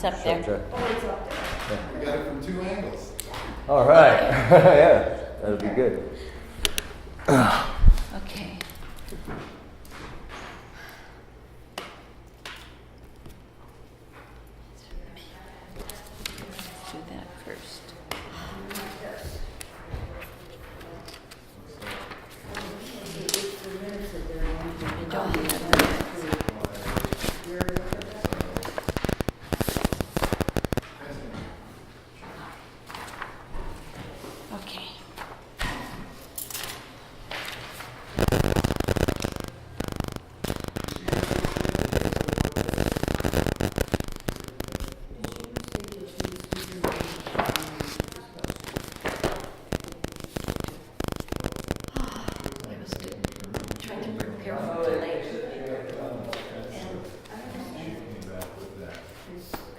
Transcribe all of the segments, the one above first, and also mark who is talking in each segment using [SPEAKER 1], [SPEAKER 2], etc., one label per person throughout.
[SPEAKER 1] It's up there.
[SPEAKER 2] Oh, it's up there.
[SPEAKER 3] We got it from 2 angles.
[SPEAKER 4] All right. Yeah, that'll be good.
[SPEAKER 1] Okay. Let's do that first. I don't have that. Okay.
[SPEAKER 2] I was trying to prepare for tonight.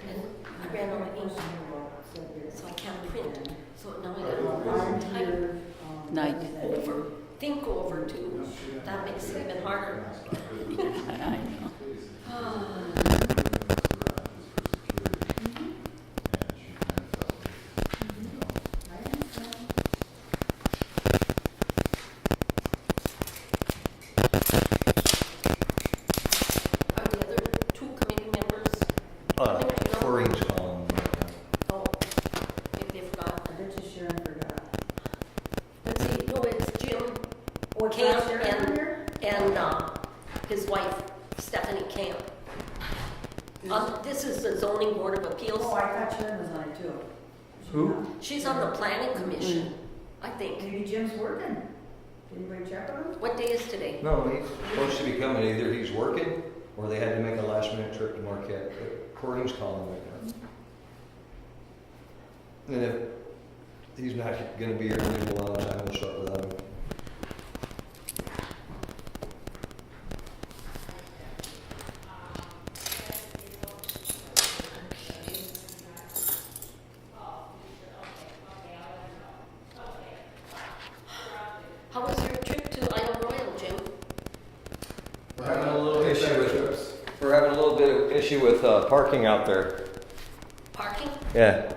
[SPEAKER 2] And I ran out of ink, so I can't print. So now I got a hard time.
[SPEAKER 1] Night.
[SPEAKER 2] Think over too. That makes it even harder.
[SPEAKER 1] I know.
[SPEAKER 2] Are the other 2 committee members?
[SPEAKER 4] Chlorine's calling.
[SPEAKER 2] Oh, if they forgot.
[SPEAKER 5] I bet you Sharon forgot.
[SPEAKER 2] Let's see, no, it's Jim
[SPEAKER 5] Oh, it's
[SPEAKER 2] Camp
[SPEAKER 5] not Sharon here?
[SPEAKER 2] and his wife, Stephanie Camp. This is the zoning board of appeals.
[SPEAKER 5] Oh, I thought Sharon was on it too.
[SPEAKER 4] Who?
[SPEAKER 2] She's on the planning commission, I think.
[SPEAKER 5] Maybe Jim's working. Did anybody check on him?
[SPEAKER 2] What day is today?
[SPEAKER 4] No, he's supposed to be coming. Either he's working or they had to make a last minute trip to Marquette. But Chlorine's calling right now. And if he's not going to be here in a long time, we'll start without him.
[SPEAKER 2] How was your trip to Isle Royal, Jim?
[SPEAKER 4] We're having a little bit of issue with parking out there.
[SPEAKER 2] Parking?
[SPEAKER 4] Yeah.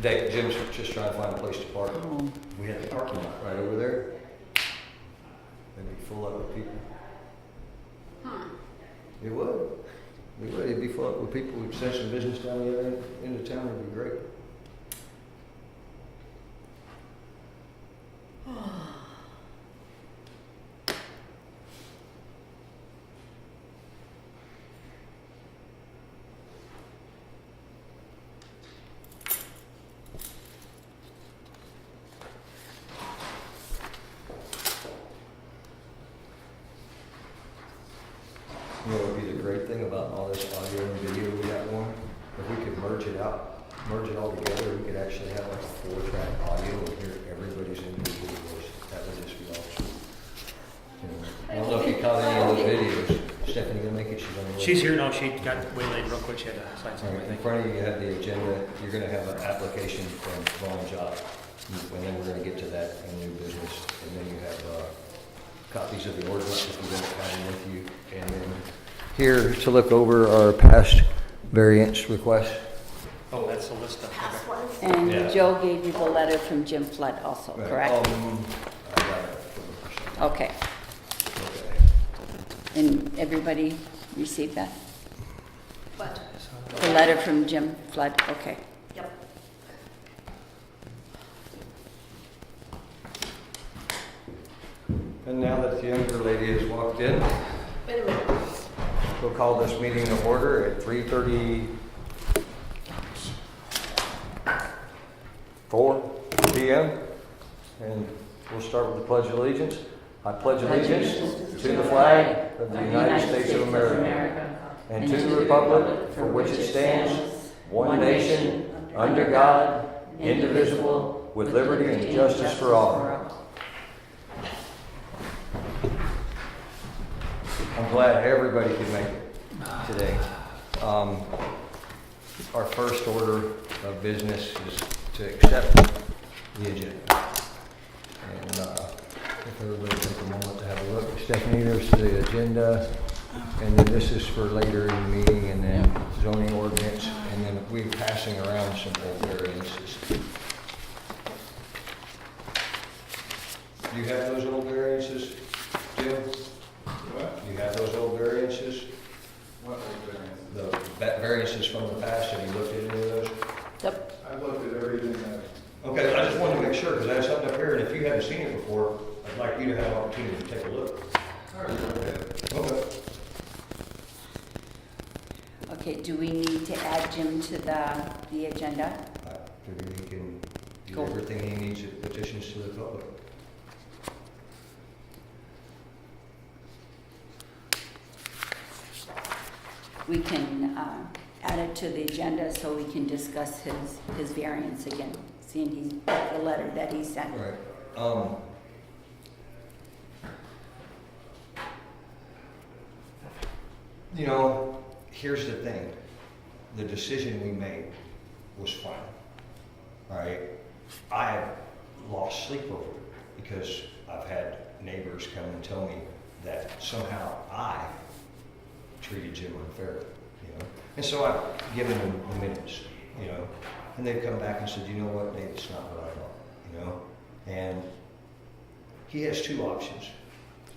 [SPEAKER 4] Jim's just trying to find a place to park.
[SPEAKER 1] Oh.
[SPEAKER 4] We had the parking lot right over there. It'd be full up with people. It would. It would. It'd be full up with people who'd send some business down the other end of town. It'd be great. You know what would be the great thing about all this audio and video we got going? If we could merge it all together, we could actually have like a 4-track audio and hear everybody's individual voice. That would just be awesome. You know, I don't know if you caught any of those videos. Stephanie gonna make it? She's on the way.
[SPEAKER 6] She's here now. She got waylaid real quick. She had to sign
[SPEAKER 4] All
[SPEAKER 6] something,
[SPEAKER 4] right,
[SPEAKER 6] I
[SPEAKER 4] in
[SPEAKER 6] think.
[SPEAKER 4] front of you, you have the agenda. You're gonna have an application from Ron Job. And then we're gonna get to that in new business. And then you have copies of the ordinance if you don't have them with you. And then here to look over our past variance requests.
[SPEAKER 6] Oh, that's the list of.
[SPEAKER 2] Past ones?
[SPEAKER 1] And
[SPEAKER 4] Yeah.
[SPEAKER 1] Joe gave you the letter from Jim Flood also,
[SPEAKER 4] Right.
[SPEAKER 1] correct?
[SPEAKER 4] I got it.
[SPEAKER 1] Okay.
[SPEAKER 4] Okay.
[SPEAKER 1] And everybody received that?
[SPEAKER 2] What?
[SPEAKER 1] The letter from Jim Flood? Okay.
[SPEAKER 2] Yep.
[SPEAKER 4] And now that the younger lady has walked in,
[SPEAKER 2] Wait a minute.
[SPEAKER 4] we'll call this meeting to order at 3:34 p.m. And we'll start with the Pledge of Allegiance. I pledge allegiance to the flag of the United States of America and to the republic for which it stands, one nation, under God, indivisible, with liberty and justice for all. I'm glad everybody could make it today. Our first order of business is to accept the agenda. And if everybody take a moment to have a look. Stephanie, there's the agenda. And then this is for later in the meeting, and then zoning ordinance, and then we're passing around some old variances. Do you have those old variances, Jim?
[SPEAKER 3] What?
[SPEAKER 4] Do you have those old variances?
[SPEAKER 3] What old variance?
[SPEAKER 4] The variances from the past, have you looked at any of those?
[SPEAKER 1] Yep.
[SPEAKER 3] I've looked at everything that,
[SPEAKER 4] Okay, I just wanted to make sure, because I have something up here, and if you haven't seen it before, I'd like you to have an opportunity to take a look.
[SPEAKER 3] I already looked at it.
[SPEAKER 4] Okay.
[SPEAKER 1] Okay, do we need to add Jim to the agenda?
[SPEAKER 4] I figure he can do
[SPEAKER 1] Cool.
[SPEAKER 4] everything he needs at petitions to the public.
[SPEAKER 1] We can add it to the agenda so we can discuss his variance again, seeing he's, the letter that he sent.
[SPEAKER 4] Right. You know, here's the thing. The decision we made was fine. All right? I have lost sleep over it because I've had neighbors come and tell me that somehow I treated Jim unfairly, you know? And so I've given them the minutes, you know? And they've come back and said, you know what, Dave, it's not what I thought, you know? And he has two options.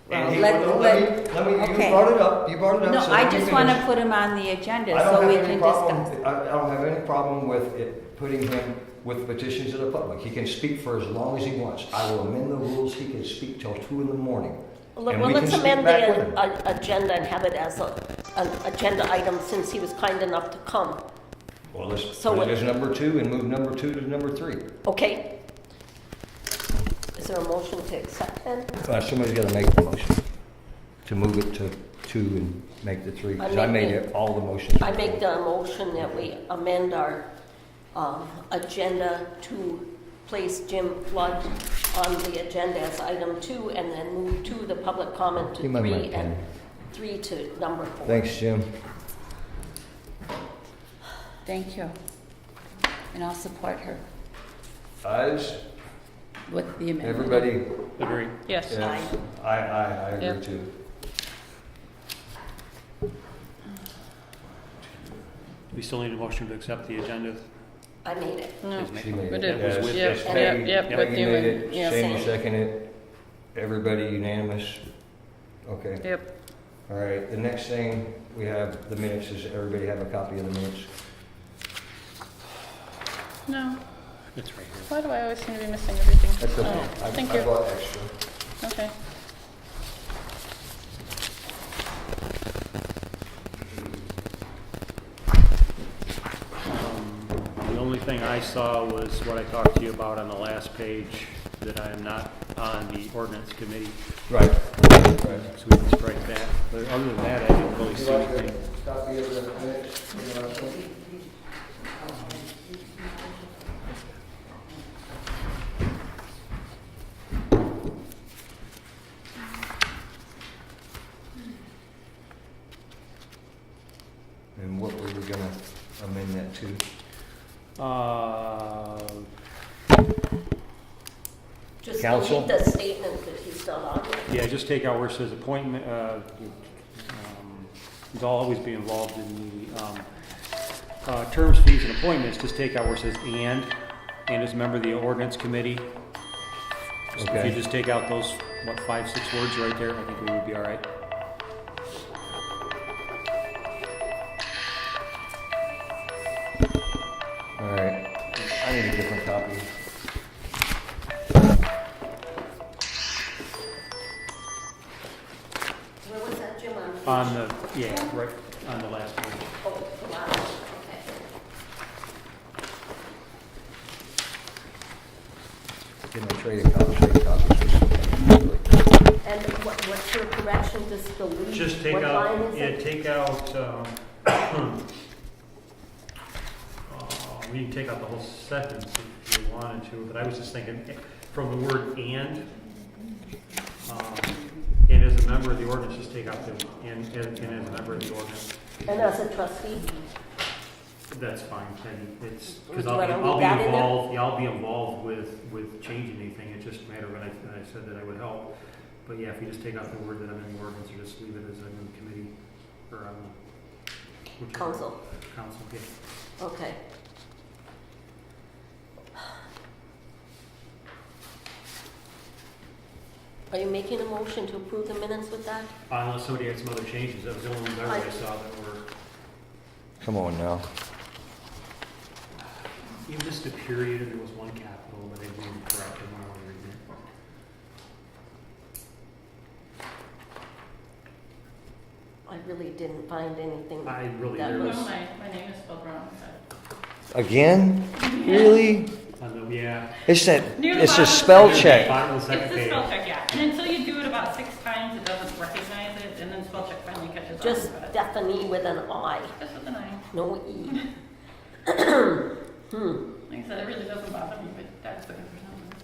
[SPEAKER 1] Well,
[SPEAKER 4] And he,
[SPEAKER 1] let
[SPEAKER 4] you
[SPEAKER 1] okay.
[SPEAKER 4] brought it up, you brought it up.
[SPEAKER 1] No,
[SPEAKER 4] so
[SPEAKER 1] I
[SPEAKER 4] let me
[SPEAKER 1] just want to
[SPEAKER 4] finish.
[SPEAKER 1] put him on the agenda
[SPEAKER 4] I don't
[SPEAKER 1] so
[SPEAKER 4] have
[SPEAKER 1] we
[SPEAKER 4] any
[SPEAKER 1] can
[SPEAKER 4] problem-
[SPEAKER 1] discuss.
[SPEAKER 4] I don't have any problem with it, putting him with petitions of the public. He can speak for as long as he wants. I will amend the rules, he can speak till 2 in the morning.
[SPEAKER 2] Well,
[SPEAKER 4] And we can
[SPEAKER 2] let's
[SPEAKER 4] speak
[SPEAKER 2] amend
[SPEAKER 4] back with him.
[SPEAKER 2] the agenda and have it as an agenda item since he was kind enough to come.
[SPEAKER 4] Well, let's
[SPEAKER 2] So
[SPEAKER 4] put it
[SPEAKER 2] what-
[SPEAKER 4] as number 2 and move number 2 to number 3.
[SPEAKER 2] Okay? Is there a motion to accept then?
[SPEAKER 4] Somebody's got to make the motion to move it to 2 and make the 3. Because I made it, all the motions.
[SPEAKER 2] I make the motion that we amend our agenda to place Jim Flood on the agenda as item 2 and then move 2, the public comment, to
[SPEAKER 4] Give my
[SPEAKER 2] 3
[SPEAKER 4] mic,
[SPEAKER 2] and
[SPEAKER 4] Ken.
[SPEAKER 2] 3 to number 4.
[SPEAKER 4] Thanks, Jim.
[SPEAKER 1] Thank you. And I'll support her
[SPEAKER 4] Ayes?
[SPEAKER 1] with the amendment.
[SPEAKER 4] Everybody?
[SPEAKER 6] Agree.
[SPEAKER 1] Yes.
[SPEAKER 4] Yes. I agree
[SPEAKER 1] Yep.
[SPEAKER 4] too.
[SPEAKER 6] We still need a motion to accept the agenda.
[SPEAKER 2] I made it.
[SPEAKER 4] She made
[SPEAKER 7] We
[SPEAKER 4] it.
[SPEAKER 7] did.
[SPEAKER 4] Yes,
[SPEAKER 6] With-
[SPEAKER 4] yes,
[SPEAKER 2] Yep,
[SPEAKER 4] Peggy-
[SPEAKER 7] yep,
[SPEAKER 4] Peggy
[SPEAKER 7] with you
[SPEAKER 4] made
[SPEAKER 7] and-
[SPEAKER 4] it,
[SPEAKER 7] yeah.
[SPEAKER 4] Shane
[SPEAKER 2] Same.
[SPEAKER 4] seconded it. Everybody unanimous? Okay.
[SPEAKER 7] Yep.
[SPEAKER 4] All right, the next thing, we have the minutes. Does everybody have a copy of the minutes?
[SPEAKER 7] No.
[SPEAKER 6] It's right here.
[SPEAKER 7] Why do I always seem to be missing everything?
[SPEAKER 4] That's okay.
[SPEAKER 7] Oh, thank
[SPEAKER 4] I
[SPEAKER 7] you.
[SPEAKER 4] brought extra.
[SPEAKER 7] Okay.
[SPEAKER 6] The only thing I saw was what I talked to you about on the last page, that I am not on the ordinance committee,
[SPEAKER 4] Right.
[SPEAKER 6] so we can strike that. But other than that, I didn't really see anything.
[SPEAKER 4] Copy of the minutes? And what were we gonna amend that to?
[SPEAKER 2] Just
[SPEAKER 4] Counsel?
[SPEAKER 2] delete the statement that he's not on there.
[SPEAKER 6] Yeah, just take out where it says appointment, they'll always be involved in the terms, fees, and appointments. Just take out where it says and as a member of the ordinance committee. If you
[SPEAKER 4] Okay.
[SPEAKER 6] just take out those, 5, 6 words right there, I think we would be all right.
[SPEAKER 4] All right, I need a different copy.
[SPEAKER 2] Where was that, Jim?
[SPEAKER 6] On the, yeah, right, on the last page.
[SPEAKER 2] Oh, wow, okay.
[SPEAKER 4] Can I trade a copy, trade copies?
[SPEAKER 2] And what's your correction, just delete?
[SPEAKER 6] Just take
[SPEAKER 2] what line
[SPEAKER 6] out,
[SPEAKER 2] is
[SPEAKER 6] yeah,
[SPEAKER 2] it?
[SPEAKER 6] take out, we can take out the whole sentence if you wanted to, but I was just thinking, from the word and as a member of the ordinance, just take out the, and as a member of the ordinance.
[SPEAKER 2] And as a trustee?
[SPEAKER 6] That's fine, and it's, because
[SPEAKER 2] Would you wanna
[SPEAKER 6] I'll
[SPEAKER 2] leave
[SPEAKER 6] be
[SPEAKER 2] that in there?
[SPEAKER 6] involved, yeah, I'll be involved with changing anything, it just mattered when I said that I would help. But yeah, if you just take out the word that I'm in the ordinance, or just leave it as a new committee. or, which-
[SPEAKER 2] Council.
[SPEAKER 6] Council, yeah.
[SPEAKER 2] Okay. Are you making a motion to approve the minutes with that?
[SPEAKER 6] Unless somebody had some other changes, that was the only ones I really saw that were,
[SPEAKER 4] Come on now.
[SPEAKER 6] even just a period, and there was one capital, but they didn't correct it when I was reading it.
[SPEAKER 2] I really didn't find anything.
[SPEAKER 6] I really,
[SPEAKER 2] That
[SPEAKER 6] there
[SPEAKER 7] No,
[SPEAKER 6] was,
[SPEAKER 7] my name is spelled wrong.
[SPEAKER 4] Again? Really?
[SPEAKER 6] yeah.
[SPEAKER 4] It's that,
[SPEAKER 7] Near the
[SPEAKER 4] it's a
[SPEAKER 7] bottom.
[SPEAKER 4] spell check.
[SPEAKER 6] Bottom of the
[SPEAKER 7] It's
[SPEAKER 6] second
[SPEAKER 7] the
[SPEAKER 6] page.
[SPEAKER 7] spell check, yeah. And until you do it about 6 times, it doesn't recognize it, and then spell check finally catches
[SPEAKER 2] Just
[SPEAKER 7] on. But
[SPEAKER 2] Stephanie with an I,
[SPEAKER 7] just with an I.
[SPEAKER 2] no E.
[SPEAKER 7] Like I said, it really doesn't bother me, but that's looking for something.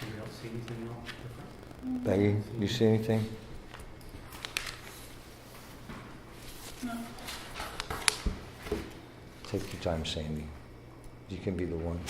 [SPEAKER 6] Anybody else see anything else different?
[SPEAKER 4] Peggy, you see anything?
[SPEAKER 7] No.
[SPEAKER 4] Take your time, Sandy. You can be the one.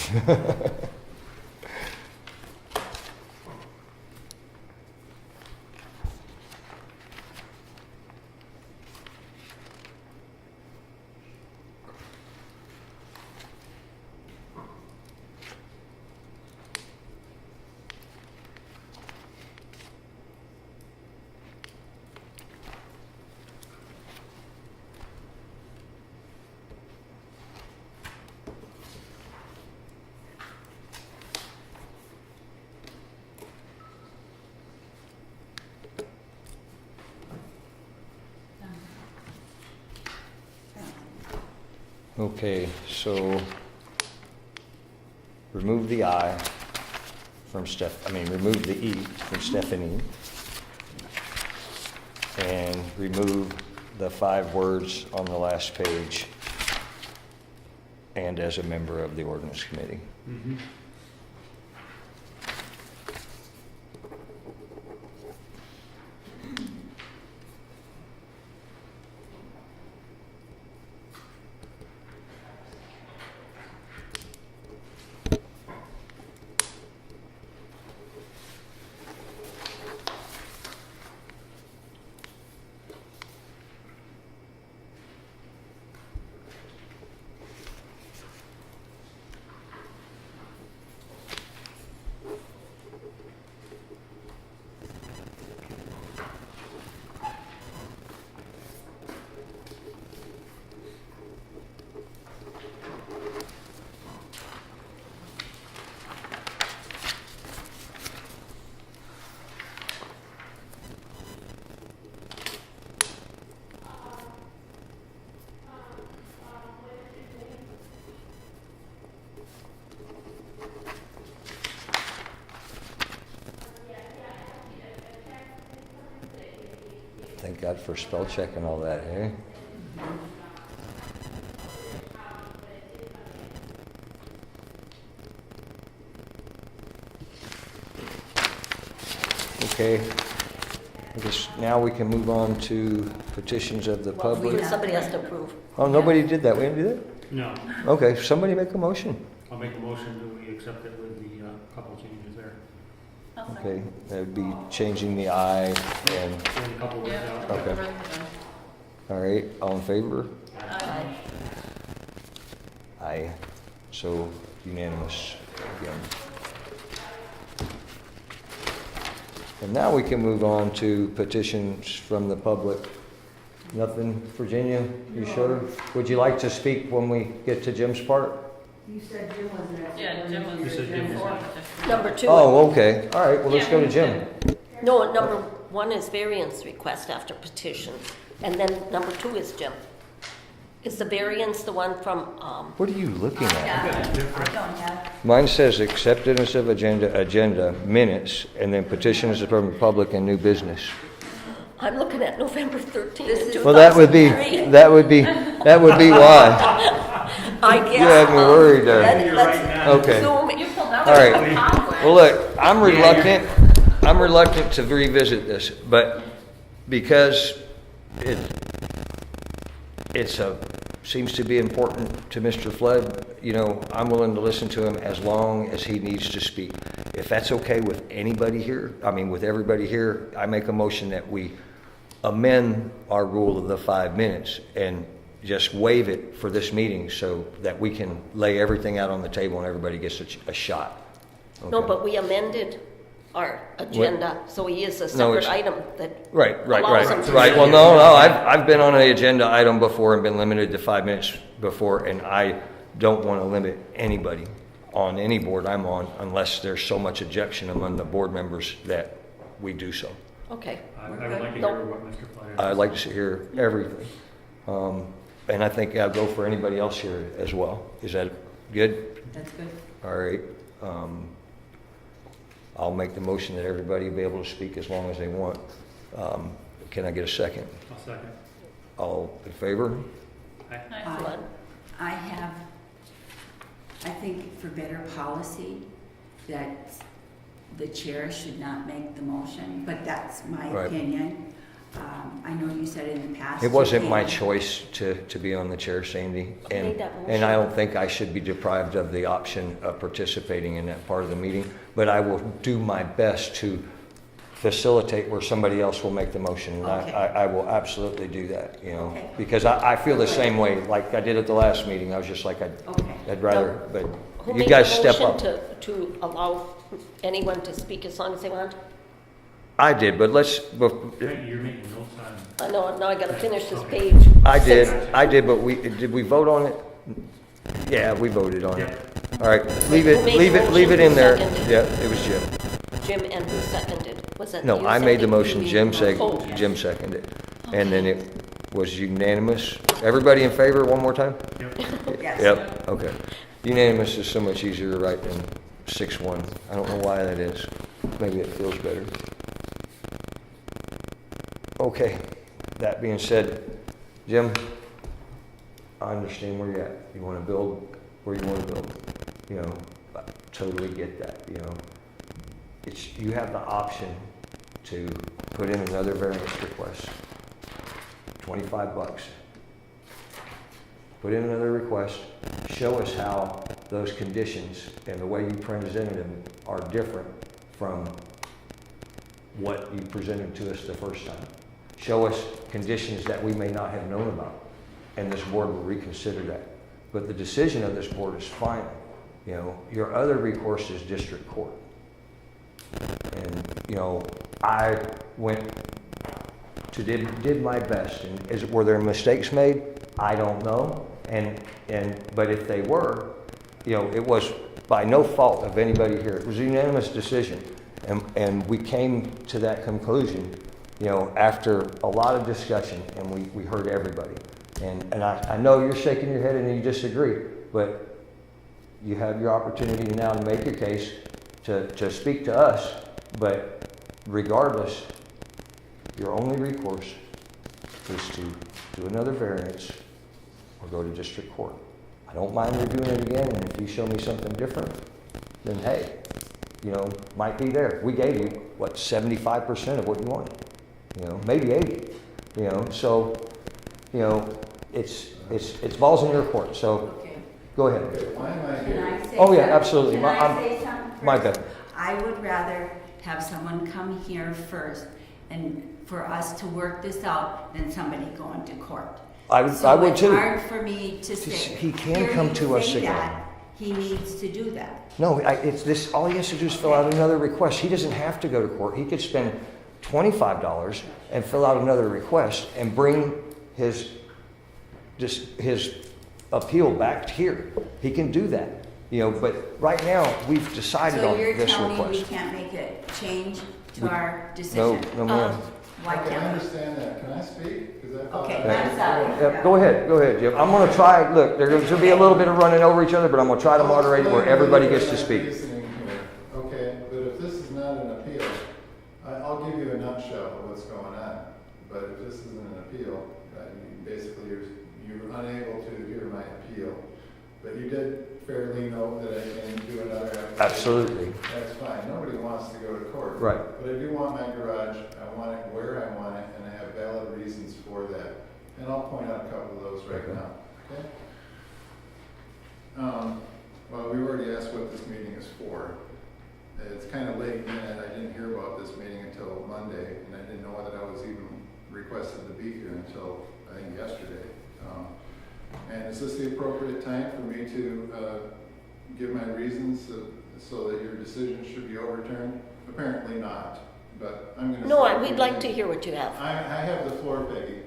[SPEAKER 4] Okay, so remove the I from remove the E from Stephanie. And remove the 5 words on the last page, and as a member of the ordinance committee.
[SPEAKER 6] Mm-hmm.
[SPEAKER 4] Thank God for spell check and all that, eh? Okay, I guess now we can move on to petitions of the
[SPEAKER 2] Well,
[SPEAKER 4] public.
[SPEAKER 2] somebody has to approve.
[SPEAKER 4] Oh, nobody did that, we didn't do that?
[SPEAKER 6] No,
[SPEAKER 4] Okay, somebody make a motion.
[SPEAKER 6] I'll make a motion that we accept it with the couple changes there.
[SPEAKER 7] I'll second.
[SPEAKER 4] Okay, that would be changing the I and,
[SPEAKER 6] And a couple words
[SPEAKER 7] Yeah.
[SPEAKER 6] out.
[SPEAKER 4] Okay. all right, all in favor?
[SPEAKER 2] Aye.
[SPEAKER 4] Aye. So unanimous again. And now we can move on to petitions from the public. Nothing, Virginia, you sure? Would you like to speak when we get to Jim's part?
[SPEAKER 5] You said Jim was next.
[SPEAKER 7] Yeah, Jim was.
[SPEAKER 6] You said Jim was
[SPEAKER 7] next.
[SPEAKER 2] Number 2.
[SPEAKER 4] Oh, okay, all right, well, let's go to Jim.
[SPEAKER 2] No, number 1 is variance request after petition. And then number 2 is Jim. Is the variance the one from,
[SPEAKER 4] What are you looking at?
[SPEAKER 1] I don't have,
[SPEAKER 4] Mine says acceptance of agenda minutes, and then petitions from the public and new business.
[SPEAKER 2] I'm looking at November 13th,
[SPEAKER 1] This is-
[SPEAKER 4] Well, that would be why.
[SPEAKER 2] I guess.
[SPEAKER 4] You had me worried there.
[SPEAKER 2] Let's
[SPEAKER 4] Okay.
[SPEAKER 2] assume
[SPEAKER 7] You pulled out
[SPEAKER 4] All right.
[SPEAKER 7] a conflict.
[SPEAKER 4] Well, look, I'm reluctant to revisit this, but because seems to be important to Mr. Flood, I'm willing to listen to him as long as he needs to speak. If that's okay with anybody here, with everybody here, I make a motion that we amend our rule of the 5 minutes and just waive it for this meeting so that we can lay everything out on the table and everybody gets a shot.
[SPEAKER 2] No,
[SPEAKER 4] Okay?
[SPEAKER 2] but we amended our agenda, so he is a
[SPEAKER 4] No,
[SPEAKER 2] separate
[SPEAKER 4] it's-
[SPEAKER 2] item that
[SPEAKER 4] Right.
[SPEAKER 2] allows him to.
[SPEAKER 4] Well, no, I've been on an agenda item before and been limited to 5 minutes before, and I don't want to limit anybody on any board I'm on unless there's so much objection among the board members that we do so.
[SPEAKER 2] Okay,
[SPEAKER 6] I would like to
[SPEAKER 2] No.
[SPEAKER 6] hear what Mr. Flood has.
[SPEAKER 4] I'd like to hear everything. And I think I'll go for anybody else here as well. Is that good?
[SPEAKER 1] that's good.
[SPEAKER 4] All right. I'll make the motion that everybody will be able to speak as long as they want. Can I get a second?
[SPEAKER 6] I'll second.
[SPEAKER 4] All in favor?
[SPEAKER 6] Aye.
[SPEAKER 2] Flood.
[SPEAKER 1] I think for better policy, that the chair should not make the motion, but that's my
[SPEAKER 4] Right.
[SPEAKER 1] opinion. I know you said in the past.
[SPEAKER 4] It wasn't
[SPEAKER 1] you
[SPEAKER 4] my
[SPEAKER 1] can.
[SPEAKER 4] choice to be on the chair, Sandy.
[SPEAKER 2] I made
[SPEAKER 4] And,
[SPEAKER 2] that
[SPEAKER 4] and I
[SPEAKER 2] motion.
[SPEAKER 4] don't think I should be deprived of the option of participating in that part of the meeting. But I will do my best to facilitate where somebody else will make the motion. And
[SPEAKER 1] Okay.
[SPEAKER 4] I will absolutely do that,
[SPEAKER 1] Okay.
[SPEAKER 4] because I feel the same way, like I did at the last meeting. I was just like,
[SPEAKER 1] Okay.
[SPEAKER 4] I'd rather, but
[SPEAKER 2] Who
[SPEAKER 4] you
[SPEAKER 2] made
[SPEAKER 4] guys
[SPEAKER 2] the
[SPEAKER 4] step
[SPEAKER 2] motion
[SPEAKER 4] up.
[SPEAKER 2] to allow anyone to speak as long as they want?
[SPEAKER 4] I did, but
[SPEAKER 6] You're making notes on.
[SPEAKER 2] I know, now I gotta finish this
[SPEAKER 6] Okay.
[SPEAKER 2] page.
[SPEAKER 4] I did,
[SPEAKER 2] Six.
[SPEAKER 4] but did we vote on it? Yeah, we voted on it.
[SPEAKER 6] Yeah.
[SPEAKER 4] All right, leave
[SPEAKER 2] Who made the
[SPEAKER 4] it
[SPEAKER 2] motion?
[SPEAKER 4] in there.
[SPEAKER 2] Who seconded?
[SPEAKER 4] Yeah, it was Jim.
[SPEAKER 2] Jim, and who seconded? Was that
[SPEAKER 4] No,
[SPEAKER 2] you
[SPEAKER 4] I made the
[SPEAKER 2] seconded?
[SPEAKER 4] motion, Jim
[SPEAKER 2] Oh.
[SPEAKER 4] Jim seconded. And then it was unanimous. Everybody in favor one more time?
[SPEAKER 1] Yes.
[SPEAKER 4] Yep, okay. Unanimous is so much easier to write than 6-1. I don't know why that is. Maybe it feels better. Okay, that being said, Jim, I understand where you're at. You want to build where you want to build. I totally get that, you have the option to put in another variance request. $25. Put in another request, show us how those conditions and the way you presented them are different from what you presented to us the first time. Show us conditions that we may not have known about, and this board will reconsider that. But the decision of this board is final. Your other recourse is district court. And, I went to did my best. And were there mistakes made? I don't know. But if they were, it was by no fault of anybody here. It was a unanimous decision. And we came to that conclusion, after a lot of discussion, and we heard everybody. And I know you're shaking your head and you disagree, but you have your opportunity now to make your case, to speak to us. But regardless, your only recourse is to do another variance or go to district court. I don't mind reviewing it again, and if you show me something different, then hey, might be there. We gave you, 75% of what you wanted, maybe 80, so, it's balls in your court, so
[SPEAKER 1] Okay.
[SPEAKER 4] go ahead.
[SPEAKER 3] Why am I
[SPEAKER 1] Can
[SPEAKER 3] here?
[SPEAKER 1] I say
[SPEAKER 4] Oh, yeah,
[SPEAKER 1] something?
[SPEAKER 4] absolutely.
[SPEAKER 1] Can
[SPEAKER 4] I'm-
[SPEAKER 1] I say something
[SPEAKER 4] My
[SPEAKER 1] first?
[SPEAKER 4] bad.
[SPEAKER 1] I would rather have someone come here first and for us to work this out than somebody going to court.
[SPEAKER 4] I would
[SPEAKER 1] So
[SPEAKER 4] too.
[SPEAKER 1] it's hard for me to say.
[SPEAKER 4] He can
[SPEAKER 1] hear
[SPEAKER 4] come
[SPEAKER 1] you
[SPEAKER 4] to us
[SPEAKER 1] say
[SPEAKER 4] again.
[SPEAKER 1] that. He needs to do that.
[SPEAKER 4] No, it's this, all he has to do is fill out another request. He doesn't have to go to court. He could spend $25 and fill out another request and bring his appeal back here. He can do that, but right now, we've decided
[SPEAKER 1] So
[SPEAKER 4] on
[SPEAKER 1] you're
[SPEAKER 4] this
[SPEAKER 1] telling me we
[SPEAKER 4] request.
[SPEAKER 1] can't make a change to our
[SPEAKER 4] No,
[SPEAKER 1] decision?
[SPEAKER 4] no ma'am.
[SPEAKER 1] Why
[SPEAKER 3] Okay, I
[SPEAKER 1] can't we?
[SPEAKER 3] understand that. Can I speak? 'Cause I thought
[SPEAKER 1] Okay,
[SPEAKER 3] I-
[SPEAKER 1] I'm sorry.
[SPEAKER 4] Yeah, go ahead, Jim. I'm gonna try, look, there's gonna be a little bit of running over each other, but I'm gonna try to moderate where everybody gets to speak.
[SPEAKER 3] Reasoning here. Okay, but if this is not an appeal, I'll give you a nutshell of what's going on. But if this isn't an appeal, basically you're unable to hear my appeal. But you did fairly know that I can do another application.
[SPEAKER 4] Absolutely.
[SPEAKER 3] That's fine. Nobody wants to go to court.
[SPEAKER 4] Right.
[SPEAKER 3] But I do want my garage. I want it where I want it, and I have valid reasons for that. And I'll point out a couple of those right
[SPEAKER 4] Okay.
[SPEAKER 3] now. Okay? Well, we already asked what this meeting is for. It's kind of late minute. I didn't hear about this meeting until Monday, and I didn't know that I was even requested to be here until, I think, yesterday. And is this the appropriate time for me to give my reasons so that your decision should be overturned? Apparently not, but I'm going to...
[SPEAKER 2] No, we'd like to hear what you have.
[SPEAKER 3] I have the floor, Peggy.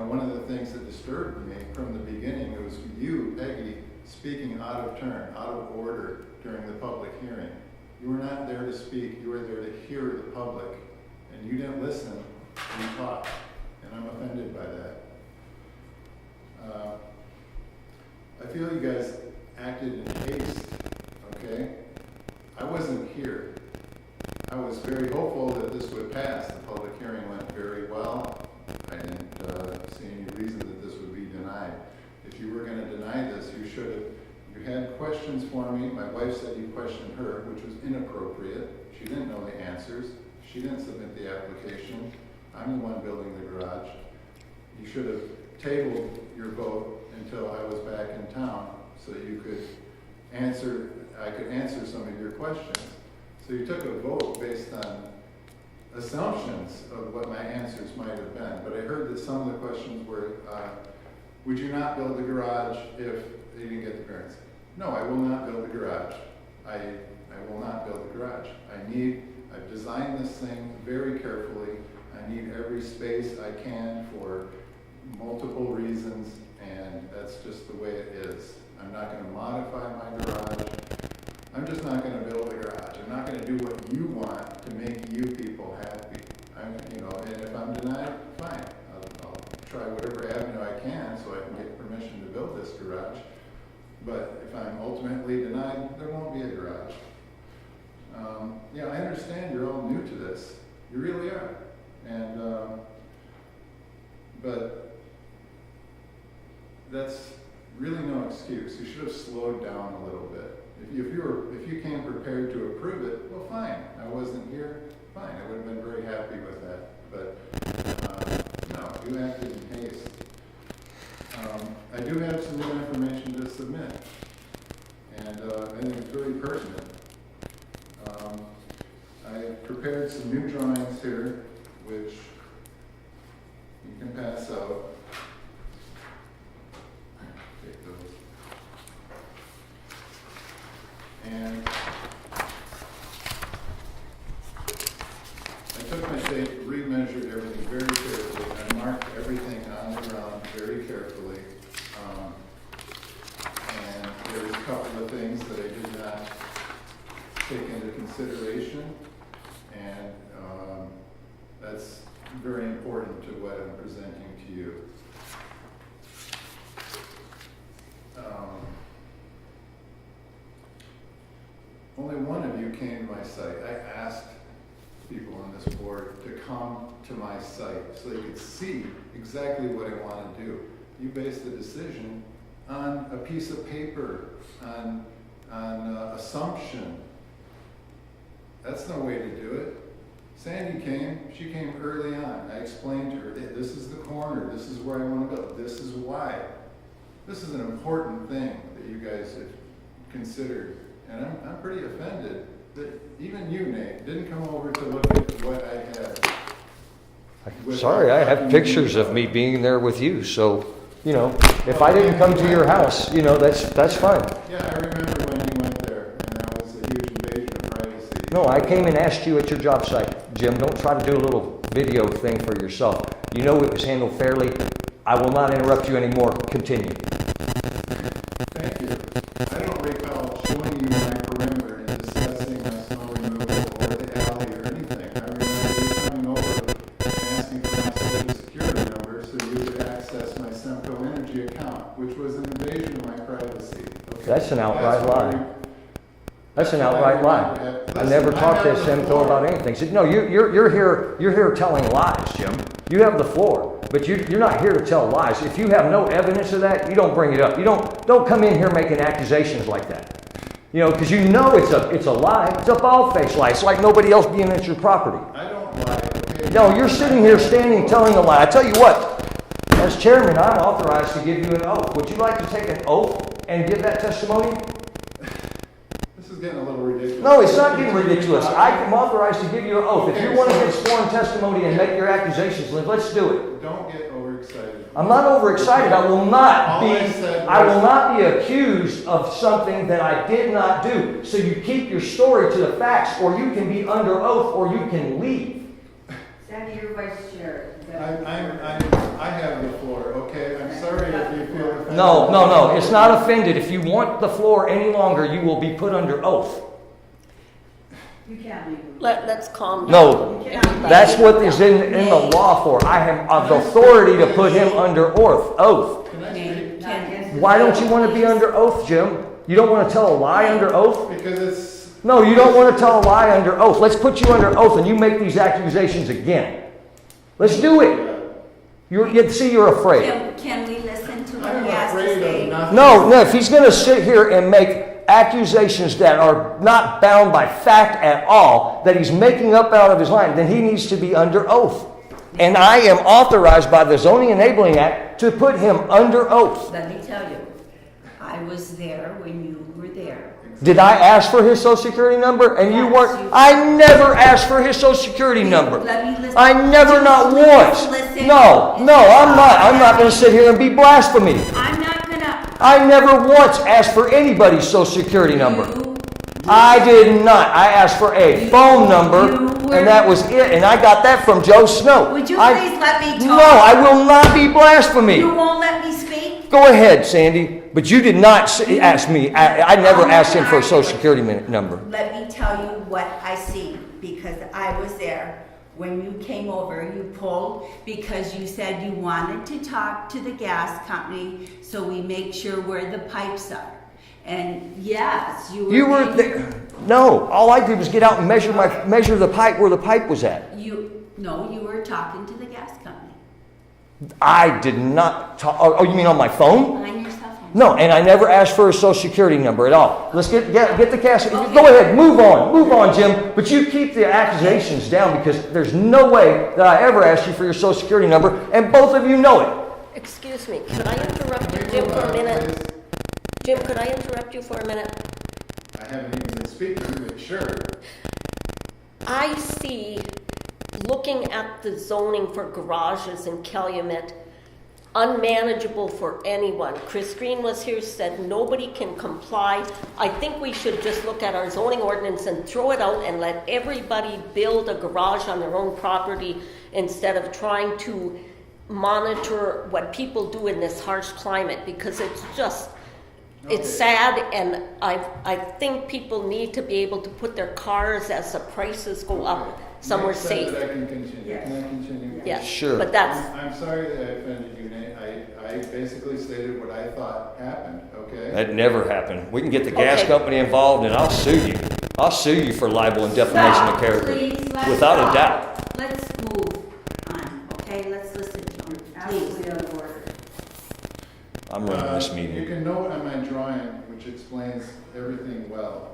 [SPEAKER 3] One of the things that disturbed me from the beginning was you, Peggy, speaking out of turn, out of order during the public hearing. You were not there to speak, you were there to hear the public, and you didn't listen, you talked, and I'm offended by that. I feel you guys acted in haste, okay? I wasn't here. I was very hopeful that this would pass. The public hearing went very well. I didn't see any reason that this would be denied. If you were going to deny this, you should have, you had questions for me. My wife said you questioned her, which was inappropriate. She didn't know the answers. She didn't submit the application. I'm the one building the garage. You should have tabled your vote until I was back in town so you could answer, I could answer some of your questions. So you took a vote based on assumptions of what my answers might have been. But I heard that some of the questions were, would you not build the garage if you didn't get the variance? No, I will not build the garage. I will not build the garage. I've designed this thing very carefully. I need every space I can for multiple reasons, and that's just the way it is. I'm not going to modify my garage. I'm just not going to build a garage. I'm not going to do what you want to make you people happy. And if I'm denied, fine. I'll try whatever avenue I can so I can get permission to build this garage. But if I'm ultimately denied, there won't be a garage. I understand you're all new to this. You really are. And, but that's really no excuse. You should have slowed down a little bit. If you came prepared to approve it, well, fine. I wasn't here, fine. I would have been very happy with that. But no, you acted in haste. I do have some new information to submit, and I think it's very pertinent. I prepared some new drawings here, which you can pass out. Take those. And I took my tape, remeasured everything very carefully. I marked everything on the ground very carefully. And there's a couple of things that I did not take into consideration. And that's very important to what I'm presenting to you. Only one of you came to my site. I asked people on this board to come to my site so they could see exactly what I want to do. You based the decision on a piece of paper, on assumption. That's no way to do it. Sandy came, she came early on. I explained to her, this is the corner, this is where I want to build, this is why. This is an important thing that you guys have considered. And I'm pretty offended that even you, Nate, didn't come over to look at what I had.
[SPEAKER 4] Sorry, I have pictures of me being there with you, so, if I didn't come to your house, that's fine.
[SPEAKER 3] Yeah, I remember when you went there, and that was a huge invasion of privacy.
[SPEAKER 4] No, I came and asked you at your job site. Jim, don't try to do a little video thing for yourself. You know it was handled fairly. I will not interrupt you anymore. Continue.
[SPEAKER 3] Thank you. I don't recall showing you my perimeter and discussing my snow removal or the alley or anything.
[SPEAKER 4] That's an outright lie. That's an outright lie. I
[SPEAKER 3] Listen,
[SPEAKER 4] never talked to
[SPEAKER 3] have the
[SPEAKER 4] Simcoe
[SPEAKER 3] floor.
[SPEAKER 4] about anything. So, no, you're here telling lies, Jim. You have the floor, but you're not here to tell lies. If you have no evidence of that, you don't bring it up. You don't come in here making accusations like that. You know, because you know it's a lie. It's a bald-faced lie. It's like nobody else being at your property.
[SPEAKER 3] I don't lie, okay?
[SPEAKER 4] No, you're sitting here standing telling a lie. I tell you what, as chairman, I'm authorized to give you an oath. Would you like to take an oath and give that testimony?
[SPEAKER 3] This is getting a little ridiculous.
[SPEAKER 4] No, it's not getting ridiculous. I am authorized to give you an oath. If you want to give sworn testimony and make your accusations, let's do it.
[SPEAKER 3] Don't get overexcited.
[SPEAKER 4] I'm not overexcited. I will not
[SPEAKER 3] All I said
[SPEAKER 4] I will
[SPEAKER 3] was-
[SPEAKER 4] not be accused of something that I did not do. So you keep your story to the facts, or you can be under oath, or you can leave.
[SPEAKER 5] Sandy, you're vice chair. Is that-
[SPEAKER 3] I have the floor, okay? I'm sorry if you feel offended.
[SPEAKER 4] No. It's not offended. If you want the floor any longer, you will be put under oath.
[SPEAKER 5] You can't leave.
[SPEAKER 2] Let's calm down.
[SPEAKER 4] No,
[SPEAKER 2] everybody.
[SPEAKER 4] that's what is in the law for. I have the authority to put him under oath.
[SPEAKER 3] Can I
[SPEAKER 1] Can-
[SPEAKER 3] speak?
[SPEAKER 5] Not against the-
[SPEAKER 4] Why don't you want to be under oath, Jim? You don't want to tell a lie under oath?
[SPEAKER 3] Because it's,
[SPEAKER 4] No, you don't want to tell a lie under oath. Let's put you under oath and you make these accusations again. Let's do it. You're afraid.
[SPEAKER 1] Can we listen to what
[SPEAKER 3] I'm
[SPEAKER 1] he has to
[SPEAKER 3] afraid
[SPEAKER 1] say?
[SPEAKER 3] of nothing.
[SPEAKER 4] No, if he's going to sit here and make accusations that are not bound by fact at all, that he's making up out of his mind, then he needs to be under oath. And I am authorized by the Zoning Enabling Act to put him under oath.
[SPEAKER 1] Let me tell you, I was there when you were there.
[SPEAKER 4] Did I ask for his social security number and you
[SPEAKER 1] Yes,
[SPEAKER 4] weren't?
[SPEAKER 1] you-
[SPEAKER 4] I never asked for his social security number.
[SPEAKER 1] Let me listen.
[SPEAKER 4] I never, not
[SPEAKER 1] Please
[SPEAKER 4] once.
[SPEAKER 1] listen.
[SPEAKER 4] No, I'm not. I'm not going to sit here and be blasphemy.
[SPEAKER 1] I'm not gonna.
[SPEAKER 4] I never once asked for anybody's social security number.
[SPEAKER 1] You-
[SPEAKER 4] I did not. I asked for a phone number,
[SPEAKER 1] you were-
[SPEAKER 4] and that was it. And I got that from Joe Snow.
[SPEAKER 1] Would you
[SPEAKER 4] I-
[SPEAKER 1] please let me talk?
[SPEAKER 4] No, I will not be blasphemy.
[SPEAKER 1] You won't let me speak?
[SPEAKER 4] Go ahead, Sandy. But you did not ask me. I never asked him for a social security number.
[SPEAKER 1] Let me tell you what I see, because I was there. When you came over, you pulled because you said you wanted to talk to the gas company so we make sure where the pipes are. And yes,
[SPEAKER 4] You were there. No, all I did was get out and measure the pipe where the pipe was at.
[SPEAKER 1] No, you were talking to the gas company.
[SPEAKER 4] I did not talk. Oh, you mean on my phone?
[SPEAKER 1] On your cell phone.
[SPEAKER 4] No, and I never asked for a social security number at all. Let's get the cash. Go ahead, move on, Jim. But you keep the accusations down because there's no way that I ever asked you for your social security number, and both of you know it.
[SPEAKER 2] Excuse me, could I interrupt you, Jim, for a minute? Jim, could I interrupt you for a minute?
[SPEAKER 3] I haven't even been speaking, but sure.
[SPEAKER 2] I see, looking at the zoning for garages in Calumet, unmanageable for anyone. Chris Green was here, said nobody can comply. I think we should just look at our zoning ordinance and throw it out and let everybody build a garage on their own property instead of trying to monitor what people do in this harsh climate, because it's just, it's sad, and I think people need to be able to put their cars as the prices go up somewhere
[SPEAKER 3] Next
[SPEAKER 2] safe.
[SPEAKER 3] that I can continue.
[SPEAKER 5] Yes.
[SPEAKER 3] Can I continue?
[SPEAKER 2] Yes,
[SPEAKER 4] Sure.
[SPEAKER 2] but that's,
[SPEAKER 3] I'm sorry that I offended you, Nate. I basically stated what I thought happened, okay?
[SPEAKER 4] That never happened. We can get the gas
[SPEAKER 2] Okay.
[SPEAKER 4] company involved, and I'll sue you. I'll sue you for libel and defamation
[SPEAKER 1] Stop,
[SPEAKER 4] of character,
[SPEAKER 1] please, let's
[SPEAKER 4] without a
[SPEAKER 1] stop.
[SPEAKER 4] doubt.
[SPEAKER 1] Let's move on, okay? Let's listen to him, please.
[SPEAKER 5] Absolutely out of order.
[SPEAKER 4] I'm running this
[SPEAKER 3] You
[SPEAKER 4] meeting.
[SPEAKER 3] can note on my drawing, which explains everything well.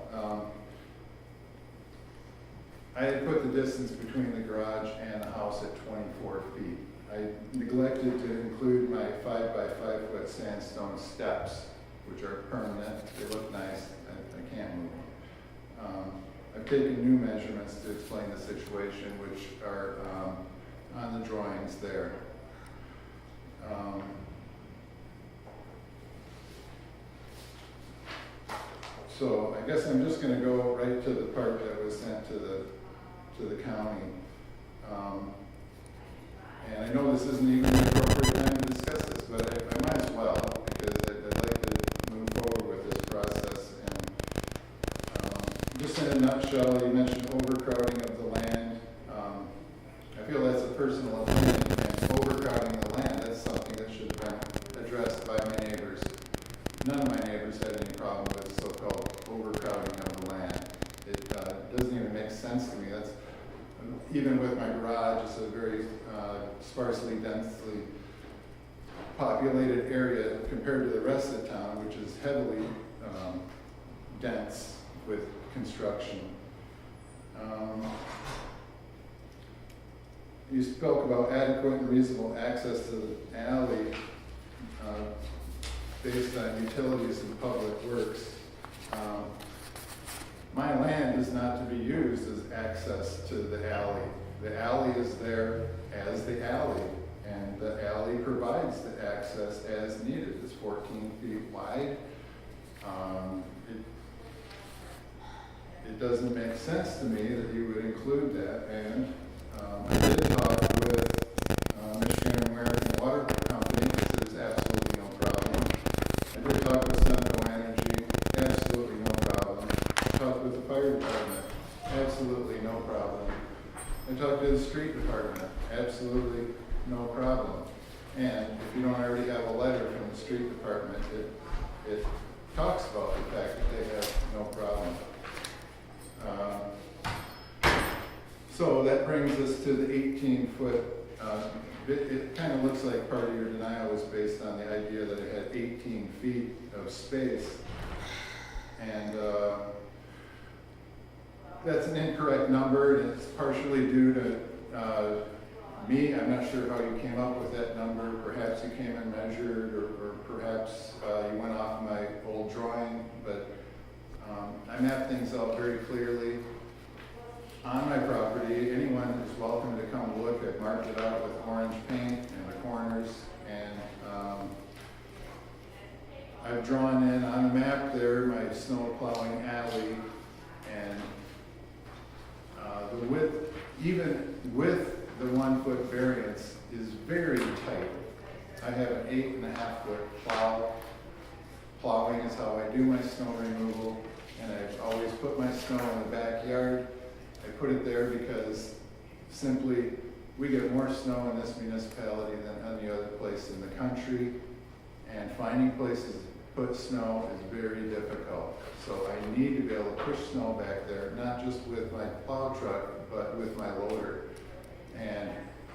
[SPEAKER 3] I had put the distance between the garage and the house at 24 feet. I neglected to include my 5 by 5 foot sandstone steps, which are permanent. They look nice. I can't move them. I've taken new measurements to explain the situation, which are on the drawings there. So I guess I'm just gonna go right to the part that was sent to the county. And I know this isn't even the appropriate time to discuss this, but I might as well, because I'd like to move forward with this process. And just in a nutshell, you mentioned overcrowding of the land. I feel that's a personal opinion, and overcrowding the land, that's something that should have been addressed by my neighbors. none of my neighbors had any problem with so-called overcrowding of the land. It doesn't even make sense to me. That's, even with my garage, it's a very sparsely, densely populated area compared to the rest of the town, which is heavily dense with construction. You spoke about adequate and reasonable access to the alley based on utilities and public works. My land is not to be used as access to the alley. The alley is there as the alley, and the alley provides the access as needed. It's 14 feet wide. It doesn't make sense to me that you would include that, and I did talk with Michigan American Water Company, there's absolutely no problem. I did talk with Central Energy, absolutely no problem. I talked with the fire department, absolutely no problem. I talked to the street department, absolutely no problem. And if you don't already have a letter from the street department, it talks about the fact that they have no problem. So that brings us to the 18-foot, it kind of looks like part of your denial was based on the idea that it had 18 feet of space. And that's an incorrect number, and it's partially due to me. I'm not sure how you came up with that number. Perhaps you came and measured, or perhaps you went off my old drawing, but I mapped things out very clearly. On my property, anyone is welcome to come look. I've marked it out with orange paint in the corners, and I've drawn in on the map there my snow plowing alley, and the width, even with the 1 foot variance, is very tight. I have an 8.5 foot plow. Plowing is how I do my snow removal, and I've always put my snow in the backyard. I put it there because simply we get more snow in this municipality than any other place in the country, and finding places to put snow is very difficult. So I need to be able to push snow back there, not just with my plow truck, but with my loader. And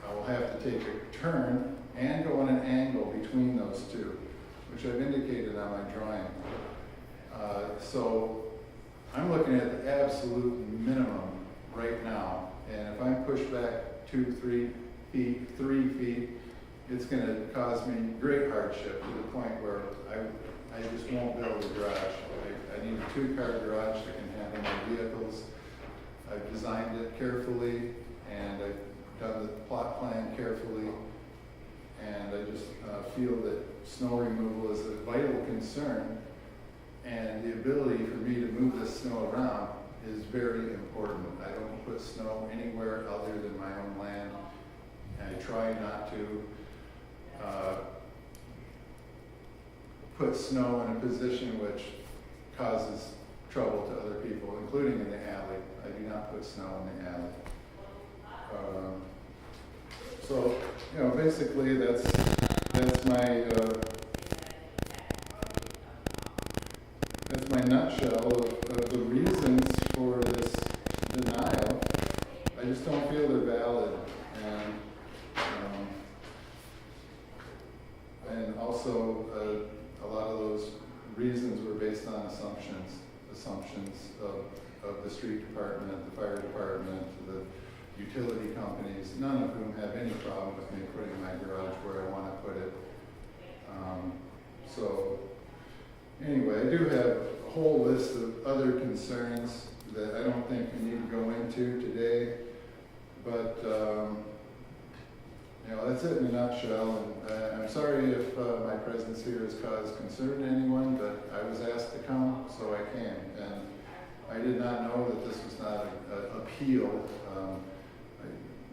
[SPEAKER 3] I will have to take a turn and go on an angle between those two, which I've indicated on my drawing. So I'm looking at the absolute minimum right now, and if I'm pushed back 2, 3 feet, 3 feet, it's going to cause me great hardship to the point where I just won't build a garage. I need a 2-car garage that can handle my vehicles. I've designed it carefully, and I've done the plot plan carefully, and I just feel that snow removal is a vital concern, and the ability for me to move this snow around is very important. I don't put snow anywhere other than my own land, and I try not to put snow in a position which causes trouble to other people, including in the alley. I do not put snow in the alley. So, you know, basically that's my nutshell of the reasons for this denial. I just don't feel they're valid, and also a lot of those reasons were based on assumptions of the street department, the fire department, the utility companies, none of whom have any problem with me putting my garage where I want to put it. So anyway, I do have a whole list of other concerns that I don't think we need to go into today, but you know, that's it in a nutshell. And I'm sorry if my presence here has caused concern to anyone, but I was asked to come, so I came. And I did not know that this was not an appeal.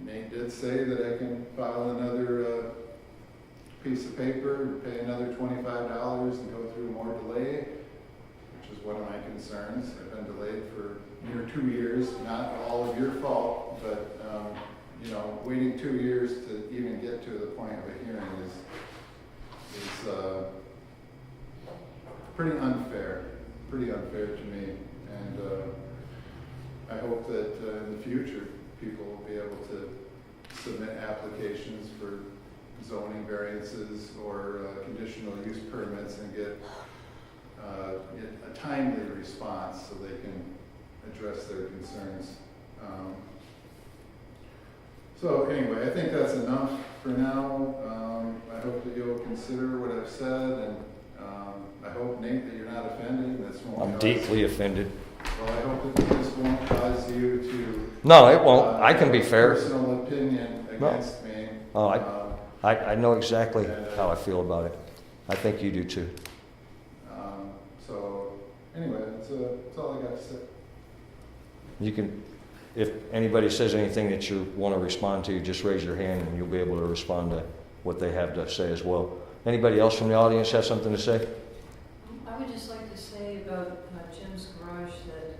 [SPEAKER 3] Nate did say that I can file another piece of paper, pay another $25 and go through more delay, which is one of my concerns. I've been delayed for near 2 years, not all of your fault, but you know, waiting 2 years to even get to the point of a hearing is pretty unfair to me. And I hope that in the future, people will be able to submit applications for zoning variances or conditional use permits and get a timely response so they can address their concerns. So anyway, I think that's enough for now. I hope that you'll consider what I've said, and I hope, Nate, that you're not offended.
[SPEAKER 4] I'm deeply offended.
[SPEAKER 3] Well, I hope that this won't cause you to.
[SPEAKER 4] No, it won't. I can be fair.
[SPEAKER 3] Personal opinion against me.
[SPEAKER 4] Oh, I know exactly how I feel about it. I think you do too.
[SPEAKER 3] So anyway, that's all I got to say.
[SPEAKER 4] You can, if anybody says anything that you want to respond to, just raise your hand and you'll be able to respond to what they have to say as well. Anybody else from the audience have something to say?
[SPEAKER 8] I would just like to say about Jim's garage that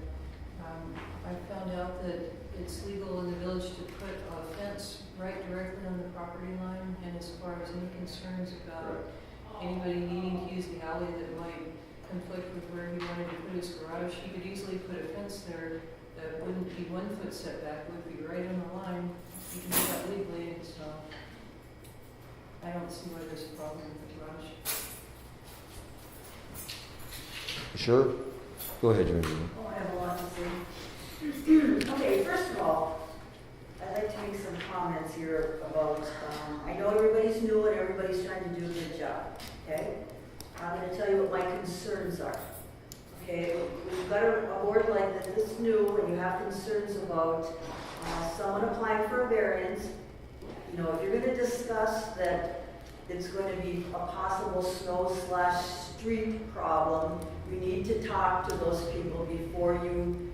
[SPEAKER 8] I found out that it's legal in the village to put a fence right directly on the property line, and as far as any concerns about anybody needing to use the alley that might conflict with where he wanted to put his garage, he could easily put a fence there that wouldn't be 1 foot setback, would be right on the line. He can do that legally, and so I don't see why there's a problem with the garage.
[SPEAKER 4] Sure? Go ahead, Georgina.
[SPEAKER 5] Oh, I have a lot to say. Okay, first of all, I'd like to make some comments here about, I know everybody's new and everybody's trying to do a good job, okay? I'm going to tell you what my concerns are. Okay, we've got a board like this that's new, and you have concerns about someone applying for a variance. You know, if you're going to discuss that it's going to be a possible snow/street problem, you need to talk to those people before you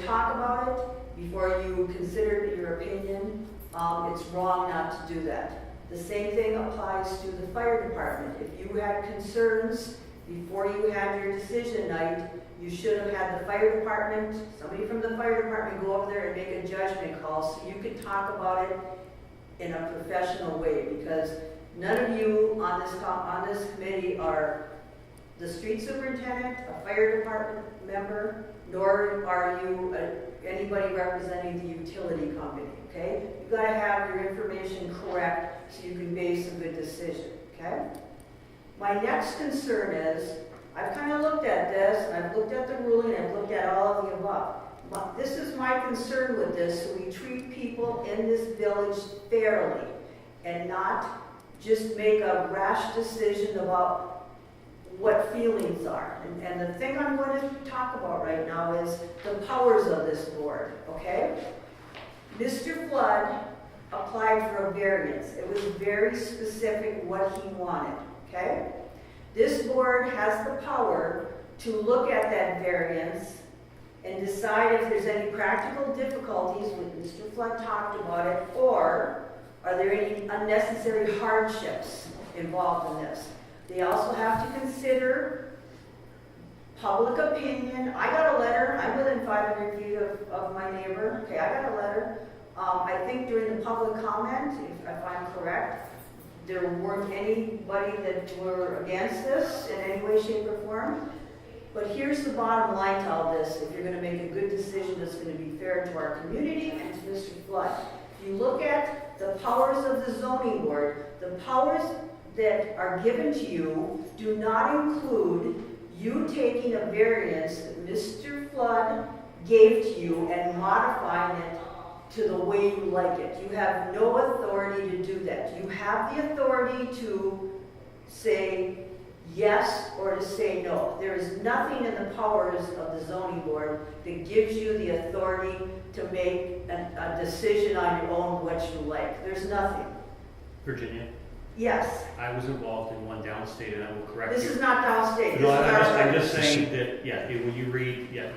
[SPEAKER 5] talk about it, before you consider your opinion. It's wrong not to do that. The same thing applies to the fire department. If you had concerns before you had your decision night, you should have had the fire department, somebody from the fire department go over there and make a judgment call so you could talk about it in a professional way, because none of you on this committee are the street superintendent, a fire department member, nor are you anybody representing the utility company, okay? You've got to have your information correct so you can base a good decision, okay? My next concern is, I've kind of looked at this, and I've looked at the ruling, and I've looked at all of the above. This is my concern with this, so we treat people in this village fairly and not just make a rash decision about what feelings are. And the thing I'm going to talk about right now is the powers of this board, okay? Mr. Flood applied for a variance. It was very specific what he wanted, okay? This board has the power to look at that variance and decide if there's any practical difficulties, when Mr. Flood talked about it, or are there any unnecessary hardships involved in this. They also have to consider public opinion. I got a letter, I'm within 500 feet of my neighbor, okay, I got a letter. I think during the public comment, if I'm correct, there weren't anybody that were against this in any way, shape, or form. But here's the bottom line to all this, if you're going to make a good decision that's going to be fair to our community and to Mr. Flood. If you look at the powers of the zoning board, the powers that are given to you do not include you taking a variance that Mr. Flood gave to you and modifying it to the way you like it. You have no authority to do that. You have the authority to say yes or to say no. There is nothing in the powers of the zoning board that gives you the authority to make a decision on your own what you like. There's nothing.
[SPEAKER 9] Virginia,
[SPEAKER 5] Yes,
[SPEAKER 9] I was involved in one downstate, and I will correct you.
[SPEAKER 5] this is not downstate.
[SPEAKER 9] No,
[SPEAKER 5] This is our
[SPEAKER 9] I'm just saying that, yeah, when you read, yeah,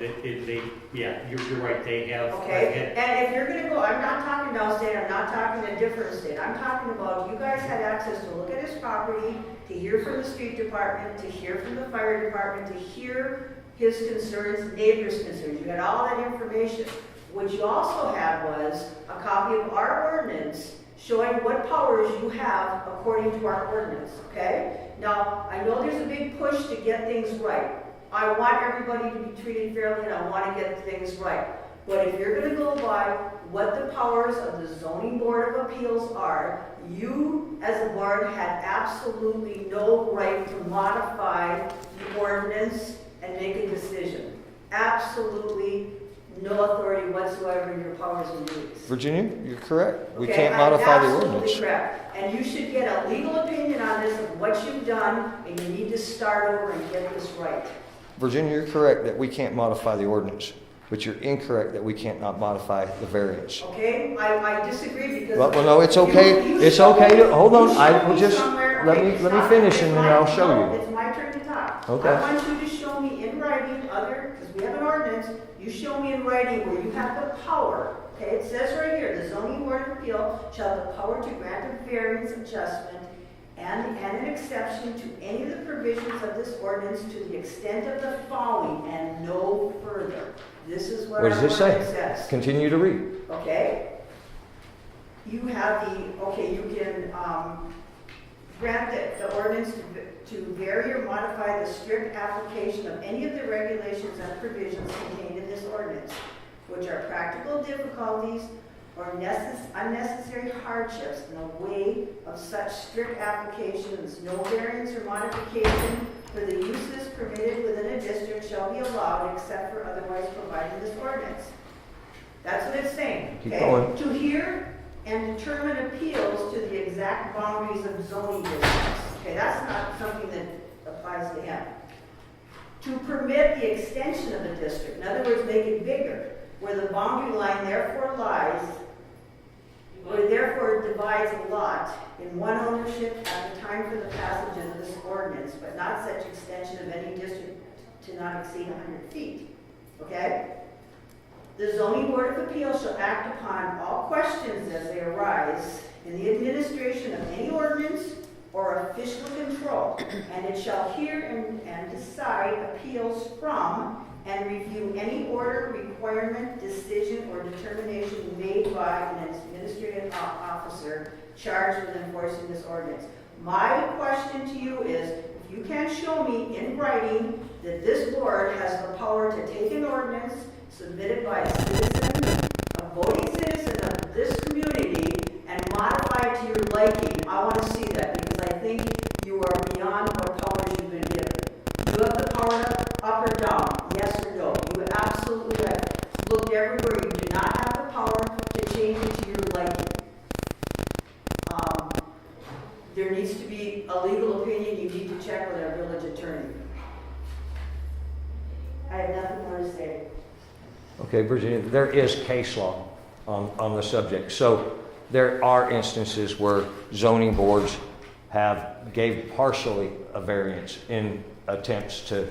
[SPEAKER 9] you're right, they have.
[SPEAKER 5] Okay, and if you're gonna go, I'm not talking downstate, I'm not talking a different state, I'm talking about, you guys had access to look at his property, to hear from the street department, to hear from the fire department, to hear his concerns, neighbors' concerns, you had all that information. What you also had was a copy of our ordinance showing what powers you have according to our ordinance, okay? Now, I know there's a big push to get things right. I want everybody to be treated fairly, and I want to get things right. But if you're gonna go by what the powers of the Zoning Board of Appeals are, you, as a board, had absolutely no right to modify the ordinance and make a decision. Absolutely no authority whatsoever in your powers and duties.
[SPEAKER 4] Virginia, you're correct. We
[SPEAKER 5] Okay,
[SPEAKER 4] can't
[SPEAKER 5] I'm
[SPEAKER 4] modify the
[SPEAKER 5] absolutely
[SPEAKER 4] ordinance.
[SPEAKER 5] correct. And you should get a legal opinion on this of what you've done, and you need to start over and get this right.
[SPEAKER 4] Virginia, you're correct that we can't modify the ordinance, but you're incorrect that we can't not modify the variance.
[SPEAKER 5] Okay? I disagree because.
[SPEAKER 4] Well, no, it's okay.
[SPEAKER 5] You
[SPEAKER 4] It's
[SPEAKER 5] show
[SPEAKER 4] okay
[SPEAKER 5] me-
[SPEAKER 4] to, hold on,
[SPEAKER 5] you
[SPEAKER 4] I
[SPEAKER 5] show
[SPEAKER 4] will
[SPEAKER 5] me
[SPEAKER 4] just,
[SPEAKER 5] somewhere-
[SPEAKER 4] let
[SPEAKER 5] okay,
[SPEAKER 4] me
[SPEAKER 5] stop.
[SPEAKER 4] finish
[SPEAKER 5] It's
[SPEAKER 4] and then
[SPEAKER 5] my-
[SPEAKER 4] I'll show
[SPEAKER 5] no,
[SPEAKER 4] you.
[SPEAKER 5] It's my turn to talk.
[SPEAKER 4] Okay.
[SPEAKER 5] I want you to show me in writing because we have an ordinance, you show me in writing where you have the power. Okay, it says right here, the zoning board of appeal shall have the power to grant a variance adjustment and an exception to any of the provisions of this ordinance to the extent of the following and no further. This is what
[SPEAKER 4] What
[SPEAKER 5] our
[SPEAKER 4] does it
[SPEAKER 5] ordinance
[SPEAKER 4] say?
[SPEAKER 5] says.
[SPEAKER 4] Continue to read.
[SPEAKER 5] Okay? You have you can grant the ordinance to vary or modify the strict application of any of the regulations and provisions contained in this ordinance, which are practical difficulties or unnecessary hardships in the way of such strict applications. No variance or modification for the uses permitted within a district shall be allowed except for otherwise provided in this ordinance. That's what it's saying.
[SPEAKER 4] Keep
[SPEAKER 5] Okay?
[SPEAKER 4] going.
[SPEAKER 5] To hear and determine appeals to the exact boundaries of zoning districts. Okay, that's not something that applies to him. To permit the extension of the district, in other words, make it bigger, where the boundary line therefore lies, or therefore divides a lot in one ownership at the time for the passage of this ordinance, but not such extension of any district to not exceed 100 feet. Okay? The zoning board of appeals shall act upon all questions as they arise in the administration of any ordinance or official control, and it shall hear and decide appeals from and review any order, requirement, decision, or determination made by an administrative officer charged with enforcing this ordinance. My question to you is, if you can show me in writing that this board has the power to take an ordinance submitted by a citizen, a voting citizen of this community, and modify it to your liking, I want to see that because I think you are beyond what powers you've been given. You have the power up or down, yes or no. You absolutely have looked everywhere. You do not have the power to change it to your liking. There needs to be a legal opinion. You need to check with our village attorney. I have nothing more to say.
[SPEAKER 4] Okay, Virginia, there is case law on the subject. So there are instances where zoning boards gave partially a variance in attempts to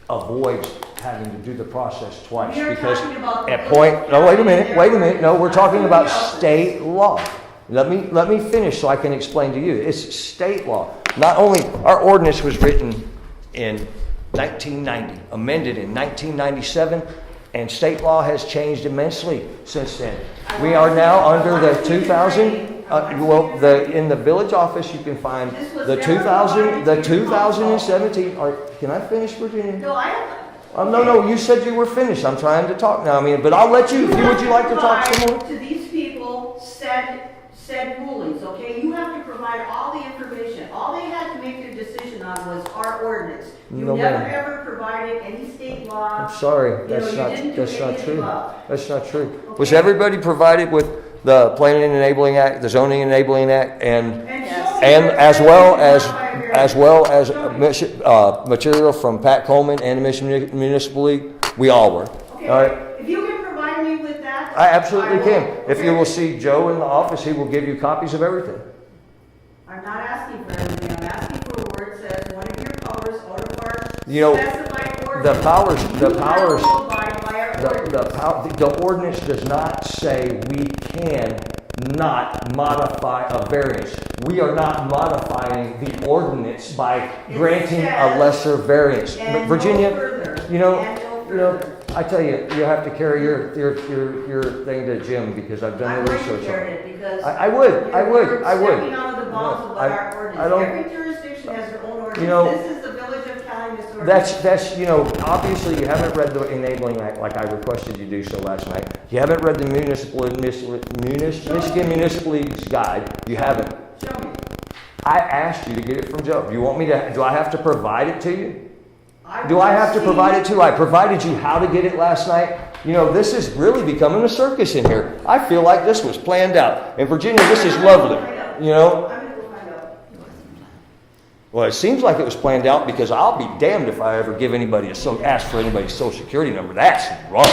[SPEAKER 4] avoid having to do the process twice.
[SPEAKER 5] We are
[SPEAKER 4] Because
[SPEAKER 5] talking about the
[SPEAKER 4] at point, no, wait a minute, no, we're talking about
[SPEAKER 5] Absolutely.
[SPEAKER 4] state law. Let me finish so I can explain to you. It's state law. Not only, our ordinance was written in 1990, amended in 1997, and state law has changed immensely since then. We are now under the 2000, in the village office you can find the 2017, can I finish, Virginia?
[SPEAKER 5] No, I have.
[SPEAKER 4] No, you said you were finished. I'm trying to talk now, but I'll let you, would you like to talk some more?
[SPEAKER 5] To these people said rulings, okay? You have to provide all the information. All they had to make their decision on was our ordinance. You
[SPEAKER 4] No,
[SPEAKER 5] never
[SPEAKER 4] ma'am.
[SPEAKER 5] ever provided any state law.
[SPEAKER 4] I'm sorry,
[SPEAKER 5] You know,
[SPEAKER 4] that's
[SPEAKER 5] you
[SPEAKER 4] not
[SPEAKER 5] didn't do any
[SPEAKER 4] true.
[SPEAKER 5] above.
[SPEAKER 4] That's not true. Was
[SPEAKER 5] Okay.
[SPEAKER 4] everybody provided with the Planning and Enabling Act, the Zoning Enabling Act, and
[SPEAKER 5] show me
[SPEAKER 4] and
[SPEAKER 5] where
[SPEAKER 4] as
[SPEAKER 5] it
[SPEAKER 4] well
[SPEAKER 5] says
[SPEAKER 4] as
[SPEAKER 5] modify variance.
[SPEAKER 4] material from Pat Coleman and the Michigan Municipal League? We all were.
[SPEAKER 5] Okay,
[SPEAKER 4] All right.
[SPEAKER 5] if you can provide me with that.
[SPEAKER 4] I absolutely
[SPEAKER 5] will.
[SPEAKER 4] can. If you
[SPEAKER 5] Okay.
[SPEAKER 4] will see Joe in the office, he will give you copies of everything.
[SPEAKER 5] I'm not asking for anything. I'm asking for where it says one of your powers out of our
[SPEAKER 4] You know,
[SPEAKER 5] specified
[SPEAKER 4] the
[SPEAKER 5] ordinance.
[SPEAKER 4] powers,
[SPEAKER 5] You have to abide by our ordinance.
[SPEAKER 4] the ordinance does not say we can not modify a variance. We are not modifying the ordinance by
[SPEAKER 5] It
[SPEAKER 4] granting a
[SPEAKER 5] says,
[SPEAKER 4] lesser variance.
[SPEAKER 5] And
[SPEAKER 4] Virginia,
[SPEAKER 5] no further.
[SPEAKER 4] you know,
[SPEAKER 5] And no
[SPEAKER 4] you know,
[SPEAKER 5] further.
[SPEAKER 4] I tell you, you have to carry your thing to Jim because I've done the research on
[SPEAKER 5] carry
[SPEAKER 4] it.
[SPEAKER 5] it because.
[SPEAKER 4] I would.
[SPEAKER 5] You're stepping out of the bounds of what
[SPEAKER 4] No,
[SPEAKER 5] our
[SPEAKER 4] I
[SPEAKER 5] ordinance.
[SPEAKER 4] don't-
[SPEAKER 5] Every jurisdiction has their own ordinance.
[SPEAKER 4] You know,
[SPEAKER 5] This is the Village of Calumet ordinance.
[SPEAKER 4] That's, obviously you haven't read the enabling act like I requested you do so last night. You haven't read the Michigan Municipal League's guide. You haven't.
[SPEAKER 5] Show me.
[SPEAKER 4] I asked you to get it from Joe. Do I have to provide it to you?
[SPEAKER 5] I've
[SPEAKER 4] Do I have to
[SPEAKER 5] seen-
[SPEAKER 4] provide it to you? I provided you how to get it last night. This is really becoming a circus in here. I feel like this was planned out. And Virginia, this is lovely.
[SPEAKER 5] I'm gonna go find out.
[SPEAKER 4] Well, it seems like it was planned out because I'll be damned if I ever give anybody ask for anybody's social security number. That's wrong.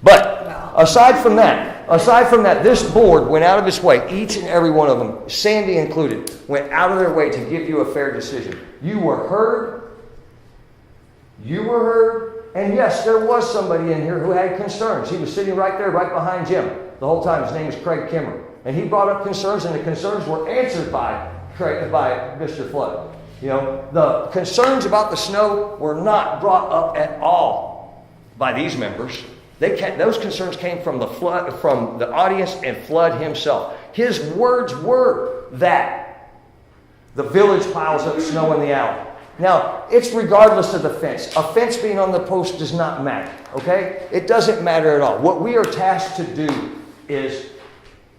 [SPEAKER 4] But aside from that, this board went out of its way, each and every one of them, Sandy included, went out of their way to give you a fair decision. You were heard. And yes, there was somebody in here who had concerns. He was sitting right there, right behind Jim the whole time. His name is Craig Kimmer. And he brought up concerns, and the concerns were answered by Mr. Flood. The concerns about the snow were not brought up at all by these members. Those concerns came from the audience and Flood himself. His words were that the village piles up snow in the alley. Now, it's regardless of the fence. A fence being on the post does not matter, okay? It doesn't matter at all. What we are tasked to do is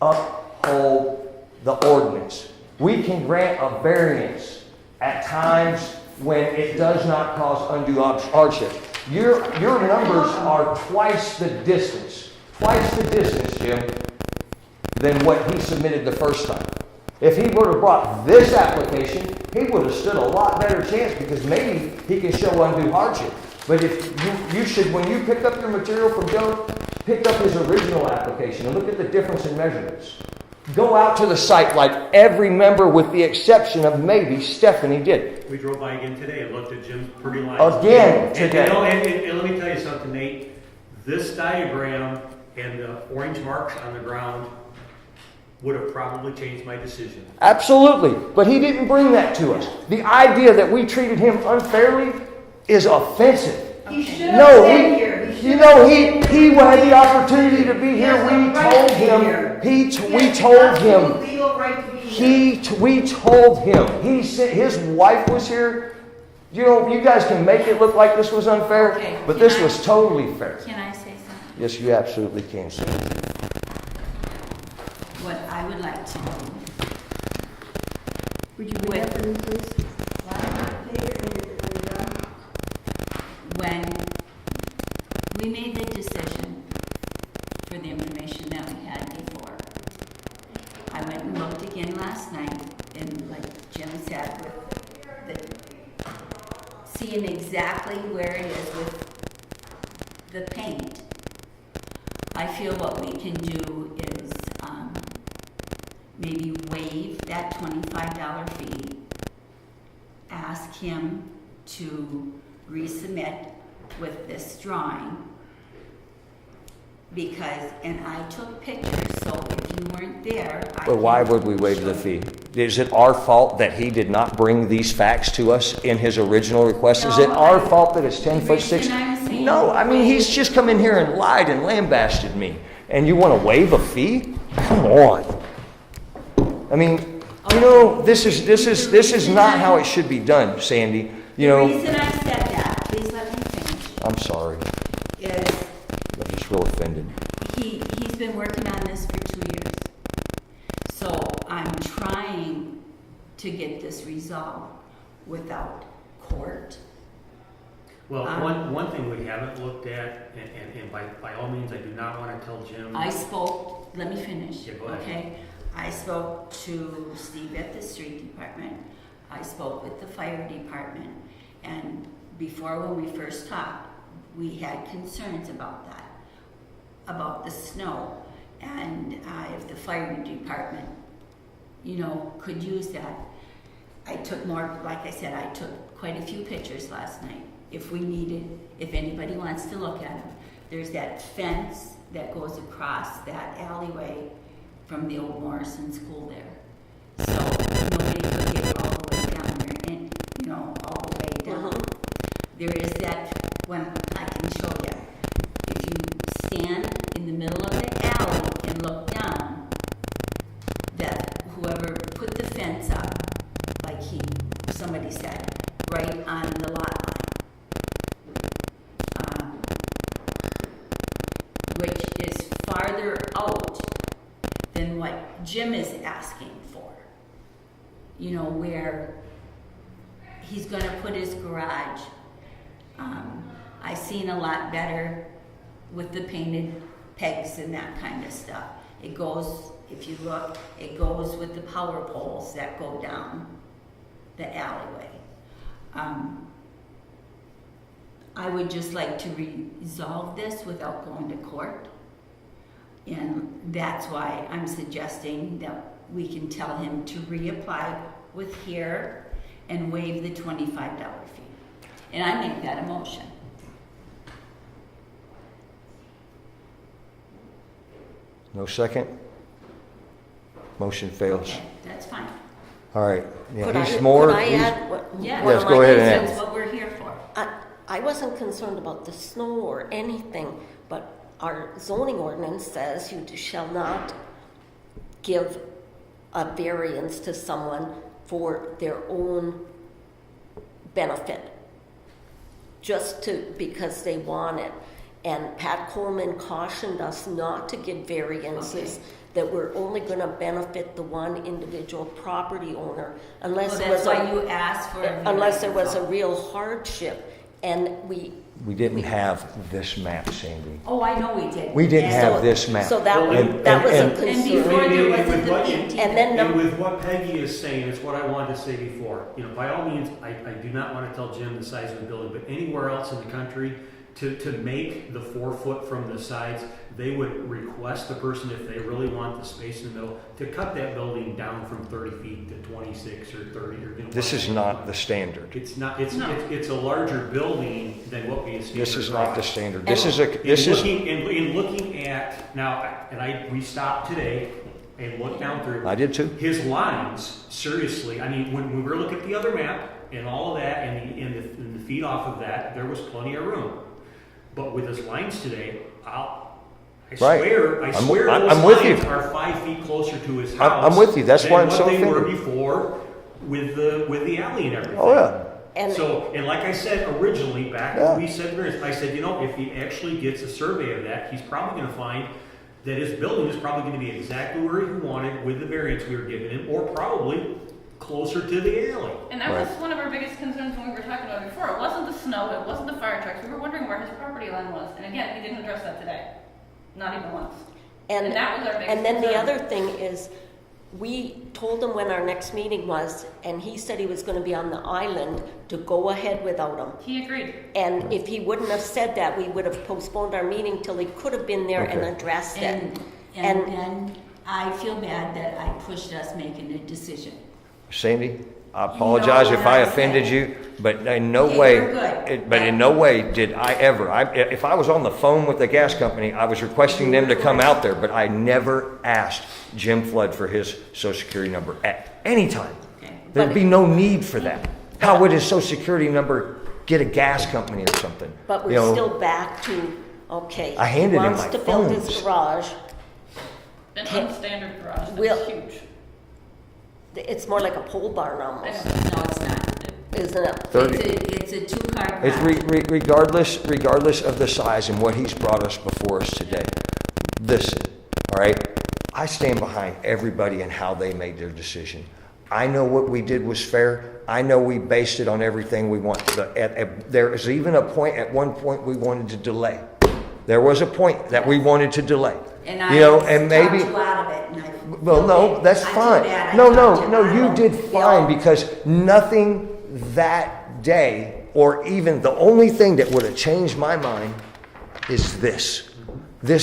[SPEAKER 4] uphold the ordinance. We can grant a variance at times when it does not cause undue hardship. Your numbers are twice the distance, Jim, than what he submitted the first time. If he would have brought this application, he would have stood a lot better chance because maybe he can show undue hardship. But if you should, when you pick up your material from Joe, pick up his original application and look at the difference in measurements. Go out to the site like every member with the exception of maybe Stephanie did.
[SPEAKER 9] We drove by again today and looked at Jim's pretty lines.
[SPEAKER 4] Again today.
[SPEAKER 9] And let me tell you something, Nate. This diagram and the orange marks on the ground would have probably changed my decision.
[SPEAKER 4] Absolutely. But he didn't bring that to us. The idea that we treated him unfairly is offensive.
[SPEAKER 5] He should have been here.
[SPEAKER 4] He had the opportunity to be here. We told him. We told him. We told him. He said his wife was here. You guys can make it look like this was unfair,
[SPEAKER 1] Okay,
[SPEAKER 4] but this was totally fair.
[SPEAKER 1] Can I say something?
[SPEAKER 4] Yes, you absolutely can, sir.
[SPEAKER 1] What I would like to do.
[SPEAKER 5] Would you read that for me, please?
[SPEAKER 1] When we made the decision for the information that we had before, I went and looked again last night, and like Jim said, seeing exactly where it is with the paint, I feel what we can do is maybe waive that $25 fee, ask him to resubmit with this drawing, and I took pictures, so if you weren't there,
[SPEAKER 4] But why would we waive the fee? Is it our fault that he did not bring these facts to us in his original request? Is it our fault that it's 10 foot 6? No, I mean, he's just come in here and lied and lambasted me. And you want to waive a fee? Come on. I mean, this is not how it should be done, Sandy.
[SPEAKER 1] The reason I said that, please let me finish,
[SPEAKER 4] I'm sorry.
[SPEAKER 1] is
[SPEAKER 4] I'm just real offended.
[SPEAKER 1] he's been working on this for 2 years. So I'm trying to get this resolved without court.
[SPEAKER 9] Well, one thing we haven't looked at, and by all means, I do not want to tell Jim.
[SPEAKER 1] Let me finish,
[SPEAKER 9] Yeah, go ahead.
[SPEAKER 1] okay? I spoke to Steve at the street department. I spoke with the fire department. And before, when we first talked, we had concerns about that, about the snow. And if the fire department, could use that. I took like I said, I took quite a few pictures last night. If anybody wants to look at them. There's that fence that goes across that alleyway from the old Morrison School there. So nobody could get all the way down there and, all the way down. There is that, like can show you. If you stand in the middle of the alley and look down, that whoever put the fence up, like somebody said, right on the lot line, which is farther out than what Jim is asking for. You know, where he's gonna put his garage. I seen a lot better with the painted pegs and that kind of stuff. It goes, if you look, it goes with the power poles that go down the alleyway. I would just like to resolve this without going to court. And that's why I'm suggesting that we can tell him to reapply with here and waive the $25 fee. And I make that a motion.
[SPEAKER 4] No second? Motion fails.
[SPEAKER 1] Okay, that's fine.
[SPEAKER 4] All right. Yeah,
[SPEAKER 2] Could
[SPEAKER 4] he's
[SPEAKER 2] I,
[SPEAKER 4] more.
[SPEAKER 2] could I
[SPEAKER 4] he's-
[SPEAKER 2] add what?
[SPEAKER 1] Yeah.
[SPEAKER 2] one
[SPEAKER 4] Yes,
[SPEAKER 2] of
[SPEAKER 4] go
[SPEAKER 2] my
[SPEAKER 4] ahead and
[SPEAKER 2] concerns?
[SPEAKER 1] That's what we're here for.
[SPEAKER 2] I wasn't concerned about the snow or anything, but our zoning ordinance says you shall not give a variance to someone for their own benefit, just to, because they want it. And Pat Coleman cautioned us not to give variances,
[SPEAKER 1] Okay.
[SPEAKER 2] that we're only gonna benefit the one individual property owner unless
[SPEAKER 1] Well,
[SPEAKER 2] it was
[SPEAKER 1] that's why
[SPEAKER 2] a,
[SPEAKER 1] you asked for a
[SPEAKER 2] unless there
[SPEAKER 1] variance.
[SPEAKER 2] was a real hardship. And we
[SPEAKER 4] didn't have this map, Sandy.
[SPEAKER 1] Oh, I know we did.
[SPEAKER 4] We didn't
[SPEAKER 1] And-
[SPEAKER 4] have this map.
[SPEAKER 2] So that,
[SPEAKER 4] And-
[SPEAKER 2] that was a
[SPEAKER 4] and-
[SPEAKER 1] And before
[SPEAKER 2] concern.
[SPEAKER 1] there
[SPEAKER 9] And
[SPEAKER 1] wasn't the
[SPEAKER 9] with what-
[SPEAKER 1] painting.
[SPEAKER 2] And then
[SPEAKER 9] And with what Peggy is saying, it's what I wanted to say before. You know, by all means, I do not want to tell Jim the size of the building, but anywhere else in the country, to make the 4 foot from the sides, they would request the person, if they really want the space in the middle, to cut that building down from 30 feet to 26 or 30 or, you know.
[SPEAKER 4] This is not the standard.
[SPEAKER 9] It's not, it's,
[SPEAKER 7] No.
[SPEAKER 9] it's a larger building than what we have.
[SPEAKER 4] This is not the standard.
[SPEAKER 2] And-
[SPEAKER 4] This is a, this is,
[SPEAKER 9] In looking at, now, and we stopped today and looked down through.
[SPEAKER 4] I did too.
[SPEAKER 9] His lines, seriously, I mean, when we were looking at the other map and all of that and the feet off of that, there was plenty of room. But with his lines today, I
[SPEAKER 4] Right.
[SPEAKER 9] swear,
[SPEAKER 4] I'm
[SPEAKER 9] those
[SPEAKER 4] with you.
[SPEAKER 9] lines are 5 feet closer to his
[SPEAKER 4] I'm
[SPEAKER 9] house.
[SPEAKER 4] with you. That's why I'm so
[SPEAKER 9] than what they were
[SPEAKER 4] offended.
[SPEAKER 9] before with the alley and everything.
[SPEAKER 4] oh yeah.
[SPEAKER 2] And
[SPEAKER 9] So, and like I said originally, back
[SPEAKER 4] Yeah.
[SPEAKER 9] when we said this, I said, you know, if he actually gets a survey of that, he's probably gonna find that his building is probably gonna be exactly where he wanted with the variance we were giving him, or probably closer to the alley.
[SPEAKER 7] And that was one of our biggest concerns when we were talking about it before. It wasn't the snow, it wasn't the fire trucks. We were wondering where his property line was. And again, he didn't address that today. Not even once. And that was our biggest
[SPEAKER 2] and then the
[SPEAKER 7] concern.
[SPEAKER 2] other thing is, we told him when our next meeting was, and he said he was gonna be on the island to go ahead without him.
[SPEAKER 7] He agreed.
[SPEAKER 2] And if he wouldn't have said that, we would have postponed our meeting till he could have been there and
[SPEAKER 4] Okay.
[SPEAKER 2] addressed it.
[SPEAKER 1] And
[SPEAKER 2] And-
[SPEAKER 1] then I feel bad that I pushed us making a decision.
[SPEAKER 4] Sandy, I apologize
[SPEAKER 1] know
[SPEAKER 4] if
[SPEAKER 1] what
[SPEAKER 4] I
[SPEAKER 1] I'm
[SPEAKER 4] offended
[SPEAKER 1] saying.
[SPEAKER 4] you, but in no
[SPEAKER 1] Okay,
[SPEAKER 4] way,
[SPEAKER 1] you're good.
[SPEAKER 4] but in no way did I ever, if I was on the phone with the gas company, I was requesting them to come out there, but I never asked Jim Flood for his social security number at any time.
[SPEAKER 1] Okay.
[SPEAKER 4] There'd be no need for that. How would his social security number get a gas company or something?
[SPEAKER 2] But
[SPEAKER 4] You
[SPEAKER 2] we're
[SPEAKER 4] know,
[SPEAKER 2] still back to, okay,
[SPEAKER 4] I handed him
[SPEAKER 2] he wants
[SPEAKER 4] my
[SPEAKER 2] to build his
[SPEAKER 4] phones.
[SPEAKER 2] garage.
[SPEAKER 7] An
[SPEAKER 2] Okay.
[SPEAKER 7] unstandard garage, that's
[SPEAKER 2] We'll-
[SPEAKER 7] huge.
[SPEAKER 2] It's more like a pole barn
[SPEAKER 7] I
[SPEAKER 2] almost,
[SPEAKER 7] know.
[SPEAKER 1] No, it's not.
[SPEAKER 2] isn't it?
[SPEAKER 4] 30.
[SPEAKER 1] It's a two-car
[SPEAKER 4] It's
[SPEAKER 1] garage.
[SPEAKER 4] regardless of the size and what he's brought us before us today. Listen, all right? I stand behind everybody and how they made their decision. I know what we did was fair. I know we based it on everything we want. There is even a point, at one point, we wanted to delay. There was a point that we wanted to delay.
[SPEAKER 1] And
[SPEAKER 4] You know,
[SPEAKER 1] I
[SPEAKER 4] and
[SPEAKER 1] talked
[SPEAKER 4] maybe.
[SPEAKER 1] you out of it, and I
[SPEAKER 4] Well,
[SPEAKER 1] feel
[SPEAKER 4] no,
[SPEAKER 1] bad.
[SPEAKER 4] that's
[SPEAKER 1] I feel
[SPEAKER 4] fine.
[SPEAKER 1] bad I
[SPEAKER 4] No,
[SPEAKER 1] talked
[SPEAKER 4] no,
[SPEAKER 1] out
[SPEAKER 4] you
[SPEAKER 1] of
[SPEAKER 4] did
[SPEAKER 1] it.
[SPEAKER 4] fine because nothing that day, or even the only thing that would have changed my mind is this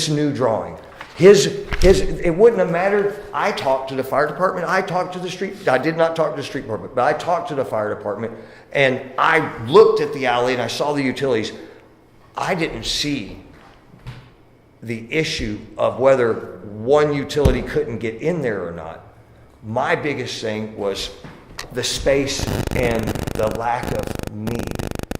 [SPEAKER 4] new drawing. It wouldn't have mattered. I talked to the fire department. I talked to the street. I did not talk to the street department, but I talked to the fire department, and I looked at the alley and I saw the utilities. I didn't see the issue of whether one utility couldn't get in there or not. My biggest thing was the space and the lack of need.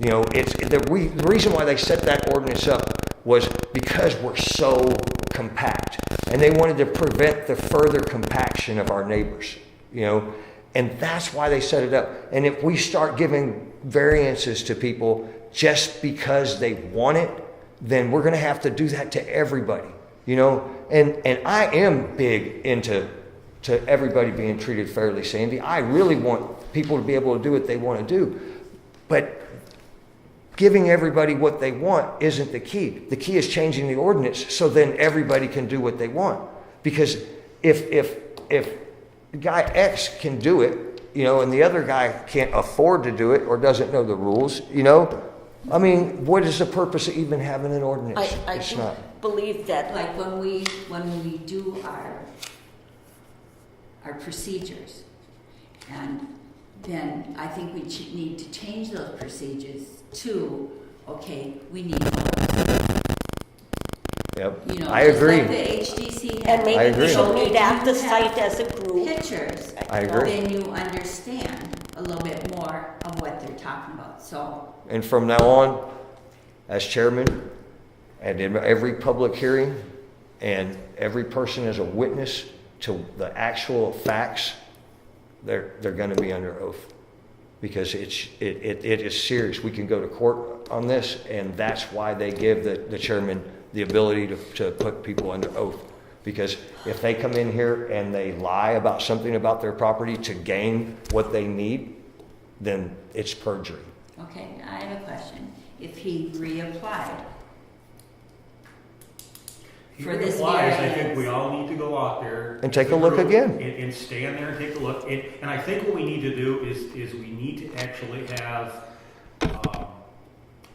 [SPEAKER 4] You know, the reason why they set that ordinance up was because we're so compact. And they wanted to prevent the further compaction of our neighbors, you know. And that's why they set it up. And if we start giving variances to people just because they want it, then we're going to have to do that to everybody, you know. And I am big into everybody being treated fairly, Sandy. I really want people to be able to do what they want to do. But giving everybody what they want isn't the key. The key is changing the ordinance so then everybody can do what they want. Because if guy X can do it, you know, and the other guy can't afford to do it or doesn't know the rules, you know, I mean, what is the purpose of even having an ordinance?
[SPEAKER 2] I
[SPEAKER 4] It's
[SPEAKER 2] do
[SPEAKER 4] not.
[SPEAKER 2] believe that,
[SPEAKER 1] Like when we do our procedures, and then I think we need to change those procedures to, okay, we need,
[SPEAKER 4] Yep.
[SPEAKER 1] you know,
[SPEAKER 4] I
[SPEAKER 1] just
[SPEAKER 4] agree.
[SPEAKER 1] like the HDC
[SPEAKER 2] and
[SPEAKER 1] had.
[SPEAKER 4] I
[SPEAKER 2] maybe we
[SPEAKER 4] agree.
[SPEAKER 2] should meet
[SPEAKER 1] If
[SPEAKER 2] at the
[SPEAKER 1] you
[SPEAKER 2] site
[SPEAKER 1] have
[SPEAKER 2] as a group.
[SPEAKER 1] Pictures,
[SPEAKER 4] I agree.
[SPEAKER 1] then you understand a little bit more of what they're talking about, so.
[SPEAKER 4] And from now on, as chairman, and in every public hearing, and every person as a witness to the actual facts, they're going to be under oath. Because it is serious. We can go to court on this, and that's why they give the chairman the ability to put people under oath. Because if they come in here and they lie about something about their property to gain what they need, then it's perjury.
[SPEAKER 1] Okay, I have a question. If he reapplied for this
[SPEAKER 9] Applies, I think
[SPEAKER 1] variance,
[SPEAKER 9] we all need to go out there.
[SPEAKER 4] And take a look again.
[SPEAKER 9] And stand there and take a look. And I think what we need to do is we need to actually have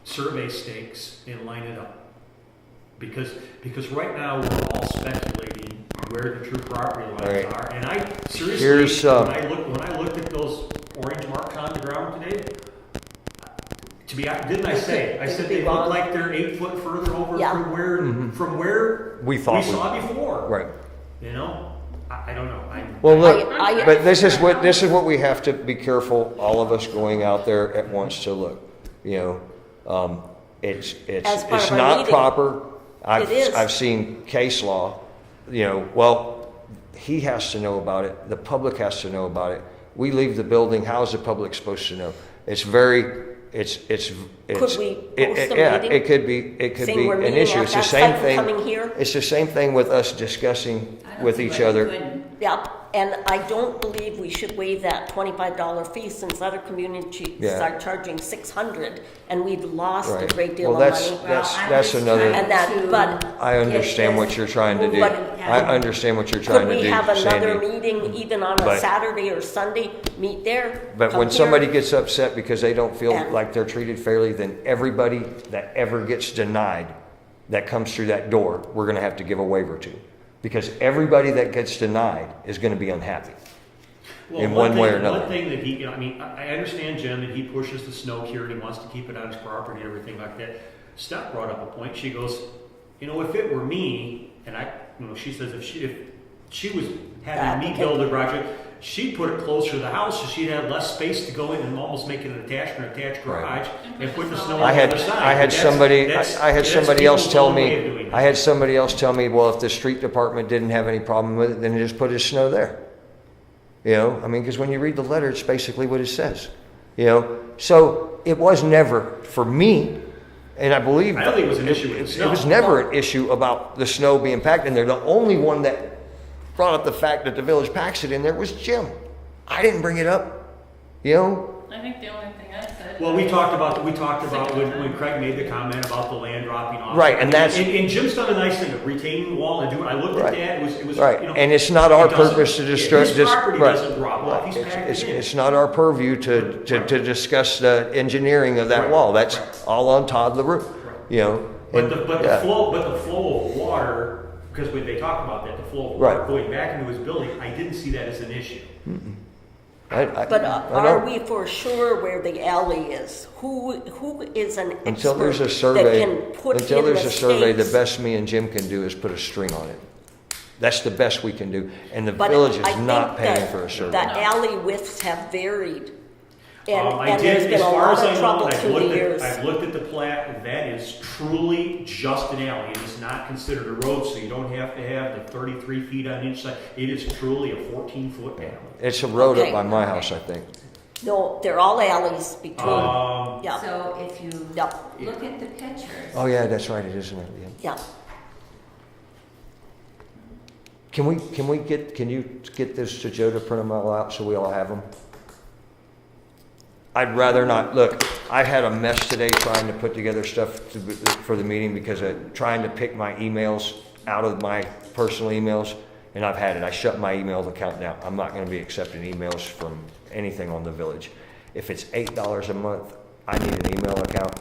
[SPEAKER 9] survey stakes and line it up. Because right now we're all speculating where the true property lines
[SPEAKER 4] Right.
[SPEAKER 9] are. And I seriously,
[SPEAKER 4] Here's,
[SPEAKER 9] when I looked at those orange marks on the ground today, didn't I say? I said they look like they're 8 foot further over
[SPEAKER 2] Yeah.
[SPEAKER 9] from where
[SPEAKER 4] We thought
[SPEAKER 9] we saw before.
[SPEAKER 4] Right.
[SPEAKER 9] You know, I don't know.
[SPEAKER 4] Well, look,
[SPEAKER 2] I-
[SPEAKER 4] but this is what we have to be careful, all of us going out there at once to look. You know, it's
[SPEAKER 2] As part of our
[SPEAKER 4] not
[SPEAKER 2] meeting.
[SPEAKER 4] proper.
[SPEAKER 2] It is.
[SPEAKER 4] I've seen case law, you know, well, he has to know about it. The public has to know about it. We leave the building, how's the public supposed to know? It's very, it's.
[SPEAKER 2] Could we post a
[SPEAKER 4] yeah,
[SPEAKER 2] meeting?
[SPEAKER 4] it could be
[SPEAKER 2] Saying we're
[SPEAKER 4] an
[SPEAKER 2] meeting
[SPEAKER 4] issue.
[SPEAKER 2] at
[SPEAKER 4] It's the
[SPEAKER 2] that
[SPEAKER 4] same
[SPEAKER 2] site,
[SPEAKER 4] thing.
[SPEAKER 2] coming here?
[SPEAKER 4] It's the same thing with us discussing
[SPEAKER 1] I don't
[SPEAKER 4] with
[SPEAKER 1] see
[SPEAKER 4] each
[SPEAKER 1] why we
[SPEAKER 4] other.
[SPEAKER 1] couldn't.
[SPEAKER 2] Yep, and I don't believe we should waive that $25 fee since other communities
[SPEAKER 4] Yeah.
[SPEAKER 2] are charging $600, and we've lost a
[SPEAKER 4] Right.
[SPEAKER 2] great deal
[SPEAKER 4] Well,
[SPEAKER 2] of
[SPEAKER 4] that's-
[SPEAKER 2] money.
[SPEAKER 1] Well, I'm
[SPEAKER 4] that's
[SPEAKER 1] just
[SPEAKER 4] another-
[SPEAKER 1] trying
[SPEAKER 2] And that-
[SPEAKER 1] to
[SPEAKER 2] but-
[SPEAKER 4] I
[SPEAKER 1] get
[SPEAKER 4] understand what
[SPEAKER 1] this
[SPEAKER 4] you're trying to do.
[SPEAKER 2] But-
[SPEAKER 4] I understand what you're trying
[SPEAKER 2] Could
[SPEAKER 4] to
[SPEAKER 2] we
[SPEAKER 4] do,
[SPEAKER 2] have another
[SPEAKER 4] Sandy.
[SPEAKER 2] meeting, even on a
[SPEAKER 4] But-
[SPEAKER 2] Saturday or Sunday, meet there?
[SPEAKER 4] But
[SPEAKER 2] come
[SPEAKER 4] when
[SPEAKER 2] here?
[SPEAKER 4] somebody gets upset because they don't feel
[SPEAKER 2] And-
[SPEAKER 4] like they're treated fairly, then everybody that ever gets denied that comes through that door, we're going to have to give a waiver to. Because everybody that gets denied is going to be unhappy.
[SPEAKER 9] Well,
[SPEAKER 4] in one way or
[SPEAKER 9] One
[SPEAKER 4] another.
[SPEAKER 9] thing that he, you know, I mean, I understand Jim, and he pushes the snow cure and he wants to keep it on his property and everything like that. Steph brought up a point. She goes, you know, if it were me, and she says if she was having me build a garage, she'd put it closer to the house so she'd have less space to go in and almost make it an attached garage and put the snow on
[SPEAKER 4] I
[SPEAKER 9] the
[SPEAKER 4] had
[SPEAKER 9] other side.
[SPEAKER 4] I had
[SPEAKER 9] That's-
[SPEAKER 4] somebody
[SPEAKER 9] that's-
[SPEAKER 4] I had
[SPEAKER 9] that's
[SPEAKER 4] somebody else
[SPEAKER 9] people's
[SPEAKER 4] tell
[SPEAKER 9] own way of
[SPEAKER 4] me
[SPEAKER 9] doing
[SPEAKER 4] I had
[SPEAKER 9] this.
[SPEAKER 4] somebody else tell me, well, if the street department didn't have any problem with it, then just put his snow there. You know, I mean, because when you read the letter, it's basically what it says. You know, so it was never for me, and I believe
[SPEAKER 9] I don't think it was an issue with the snow.
[SPEAKER 4] It was never an issue about the snow being packed in there. The only one that brought up the fact that the village packs it in there was Jim. I didn't bring it up. You know,
[SPEAKER 7] I think the only thing I said.
[SPEAKER 9] Well, we talked about when Craig made the comment about the land dropping off.
[SPEAKER 4] Right, and that's-
[SPEAKER 9] and Jim's done a nice thing of retaining the wall and doing. I looked
[SPEAKER 4] Right.
[SPEAKER 9] at that. It was
[SPEAKER 4] right,
[SPEAKER 9] you know,
[SPEAKER 4] and it's not our
[SPEAKER 9] it doesn't-
[SPEAKER 4] purpose to disturb.
[SPEAKER 9] His property
[SPEAKER 4] right.
[SPEAKER 9] doesn't drop off. He's packed it in.
[SPEAKER 4] It's not our purview to discuss the engineering of that
[SPEAKER 9] Right,
[SPEAKER 4] wall. That's
[SPEAKER 9] right.
[SPEAKER 4] all on Todd LaRue.
[SPEAKER 9] Right.
[SPEAKER 4] You know,
[SPEAKER 9] But
[SPEAKER 4] and-
[SPEAKER 9] the
[SPEAKER 4] yeah.
[SPEAKER 9] flow of water, because when they talk about that, the flow of water
[SPEAKER 4] Right.
[SPEAKER 9] going back into his building, I didn't see that as an issue.
[SPEAKER 2] But
[SPEAKER 4] I
[SPEAKER 2] are
[SPEAKER 4] know.
[SPEAKER 2] we for sure where the alley is? Who is an expert
[SPEAKER 4] Until there's a
[SPEAKER 2] that
[SPEAKER 4] survey,
[SPEAKER 2] can put
[SPEAKER 4] until
[SPEAKER 2] in
[SPEAKER 4] there's
[SPEAKER 2] the
[SPEAKER 4] a survey, the
[SPEAKER 2] stakes?
[SPEAKER 4] best me and Jim can do is put a string on it. That's the best we can do, and the
[SPEAKER 2] But
[SPEAKER 4] village is
[SPEAKER 2] I
[SPEAKER 4] not
[SPEAKER 2] think
[SPEAKER 4] paying
[SPEAKER 2] that
[SPEAKER 4] for a survey.
[SPEAKER 2] The alley widths have varied.
[SPEAKER 9] I
[SPEAKER 2] and
[SPEAKER 9] did,
[SPEAKER 2] there's been
[SPEAKER 9] as
[SPEAKER 2] a
[SPEAKER 9] far
[SPEAKER 2] lot
[SPEAKER 9] as I
[SPEAKER 2] of
[SPEAKER 9] know,
[SPEAKER 2] trouble
[SPEAKER 9] and
[SPEAKER 2] through the years.
[SPEAKER 9] I've looked at the plat, that is truly just an alley. It is not considered a road, so you don't have to have the 33 feet on each side. It is truly a 14-foot alley.
[SPEAKER 4] It's a road up
[SPEAKER 2] Okay.
[SPEAKER 4] by my house, I think.
[SPEAKER 2] No, they're all alleys between, yeah,
[SPEAKER 1] So if you
[SPEAKER 2] yeah,
[SPEAKER 1] look at the pictures.
[SPEAKER 4] Oh, yeah, that's right, it is an alley. Yeah.
[SPEAKER 2] yeah.
[SPEAKER 4] Can you get this to Joe to print them all out so we all have them? I'd rather not, look, I had a mess today trying to put together stuff for the meeting because trying to pick my emails out of my personal emails, and I've had it. I shut my email account down. I'm not gonna be accepting emails from anything on the village. If it's $8 a month, I need an email account,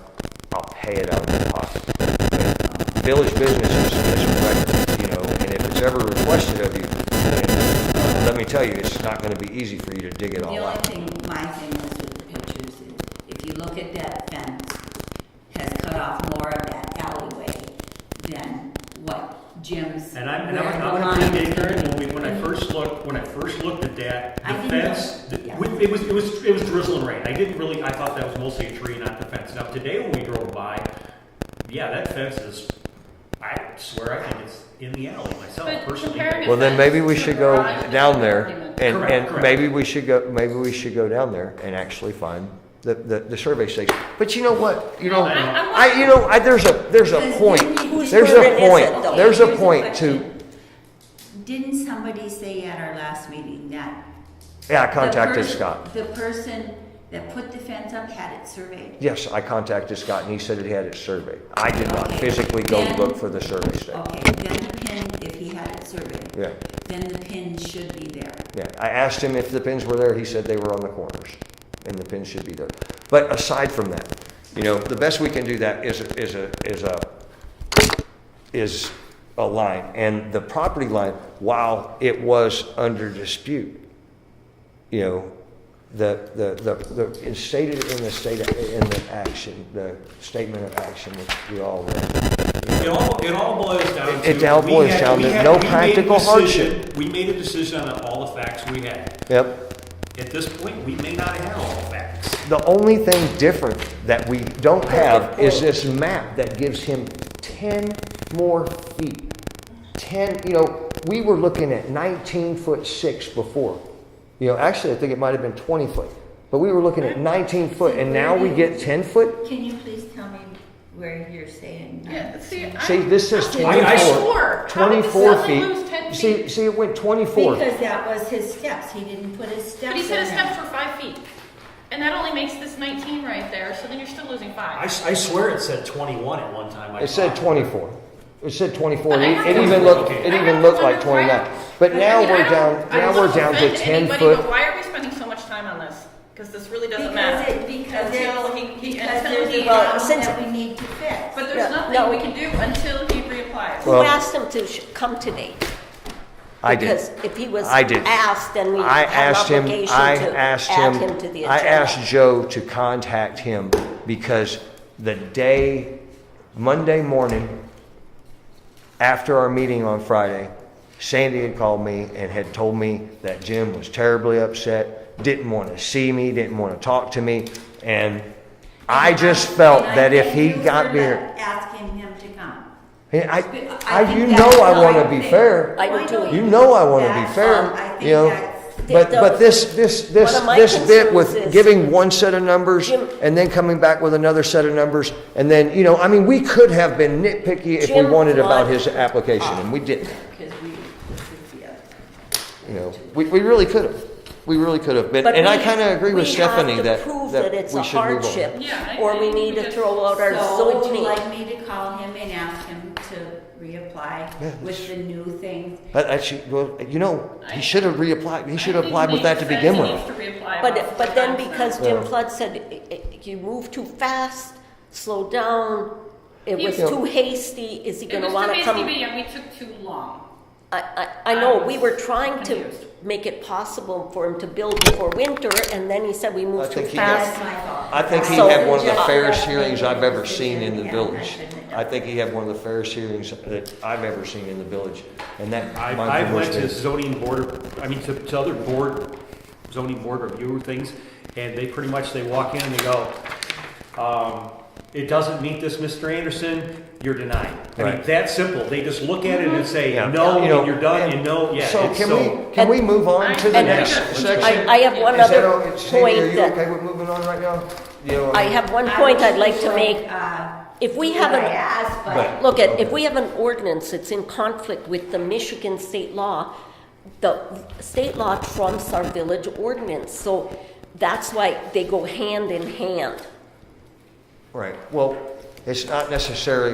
[SPEAKER 4] I'll pay it out of my pocket. But village business is record, you know, and if it's ever requested of you, then let me tell you, it's not gonna be easy for you to dig it
[SPEAKER 1] The
[SPEAKER 4] all
[SPEAKER 1] only
[SPEAKER 4] out.
[SPEAKER 1] thing, my thing is with the pictures is, if you look at that fence, has cut off more of that alleyway than what Jim's.
[SPEAKER 9] And I'm
[SPEAKER 1] where
[SPEAKER 9] not
[SPEAKER 1] the
[SPEAKER 9] gonna
[SPEAKER 1] line
[SPEAKER 9] be
[SPEAKER 1] is.
[SPEAKER 9] ignorant, when I first looked at that,
[SPEAKER 1] I
[SPEAKER 9] the
[SPEAKER 1] didn't
[SPEAKER 9] fence,
[SPEAKER 1] know. Yeah.
[SPEAKER 9] it was drizzling rain. I thought that was mostly a tree, not the fence. Now, today when we drove by, yeah, that fence is, I swear I think it's in the alley myself,
[SPEAKER 7] But
[SPEAKER 9] personally.
[SPEAKER 7] comparing
[SPEAKER 4] Well, then maybe we
[SPEAKER 7] Fence,
[SPEAKER 4] should
[SPEAKER 7] the
[SPEAKER 4] go
[SPEAKER 7] garage is
[SPEAKER 4] down
[SPEAKER 7] an
[SPEAKER 4] there
[SPEAKER 7] argument.
[SPEAKER 4] and
[SPEAKER 9] Correct.
[SPEAKER 4] maybe we should go down there and actually find the survey station. But you know what? You know, there's a point.
[SPEAKER 2] Whose
[SPEAKER 4] There's
[SPEAKER 2] burden
[SPEAKER 4] a
[SPEAKER 2] is
[SPEAKER 4] point.
[SPEAKER 2] it, though?
[SPEAKER 4] There's a
[SPEAKER 1] Here's
[SPEAKER 4] point to,
[SPEAKER 1] question. Didn't somebody say at our last meeting that?
[SPEAKER 4] yeah, I
[SPEAKER 1] the
[SPEAKER 4] contacted
[SPEAKER 1] person-
[SPEAKER 4] Scott.
[SPEAKER 1] The person that put the fence up had it surveyed?
[SPEAKER 4] Yes, I contacted Scott and he said he had it surveyed. I did not
[SPEAKER 1] Okay.
[SPEAKER 4] physically go
[SPEAKER 1] Then-
[SPEAKER 4] look for the survey station.
[SPEAKER 1] Okay, then the pin, if he had it surveyed,
[SPEAKER 4] Yeah,
[SPEAKER 1] then the pin should be there.
[SPEAKER 4] yeah. I asked him if the pins were there. He said they were on the corners and the pins should be there. But aside from that, you know, the best we can do that is a line. And the property line, while it was under dispute, you know, it's stated in the statement of action, which we all read.
[SPEAKER 9] It all boils down to.
[SPEAKER 4] It all boils down to no practical hardship.
[SPEAKER 9] We made a decision on all the facts we had.
[SPEAKER 4] Yep.
[SPEAKER 9] At this point, we may not have all the facts.
[SPEAKER 4] The only thing different that we don't have is this map that gives him 10 more feet. 10, you know, we were looking at 19'6" before. You know, actually, I think it might have been 20 foot. But we were looking at 19 foot, and now we get 10 foot?
[SPEAKER 1] Can you please tell me where you're saying?
[SPEAKER 7] Yeah, see,
[SPEAKER 4] See, this says
[SPEAKER 7] I
[SPEAKER 4] 24.
[SPEAKER 7] swore. How did
[SPEAKER 4] 24
[SPEAKER 7] suddenly
[SPEAKER 4] feet.
[SPEAKER 7] lose 10 feet?
[SPEAKER 4] See, it went 24.
[SPEAKER 1] Because that was his steps, he didn't put his steps
[SPEAKER 7] But he said his
[SPEAKER 1] in there.
[SPEAKER 7] steps were 5 feet. And that only makes this 19 right there, so then you're still losing 5.
[SPEAKER 9] I swear it said 21 at one time.
[SPEAKER 4] It said 24. It said 24.
[SPEAKER 7] But I
[SPEAKER 4] It
[SPEAKER 7] have
[SPEAKER 4] even
[SPEAKER 7] to-
[SPEAKER 4] looked,
[SPEAKER 9] okay.
[SPEAKER 4] it
[SPEAKER 7] I
[SPEAKER 4] even
[SPEAKER 7] have
[SPEAKER 4] looked
[SPEAKER 7] to
[SPEAKER 4] like
[SPEAKER 7] wonder why-
[SPEAKER 4] 29. But
[SPEAKER 7] I
[SPEAKER 4] now
[SPEAKER 7] mean,
[SPEAKER 4] we're
[SPEAKER 7] I don't-
[SPEAKER 4] down,
[SPEAKER 7] I
[SPEAKER 4] now
[SPEAKER 7] don't
[SPEAKER 4] we're
[SPEAKER 7] want
[SPEAKER 4] down to
[SPEAKER 7] offend
[SPEAKER 4] 10
[SPEAKER 7] anybody,
[SPEAKER 4] foot.
[SPEAKER 7] But why are we spending so much time on this? Because this really doesn't
[SPEAKER 1] Because
[SPEAKER 7] matter.
[SPEAKER 1] it, because
[SPEAKER 7] Until
[SPEAKER 1] it's,
[SPEAKER 7] he-
[SPEAKER 1] because
[SPEAKER 7] until
[SPEAKER 1] there's
[SPEAKER 7] he-
[SPEAKER 1] a problem
[SPEAKER 2] since-
[SPEAKER 1] that we need to fix.
[SPEAKER 7] But
[SPEAKER 2] Yeah,
[SPEAKER 7] there's nothing
[SPEAKER 2] no.
[SPEAKER 7] we can do until he reapplies.
[SPEAKER 2] Who
[SPEAKER 4] Well-
[SPEAKER 2] asked him to come today?
[SPEAKER 4] I did.
[SPEAKER 2] Because if he was
[SPEAKER 4] I did.
[SPEAKER 2] asked, then we
[SPEAKER 4] I
[SPEAKER 2] have an
[SPEAKER 4] asked him,
[SPEAKER 2] obligation
[SPEAKER 4] I
[SPEAKER 2] to
[SPEAKER 4] asked
[SPEAKER 2] add
[SPEAKER 4] him,
[SPEAKER 2] him to the
[SPEAKER 4] I
[SPEAKER 2] agenda.
[SPEAKER 4] asked Joe to contact him because the day, Monday morning, after our meeting on Friday, Sandy had called me and had told me that Jim was terribly upset, didn't want to see me, didn't want to talk to me, and I just felt
[SPEAKER 1] And I
[SPEAKER 4] that if
[SPEAKER 1] thank
[SPEAKER 4] he
[SPEAKER 1] you
[SPEAKER 4] got
[SPEAKER 1] for
[SPEAKER 4] me here,
[SPEAKER 1] asking him to come.
[SPEAKER 4] I,
[SPEAKER 1] think
[SPEAKER 4] you
[SPEAKER 1] that's
[SPEAKER 4] know I
[SPEAKER 1] the
[SPEAKER 4] want to
[SPEAKER 1] right
[SPEAKER 4] be
[SPEAKER 1] thing.
[SPEAKER 4] fair.
[SPEAKER 2] I do too.
[SPEAKER 4] You know I want to be
[SPEAKER 1] That's
[SPEAKER 4] fair,
[SPEAKER 1] all. I think
[SPEAKER 4] you know.
[SPEAKER 1] that's-
[SPEAKER 4] But this
[SPEAKER 2] One of my
[SPEAKER 4] bit with
[SPEAKER 2] concerns is-
[SPEAKER 4] giving one set of numbers
[SPEAKER 2] Jim-
[SPEAKER 4] and then coming back with another set of numbers, and then, you know, I mean, we could have been nitpicky if we
[SPEAKER 2] Jim
[SPEAKER 4] wanted about
[SPEAKER 2] Flood-
[SPEAKER 4] his application, and we didn't.
[SPEAKER 1] Because we, this is the other.
[SPEAKER 4] You know, we really could have. We really could have. But,
[SPEAKER 2] But
[SPEAKER 4] and I
[SPEAKER 2] we-
[SPEAKER 4] kind of agree with Stephanie
[SPEAKER 2] We have
[SPEAKER 4] that,
[SPEAKER 2] to prove
[SPEAKER 4] that
[SPEAKER 2] that it's
[SPEAKER 4] we
[SPEAKER 2] a
[SPEAKER 4] should move on.
[SPEAKER 2] hardship,
[SPEAKER 7] Yeah, I
[SPEAKER 2] or we
[SPEAKER 7] think
[SPEAKER 2] need
[SPEAKER 7] we
[SPEAKER 2] to
[SPEAKER 7] just-
[SPEAKER 2] throw out our
[SPEAKER 1] So would you
[SPEAKER 2] zoning.
[SPEAKER 1] like me to call him and ask him to reapply
[SPEAKER 4] Yeah,
[SPEAKER 1] with the new things?
[SPEAKER 4] Actually, well, you know, he should have reapplied. He should have
[SPEAKER 7] I think
[SPEAKER 4] applied with that to
[SPEAKER 7] he
[SPEAKER 4] begin
[SPEAKER 7] says
[SPEAKER 4] with.
[SPEAKER 7] he needs to reapply about
[SPEAKER 2] But
[SPEAKER 7] 4
[SPEAKER 2] then
[SPEAKER 7] times
[SPEAKER 2] because
[SPEAKER 7] now.
[SPEAKER 2] Jim
[SPEAKER 4] Yeah.
[SPEAKER 2] Flood said, you moved too fast, slow down, it was
[SPEAKER 7] He's-
[SPEAKER 2] too hasty, is he
[SPEAKER 7] It
[SPEAKER 2] gonna
[SPEAKER 7] was
[SPEAKER 2] wanna
[SPEAKER 7] too hasty,
[SPEAKER 2] come?
[SPEAKER 7] but yeah, we took too long.
[SPEAKER 2] I know, we were trying to
[SPEAKER 7] confused.
[SPEAKER 2] make it possible for him to build before winter, and then he said we moved too
[SPEAKER 4] think he-
[SPEAKER 2] fast.
[SPEAKER 1] That's my fault.
[SPEAKER 4] I think he
[SPEAKER 2] So-
[SPEAKER 4] had one of the
[SPEAKER 1] Just-
[SPEAKER 4] fairest
[SPEAKER 1] just
[SPEAKER 4] hearings
[SPEAKER 1] make
[SPEAKER 4] I've
[SPEAKER 1] a
[SPEAKER 4] ever seen in the
[SPEAKER 1] decision, and I
[SPEAKER 4] village.
[SPEAKER 1] shouldn't have done
[SPEAKER 4] I think he had one of the fairest hearings that I've ever seen in the village, and that.
[SPEAKER 9] I
[SPEAKER 4] my
[SPEAKER 9] went to
[SPEAKER 4] was-
[SPEAKER 9] zoning board, to other zoning board review things,
[SPEAKER 6] And they pretty much, they walk in and they go, it doesn't meet this, Mr. Anderson, you're denied. I mean,
[SPEAKER 4] Right.
[SPEAKER 6] that's simple. They just look at it and say,
[SPEAKER 4] Yeah.
[SPEAKER 6] no,
[SPEAKER 4] You know,
[SPEAKER 6] and you're done,
[SPEAKER 4] and
[SPEAKER 6] and no, yeah.
[SPEAKER 4] So
[SPEAKER 6] it's
[SPEAKER 4] can we move on to the
[SPEAKER 2] And-
[SPEAKER 4] next
[SPEAKER 6] Yeah.
[SPEAKER 4] section?
[SPEAKER 2] I have one
[SPEAKER 4] Is that
[SPEAKER 2] other
[SPEAKER 4] okay? Sandy, are
[SPEAKER 2] point
[SPEAKER 4] you
[SPEAKER 2] that,
[SPEAKER 4] okay with moving on right now? You know,
[SPEAKER 2] I have one
[SPEAKER 1] I
[SPEAKER 2] point I'd
[SPEAKER 1] wasn't
[SPEAKER 2] like to
[SPEAKER 1] sure,
[SPEAKER 2] make. If we have
[SPEAKER 1] what I
[SPEAKER 2] an,
[SPEAKER 1] asked, but
[SPEAKER 4] But-
[SPEAKER 2] look at,
[SPEAKER 4] Okay.
[SPEAKER 2] if we have an ordinance that's in conflict with the Michigan state law, the state law trumps our village ordinance. So that's why they go hand in hand.
[SPEAKER 4] Right, well, it's not necessarily,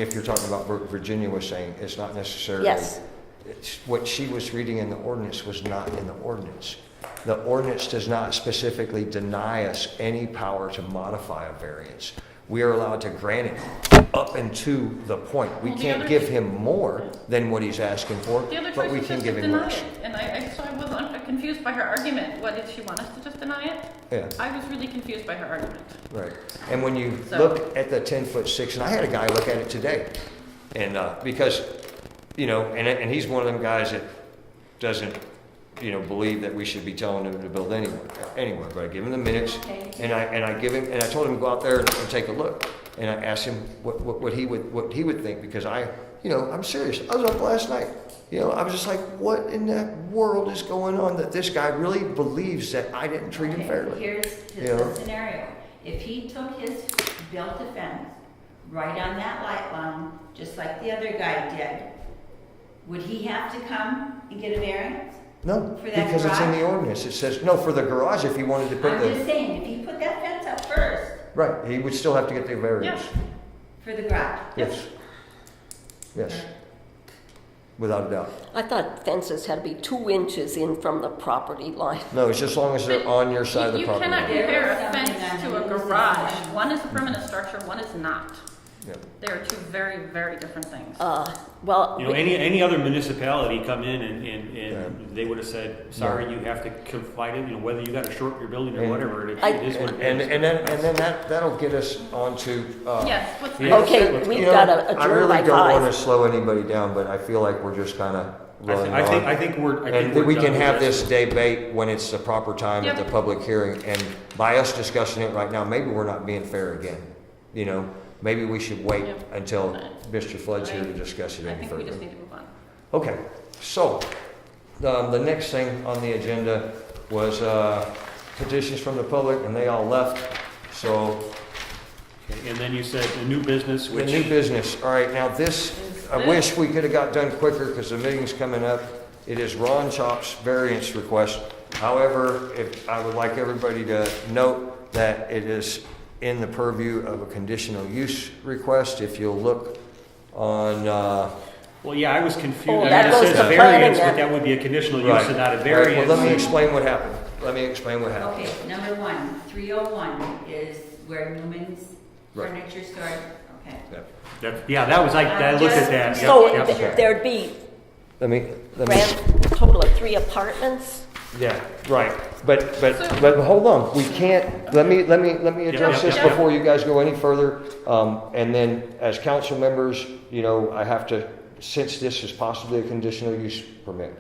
[SPEAKER 4] if you're talking about what Virginia was saying, it's not necessarily.
[SPEAKER 2] Yes.
[SPEAKER 4] It's, what she was reading in the ordinance was not in the ordinance. The ordinance does not specifically deny us any power to modify a variance. We are allowed to grant it up and to the point. We
[SPEAKER 7] Well, the
[SPEAKER 4] can't
[SPEAKER 7] other-
[SPEAKER 4] give him more than what he's asking for,
[SPEAKER 7] The other
[SPEAKER 4] but
[SPEAKER 7] choice
[SPEAKER 4] we
[SPEAKER 7] was
[SPEAKER 4] can
[SPEAKER 7] just
[SPEAKER 4] give
[SPEAKER 7] to
[SPEAKER 4] him
[SPEAKER 7] deny
[SPEAKER 4] less.
[SPEAKER 7] it, and so I was confused by her argument. What, did she want us to just deny it?
[SPEAKER 4] Yeah.
[SPEAKER 7] I was really confused by her argument.
[SPEAKER 4] Right, and when you
[SPEAKER 7] So-
[SPEAKER 4] look at the 10'6", and I had a guy look at it today, and because, you know, and he's one of them guys that doesn't, you know, believe that we should be telling him to build anywhere. But I give him the minutes, and I told him to go out there and take a look, and I asked him what he would think, because I'm serious. I was up last night. You know, I was just like, what in the world is going on that this guy really believes that I didn't treat him fairly?
[SPEAKER 1] Here's
[SPEAKER 4] You know?
[SPEAKER 1] the scenario. If he took built a fence right on that light line, just like the other guy did, would he have to come and get a variance?
[SPEAKER 4] No,
[SPEAKER 1] For that
[SPEAKER 4] because it's in
[SPEAKER 1] garage?
[SPEAKER 4] the ordinance. It says, no, for the garage, if he wanted to put
[SPEAKER 1] I'm just
[SPEAKER 4] the,
[SPEAKER 1] saying, if he put that fence up first
[SPEAKER 4] right, he would still have to get the variance.
[SPEAKER 1] for the garage.
[SPEAKER 4] Yes. Yes. Without a doubt.
[SPEAKER 2] I thought fences had to be 2 inches in from the property line.
[SPEAKER 4] No, it's just as long as they're on your side of the
[SPEAKER 7] You
[SPEAKER 4] property.
[SPEAKER 7] cannot
[SPEAKER 4] line.
[SPEAKER 7] compare a
[SPEAKER 1] There was
[SPEAKER 7] fence
[SPEAKER 1] something
[SPEAKER 7] to
[SPEAKER 1] on
[SPEAKER 7] a
[SPEAKER 1] the
[SPEAKER 7] garage.
[SPEAKER 1] inside.
[SPEAKER 7] One is a permanent structure, one is not.
[SPEAKER 4] Yep.
[SPEAKER 7] They are two very, very different things.
[SPEAKER 2] Well,
[SPEAKER 6] You know, any other municipality come in and they would have said, sorry, you have to confide in, you know, whether you got to shorten your building or
[SPEAKER 4] And-
[SPEAKER 6] whatever, it
[SPEAKER 2] I-
[SPEAKER 6] is what it
[SPEAKER 4] And
[SPEAKER 6] is.
[SPEAKER 4] then that'll get us on to,
[SPEAKER 7] Yes, what's
[SPEAKER 6] Yeah.
[SPEAKER 7] next?
[SPEAKER 2] okay,
[SPEAKER 6] You
[SPEAKER 2] we've
[SPEAKER 4] you know,
[SPEAKER 2] got to
[SPEAKER 4] I
[SPEAKER 2] adjourn
[SPEAKER 4] really
[SPEAKER 2] by
[SPEAKER 4] don't want to
[SPEAKER 2] 5.
[SPEAKER 4] slow anybody down, but I feel like we're just kind of running
[SPEAKER 6] I
[SPEAKER 4] on.
[SPEAKER 6] think we're
[SPEAKER 4] And
[SPEAKER 6] done
[SPEAKER 4] we can
[SPEAKER 6] with
[SPEAKER 4] have this debate when it's the proper time at the
[SPEAKER 7] Yep.
[SPEAKER 4] public hearing. And by us discussing it right now, maybe we're not being fair again. You know, maybe we should wait
[SPEAKER 7] Yep.
[SPEAKER 4] until Mr. Flood's here to discuss it
[SPEAKER 7] I
[SPEAKER 4] any
[SPEAKER 7] think we
[SPEAKER 4] further.
[SPEAKER 7] just need to move on.
[SPEAKER 4] Okay, so the next thing on the agenda was petitions from the public, and they all left. So
[SPEAKER 6] Okay, and then you said the new business,
[SPEAKER 4] the
[SPEAKER 6] which.
[SPEAKER 4] new business. All right, now this, I wish we could have got done quicker because the meeting's coming up. It is Ron Chop's variance request. However, if I would like everybody to note that it is in the purview of a conditional use request. If you'll look on,
[SPEAKER 6] Well, yeah, I was confused.
[SPEAKER 2] Oh,
[SPEAKER 6] I mean,
[SPEAKER 2] that
[SPEAKER 6] it
[SPEAKER 2] goes
[SPEAKER 6] says
[SPEAKER 2] to planning
[SPEAKER 6] variance, but
[SPEAKER 2] then.
[SPEAKER 6] that would be a conditional use
[SPEAKER 4] right.
[SPEAKER 6] and not a
[SPEAKER 4] Right,
[SPEAKER 6] variance.
[SPEAKER 4] well, let me explain what happened. Let me explain what happened.
[SPEAKER 1] Okay, number 1, 301 is where Newman's
[SPEAKER 4] Right.
[SPEAKER 1] Furniture Store, okay.
[SPEAKER 6] Yeah, that was, I looked at that. Yep,
[SPEAKER 2] So
[SPEAKER 6] yep.
[SPEAKER 2] there'd be
[SPEAKER 4] Let me,
[SPEAKER 2] grand total of 3 apartments?
[SPEAKER 4] yeah, right. But hold on. We can't, let me address
[SPEAKER 6] Yeah,
[SPEAKER 4] this
[SPEAKER 6] yeah.
[SPEAKER 4] before you guys go any further. And then as council members, you know, I have to, since this is possibly a conditional use permit,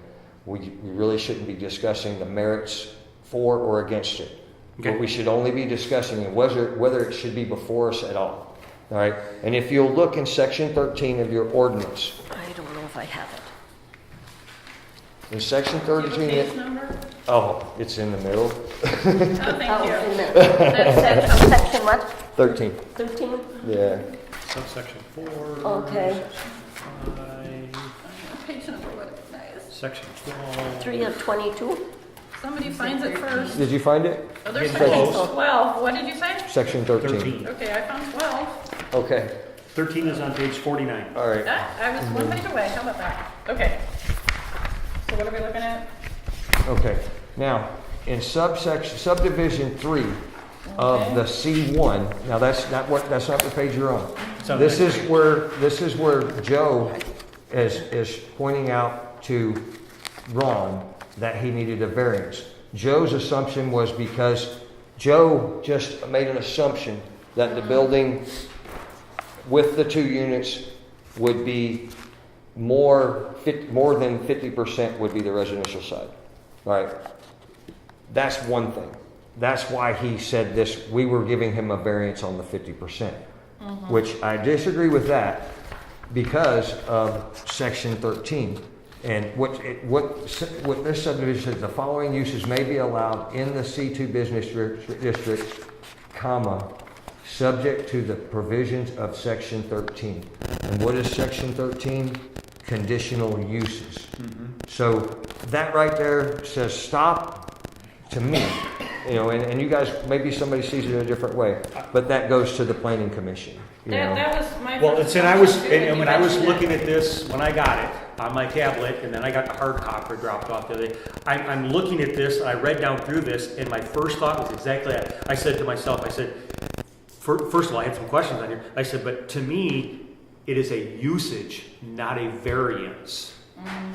[SPEAKER 4] we really shouldn't be discussing the merits for or against it.
[SPEAKER 6] Okay.
[SPEAKER 4] What we should only be discussing is whether it should be before us at all. All right? And if you'll look in section 13 of your ordinance,
[SPEAKER 2] I don't know if I have it.
[SPEAKER 4] in section
[SPEAKER 7] Do you have a
[SPEAKER 4] 13,
[SPEAKER 7] case number?
[SPEAKER 4] oh, it's in the middle.
[SPEAKER 7] Oh, thank
[SPEAKER 2] Oh,
[SPEAKER 7] you.
[SPEAKER 2] in the
[SPEAKER 7] That's
[SPEAKER 2] section what?
[SPEAKER 4] 13,
[SPEAKER 2] 13?
[SPEAKER 4] yeah.
[SPEAKER 6] Subsection 4.
[SPEAKER 2] Okay.
[SPEAKER 6] Section 5,
[SPEAKER 7] page number, what, nice.
[SPEAKER 6] section 12.
[SPEAKER 2] 3 of 22?
[SPEAKER 7] Somebody finds it first.
[SPEAKER 4] Did you find it?
[SPEAKER 7] Oh, there's
[SPEAKER 6] Section
[SPEAKER 7] section 12. What did you say?
[SPEAKER 4] Section 13.
[SPEAKER 6] 13.
[SPEAKER 7] Okay, I found 12.
[SPEAKER 4] Okay,
[SPEAKER 6] 13 is on page 49.
[SPEAKER 4] all right.
[SPEAKER 7] Ah, I was one page away. How about that? Okay. So what are we looking at?
[SPEAKER 4] Okay, now, in subdivision 3 of the C1, now that's not the page you're on.
[SPEAKER 6] It's on
[SPEAKER 4] This
[SPEAKER 6] the
[SPEAKER 4] is where Joe is pointing out to Ron that he needed a variance. Joe's assumption was because Joe just made an assumption that the building with the 2 units would be more than 50% would be the residential side. All right, that's one thing. that's why he said this, we were giving him a variance on the 50%, which I disagree with that because of section 13. And what this subdivision says, the following uses may be allowed in the C2 business district, comma, subject to the provisions of section 13. And what is section 13? Conditional uses. So that right there says stop to me. You know, and you guys, maybe somebody sees it a different way, but that goes to the planning commission. You know?
[SPEAKER 7] That was my
[SPEAKER 9] Well,
[SPEAKER 7] first
[SPEAKER 9] it's, and I was,
[SPEAKER 7] question, too,
[SPEAKER 9] and
[SPEAKER 7] when
[SPEAKER 9] when
[SPEAKER 7] you
[SPEAKER 9] I was
[SPEAKER 7] mentioned
[SPEAKER 9] looking at this, when I got it on my tablet, and then I got the hard copy dropped off the other day, I'm looking at this, and I read down through this, and my first thought was exactly that. I said to myself, I said, first of all, I had some questions on here. I said, but to me, it is a usage, not a variance.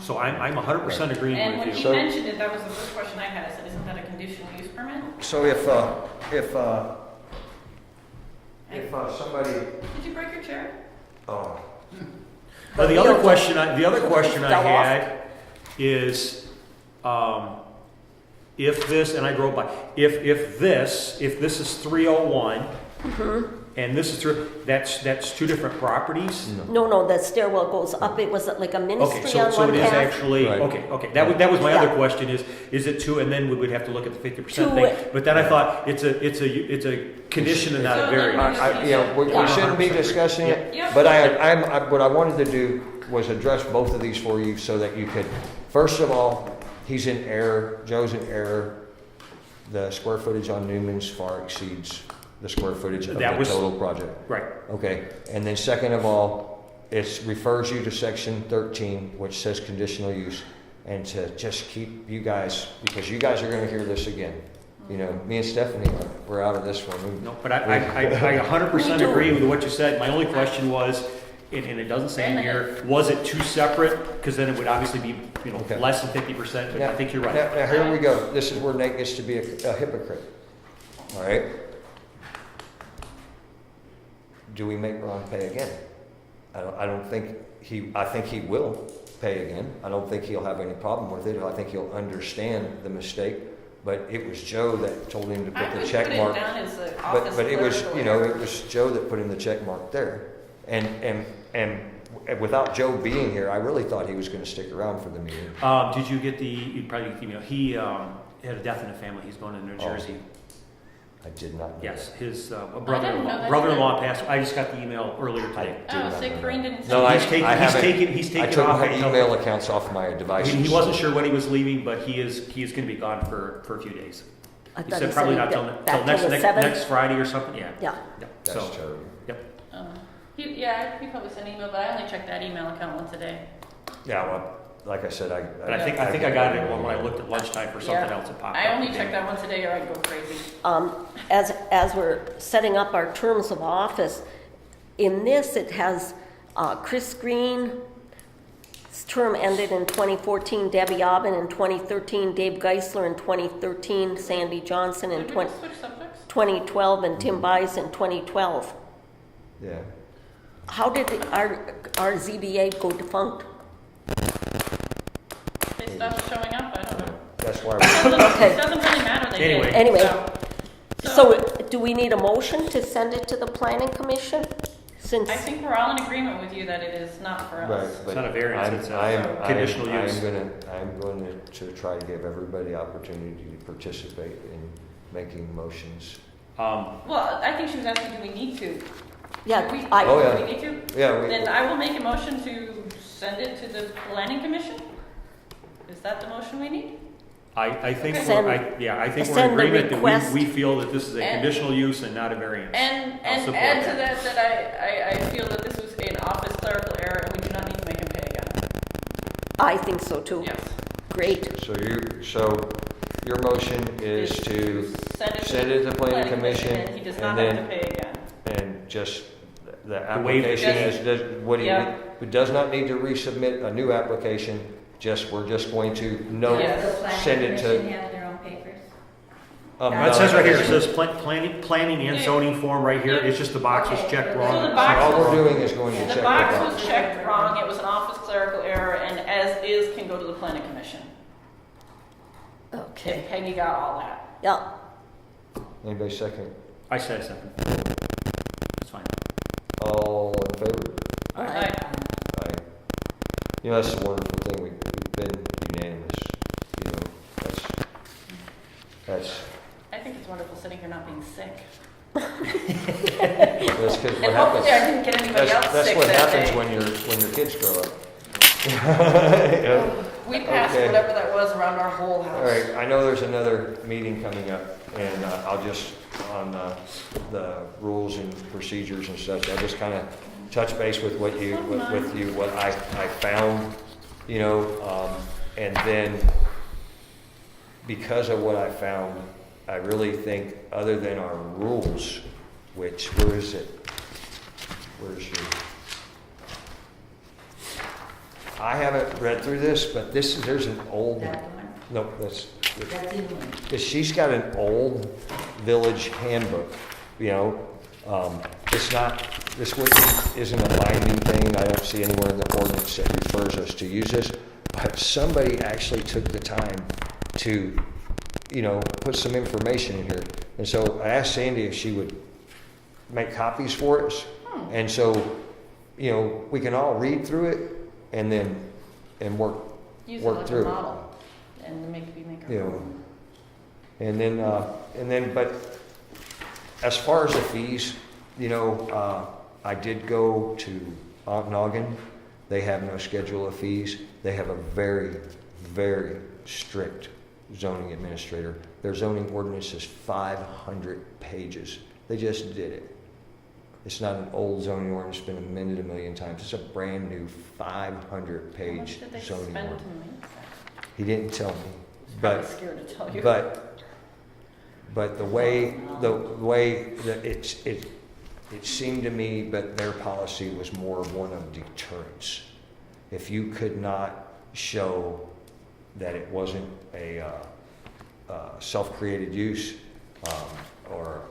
[SPEAKER 9] So I'm 100% agreeing
[SPEAKER 7] And when
[SPEAKER 9] with
[SPEAKER 7] he
[SPEAKER 9] you.
[SPEAKER 7] mentioned it, that was the first question I had. I said, isn't that a conditional use permit?
[SPEAKER 4] So if somebody,
[SPEAKER 7] Did you break your chair?
[SPEAKER 4] oh,
[SPEAKER 9] Well, the other question I
[SPEAKER 2] Fell off.
[SPEAKER 9] had is, if this, and I drove by, if this is 301, and this is that's two different properties.
[SPEAKER 2] No, the stairwell goes up. It was like a
[SPEAKER 9] Okay,
[SPEAKER 2] ministry
[SPEAKER 9] so
[SPEAKER 2] on
[SPEAKER 9] so
[SPEAKER 2] one
[SPEAKER 9] it is
[SPEAKER 2] path.
[SPEAKER 9] actually
[SPEAKER 4] Right.
[SPEAKER 9] okay. That was my
[SPEAKER 2] Yeah.
[SPEAKER 9] other question is it two, and then we would have to look at the 50%
[SPEAKER 2] Two.
[SPEAKER 9] thing. But then I thought it's a condition and not a
[SPEAKER 7] So
[SPEAKER 9] variance.
[SPEAKER 4] we shouldn't be discussing it,
[SPEAKER 7] Yeah.
[SPEAKER 4] but what I wanted to do was address both of these for you so that you could, first of all, he's in error, Joe's in error. The square footage on Newman's far exceeds the square footage of
[SPEAKER 9] That
[SPEAKER 4] the
[SPEAKER 9] was-
[SPEAKER 4] total project.
[SPEAKER 9] Right.
[SPEAKER 4] Okay, and then second of all, it refers you to section 13, which says conditional use, and to just keep you guys, because you guys are gonna hear this again. You know, me and Stephanie, we're out of this one.
[SPEAKER 9] No, but I 100%
[SPEAKER 2] Me too.
[SPEAKER 9] agree with what you said. My only question was, and it doesn't say in here, was it two separate? Because then it would obviously be,
[SPEAKER 4] Okay.
[SPEAKER 9] less than 50%, but I think you're right.
[SPEAKER 4] Now, here we go. This is where Nate gets to be a hypocrite. All right? Do we make Ron pay again? I don't think I think he will pay again. I don't think he'll have any problem with it. I think he'll understand the mistake. But it was Joe that told him to
[SPEAKER 7] I
[SPEAKER 4] put the
[SPEAKER 7] would
[SPEAKER 4] check
[SPEAKER 7] put
[SPEAKER 4] mark.
[SPEAKER 7] it down as the office
[SPEAKER 4] But it was,
[SPEAKER 7] clerical
[SPEAKER 4] it was Joe that put in the check mark there. And without Joe being here, I really thought he was going to stick around for the meeting.
[SPEAKER 9] Did you get he had a death in the family. He's going to New Jersey.
[SPEAKER 4] I did not know.
[SPEAKER 9] Yes, his
[SPEAKER 7] didn't know
[SPEAKER 9] brother-in-law passed. I just got the email earlier today.
[SPEAKER 7] Oh, say Corinne didn't
[SPEAKER 4] No,
[SPEAKER 7] say
[SPEAKER 4] I
[SPEAKER 9] He's taken-
[SPEAKER 4] I
[SPEAKER 9] he's
[SPEAKER 4] haven't.
[SPEAKER 9] taken- he's
[SPEAKER 4] I
[SPEAKER 9] taken
[SPEAKER 4] took
[SPEAKER 9] off
[SPEAKER 4] my
[SPEAKER 9] until-
[SPEAKER 4] email accounts off my devices.
[SPEAKER 9] He wasn't sure when he was leaving, but he is going to be gone for a few days.
[SPEAKER 2] I
[SPEAKER 9] He
[SPEAKER 2] thought
[SPEAKER 9] said probably not till
[SPEAKER 2] back
[SPEAKER 9] next
[SPEAKER 2] till the 7th.
[SPEAKER 9] next Friday or something. Yeah.
[SPEAKER 2] Yeah.
[SPEAKER 4] That's
[SPEAKER 9] So,
[SPEAKER 4] terrible.
[SPEAKER 7] he probably sent an email, but I only checked that email account once a day.
[SPEAKER 4] Yeah, well, like I said,
[SPEAKER 9] but I think I got it when I looked at lunchtime for something
[SPEAKER 7] Yeah.
[SPEAKER 9] else that popped
[SPEAKER 7] I
[SPEAKER 9] up.
[SPEAKER 7] only check that once a day or I'd go crazy.
[SPEAKER 2] As we're setting up our terms of office, in this it has Chris Green's term ended in 2014, Debbie Aubin in 2013, Dave Geisler in 2013, Sandy Johnson in
[SPEAKER 7] Did we just switch subjects?
[SPEAKER 2] 2012, and Tim Bies in 2012.
[SPEAKER 4] Yeah.
[SPEAKER 2] How did our ZBA go defunct?
[SPEAKER 7] They stopped showing up, I don't know.
[SPEAKER 4] That's why
[SPEAKER 2] Okay.
[SPEAKER 7] It doesn't really matter, they did.
[SPEAKER 2] Anyway.
[SPEAKER 7] So,
[SPEAKER 2] So do we need a motion to send it to the planning commission? Since,
[SPEAKER 7] I think we're all in agreement with you that it is not for
[SPEAKER 4] Right,
[SPEAKER 7] us.
[SPEAKER 4] but
[SPEAKER 9] not a variance,
[SPEAKER 4] I'm-
[SPEAKER 9] it's a
[SPEAKER 4] I'm-
[SPEAKER 9] conditional use.
[SPEAKER 4] I'm going to try to give everybody opportunity to participate in making motions.
[SPEAKER 7] Well, I think she was asking, do we need to?
[SPEAKER 2] yeah,
[SPEAKER 7] Do we,
[SPEAKER 4] Oh, yeah.
[SPEAKER 7] do we need to?
[SPEAKER 4] Yeah,
[SPEAKER 7] Then I will make a motion to send it to the planning commission. Is that the motion we need?
[SPEAKER 9] I think
[SPEAKER 2] Send-
[SPEAKER 9] I think we're in
[SPEAKER 2] send the
[SPEAKER 9] agreement that
[SPEAKER 2] request.
[SPEAKER 9] we feel that this is a
[SPEAKER 7] And-
[SPEAKER 9] conditional use and not a variance.
[SPEAKER 7] And
[SPEAKER 9] I'll support
[SPEAKER 7] add to
[SPEAKER 9] that.
[SPEAKER 7] that I feel that this was an office clerical error and we do not need to make him pay again.
[SPEAKER 2] I think so too.
[SPEAKER 7] Yes.
[SPEAKER 2] Great.
[SPEAKER 4] So your motion is to send it to the planning commission
[SPEAKER 7] And he does not
[SPEAKER 4] and
[SPEAKER 7] have to
[SPEAKER 4] then,
[SPEAKER 7] pay again.
[SPEAKER 4] and just the
[SPEAKER 9] waive the
[SPEAKER 4] application
[SPEAKER 7] fee.
[SPEAKER 4] is, what do you,
[SPEAKER 7] Yeah.
[SPEAKER 4] it does not need to resubmit a new application, we're just going to note,
[SPEAKER 7] Yes.
[SPEAKER 4] send it to.
[SPEAKER 1] have their own papers?
[SPEAKER 9] It says right here, it says planning and zoning form right here. It's just the box was checked wrong.
[SPEAKER 7] So the box
[SPEAKER 4] All we're doing is going to check
[SPEAKER 7] The
[SPEAKER 4] the
[SPEAKER 7] box
[SPEAKER 4] box.
[SPEAKER 7] was checked wrong, it was an office clerical error, and as is can go to the planning commission.
[SPEAKER 2] Okay.
[SPEAKER 7] If Peggy got all that.
[SPEAKER 2] Yeah.
[SPEAKER 4] Anybody second?
[SPEAKER 6] I said second. That's fine.
[SPEAKER 4] All in favor?
[SPEAKER 7] Aye.
[SPEAKER 4] Aye. You know, that's the wonderful thing, we've been unanimous, you know, that's,
[SPEAKER 7] I think it's wonderful sitting here not being sick.
[SPEAKER 4] that's because what
[SPEAKER 7] And
[SPEAKER 4] happens.
[SPEAKER 7] hopefully I didn't get anybody else
[SPEAKER 4] That's
[SPEAKER 7] sick
[SPEAKER 4] what
[SPEAKER 7] that
[SPEAKER 4] happens
[SPEAKER 7] day.
[SPEAKER 4] when your kids grow up. You know?
[SPEAKER 7] We passed
[SPEAKER 4] Okay.
[SPEAKER 7] whatever that was around our whole house.
[SPEAKER 4] All right, I know there's another meeting coming up, and I'll just, on the rules and procedures and such, I'll just kind of touch base with what I found, you know, and then because of what I found, I really think, other than our rules, which, where is it? Where's your? I haven't read through this, but there's an old,
[SPEAKER 1] That one?
[SPEAKER 4] no, that's
[SPEAKER 1] in one.
[SPEAKER 4] because she's got an old village handbook, you know. It's not, isn't a binding thing. I don't see anywhere in the ordinance that refers us to use this. But somebody actually took the time to, you know, put some information in here. And so I asked Sandy if she would make copies for us. And so, you know, we can all read through it and then, work
[SPEAKER 7] Use it
[SPEAKER 4] work
[SPEAKER 7] like
[SPEAKER 4] through
[SPEAKER 7] a
[SPEAKER 4] it.
[SPEAKER 7] model and make our
[SPEAKER 4] You know,
[SPEAKER 7] own.
[SPEAKER 4] and then, but as far as the fees, you know, I did go to Noggin. They have no schedule of fees. They have a very, very strict zoning administrator. Their zoning ordinance is 500 pages. They just did it. It's not an old zoning ordinance, it's been amended a million times. It's a brand new 500-page
[SPEAKER 7] How much did they
[SPEAKER 4] zoning
[SPEAKER 7] spend
[SPEAKER 4] ordinance.
[SPEAKER 7] to make that?
[SPEAKER 4] He didn't tell me,
[SPEAKER 7] I
[SPEAKER 4] but
[SPEAKER 7] was scared to tell you.
[SPEAKER 4] but the way that it seemed to me, but their policy was more one of deterrence. If you could not show that it wasn't a self-created use, or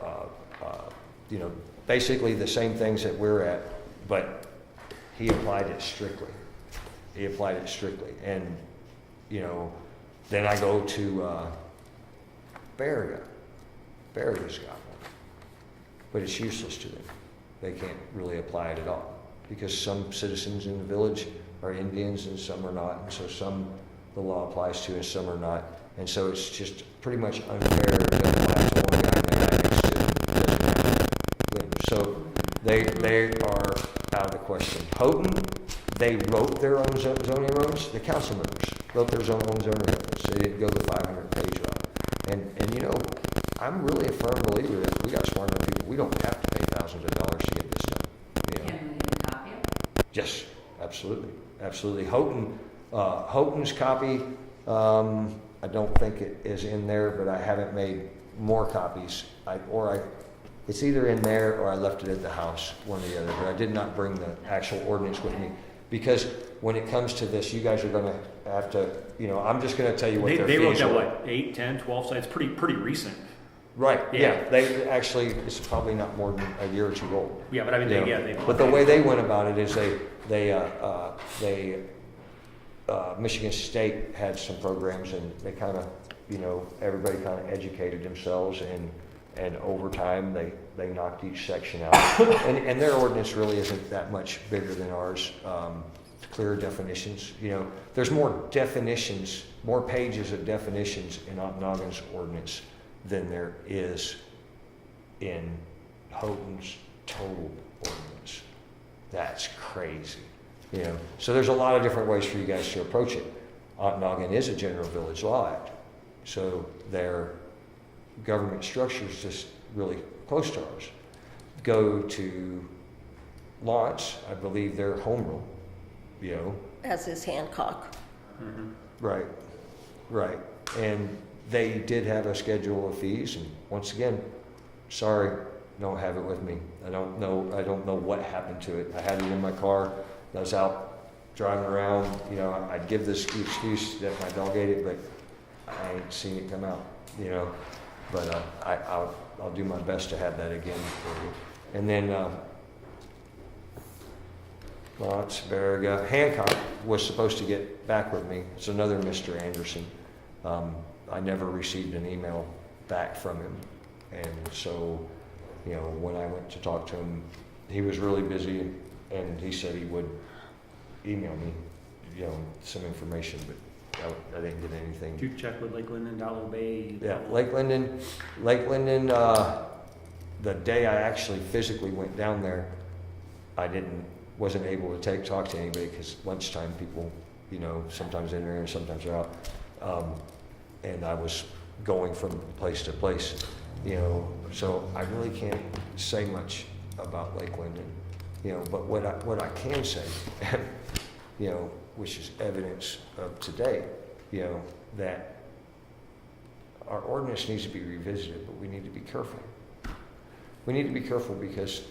[SPEAKER 4] you know, basically the same things that we're at, but he applied it strictly. He applied it strictly, and you know, then I go to Baraga. Baraga's got one, but it's useless to them. They can't really apply it at all because some citizens in the village are Indians and some are not, and so some the law applies to and some are not, and so it's just pretty much unfair to apply to one guy and the guy next to him doesn't have. So they are out of the question. Houghton, they wrote their own zoning ordinance. The council members wrote their own zoning ordinance. They didn't go the 500-page route. And you know, I'm really a firm believer that we got smart enough people. We don't have to pay thousands of dollars to get this done. You know?
[SPEAKER 1] Can we get a copy of it?
[SPEAKER 4] Yes, absolutely, absolutely. Houghton's copy, I don't think it is in there, but I haven't made more copies. It's either in there or I left it at the house, one or the other. But I did not bring the actual ordinance with me because when it comes to this, you guys are going to have to. You know, I'm just going to tell you what their
[SPEAKER 6] They wrote
[SPEAKER 4] fees
[SPEAKER 6] that,
[SPEAKER 4] are.
[SPEAKER 6] what, 8, 10, 12 sites? Pretty recent.
[SPEAKER 4] Right.
[SPEAKER 6] Yeah.
[SPEAKER 4] Yeah. They actually, it's probably not more than a year or two old.
[SPEAKER 6] Yeah, but I mean, they
[SPEAKER 4] But the way they went about it is Michigan State had some programs and they kind of, you know, everybody kind of educated themselves and over time they knocked each section out. and their ordinance really isn't that much bigger than ours. Clear definitions, you know, there's more definitions, more pages of definitions in Noggin's ordinance than there is in Houghton's total ordinance. That's crazy, you know. So there's a lot of different ways for you guys to approach it. Noggin is a general village law act, so their government structure is just really close to ours. Go to Lawrence, I believe they're home rule, you know.
[SPEAKER 2] As is Hancock.
[SPEAKER 4] Right, right. And they did have a schedule of fees, and once again, sorry, don't have it with me. I don't know what happened to it. I had it in my car. I was out driving around, you know, I'd give this excuse that my dog ate it, but I ain't seen it come out, you know. But I'll do my best to have that again for you. And then Lawrence, Baraga, Hancock was supposed to get back with me. It's another Mr. Anderson. I never received an email back from him. And so, you know, when I went to talk to him, he was really busy, and he said he would email me, you know, some information, but I didn't get anything.
[SPEAKER 6] Did you check with Lake Linden, Dollar Bay?
[SPEAKER 4] Yeah, Lake Linden, the day I actually physically went down there, I wasn't able to talk to anybody, because lunchtime people, you know, sometimes in there and sometimes they're out. And I was going from place to place, you know, so I really can't say much about Lake Linden, you know, but what I can say, you know, which is evidence of today, you know, that our ordinance needs to be revisited, but we need to be careful. We need to be careful because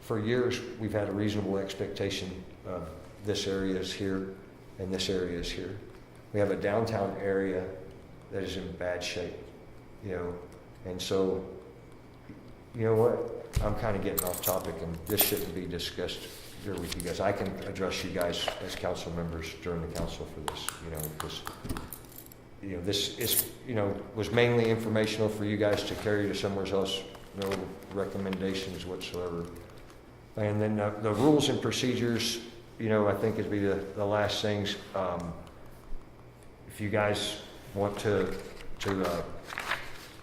[SPEAKER 4] for years, we've had a reasonable expectation of this area is here and this area is here. We have a downtown area that is in bad shape, you know, and so, you know what, I'm kind of getting off topic, and this shouldn't be discussed here with you guys. I can address you guys as council members during the council for this, you know, because, you know, this is, you know, was mainly informational for you guys to carry to somewhere else, no recommendations whatsoever. And then the rules and procedures, you know, I think would be the last things. If you guys want to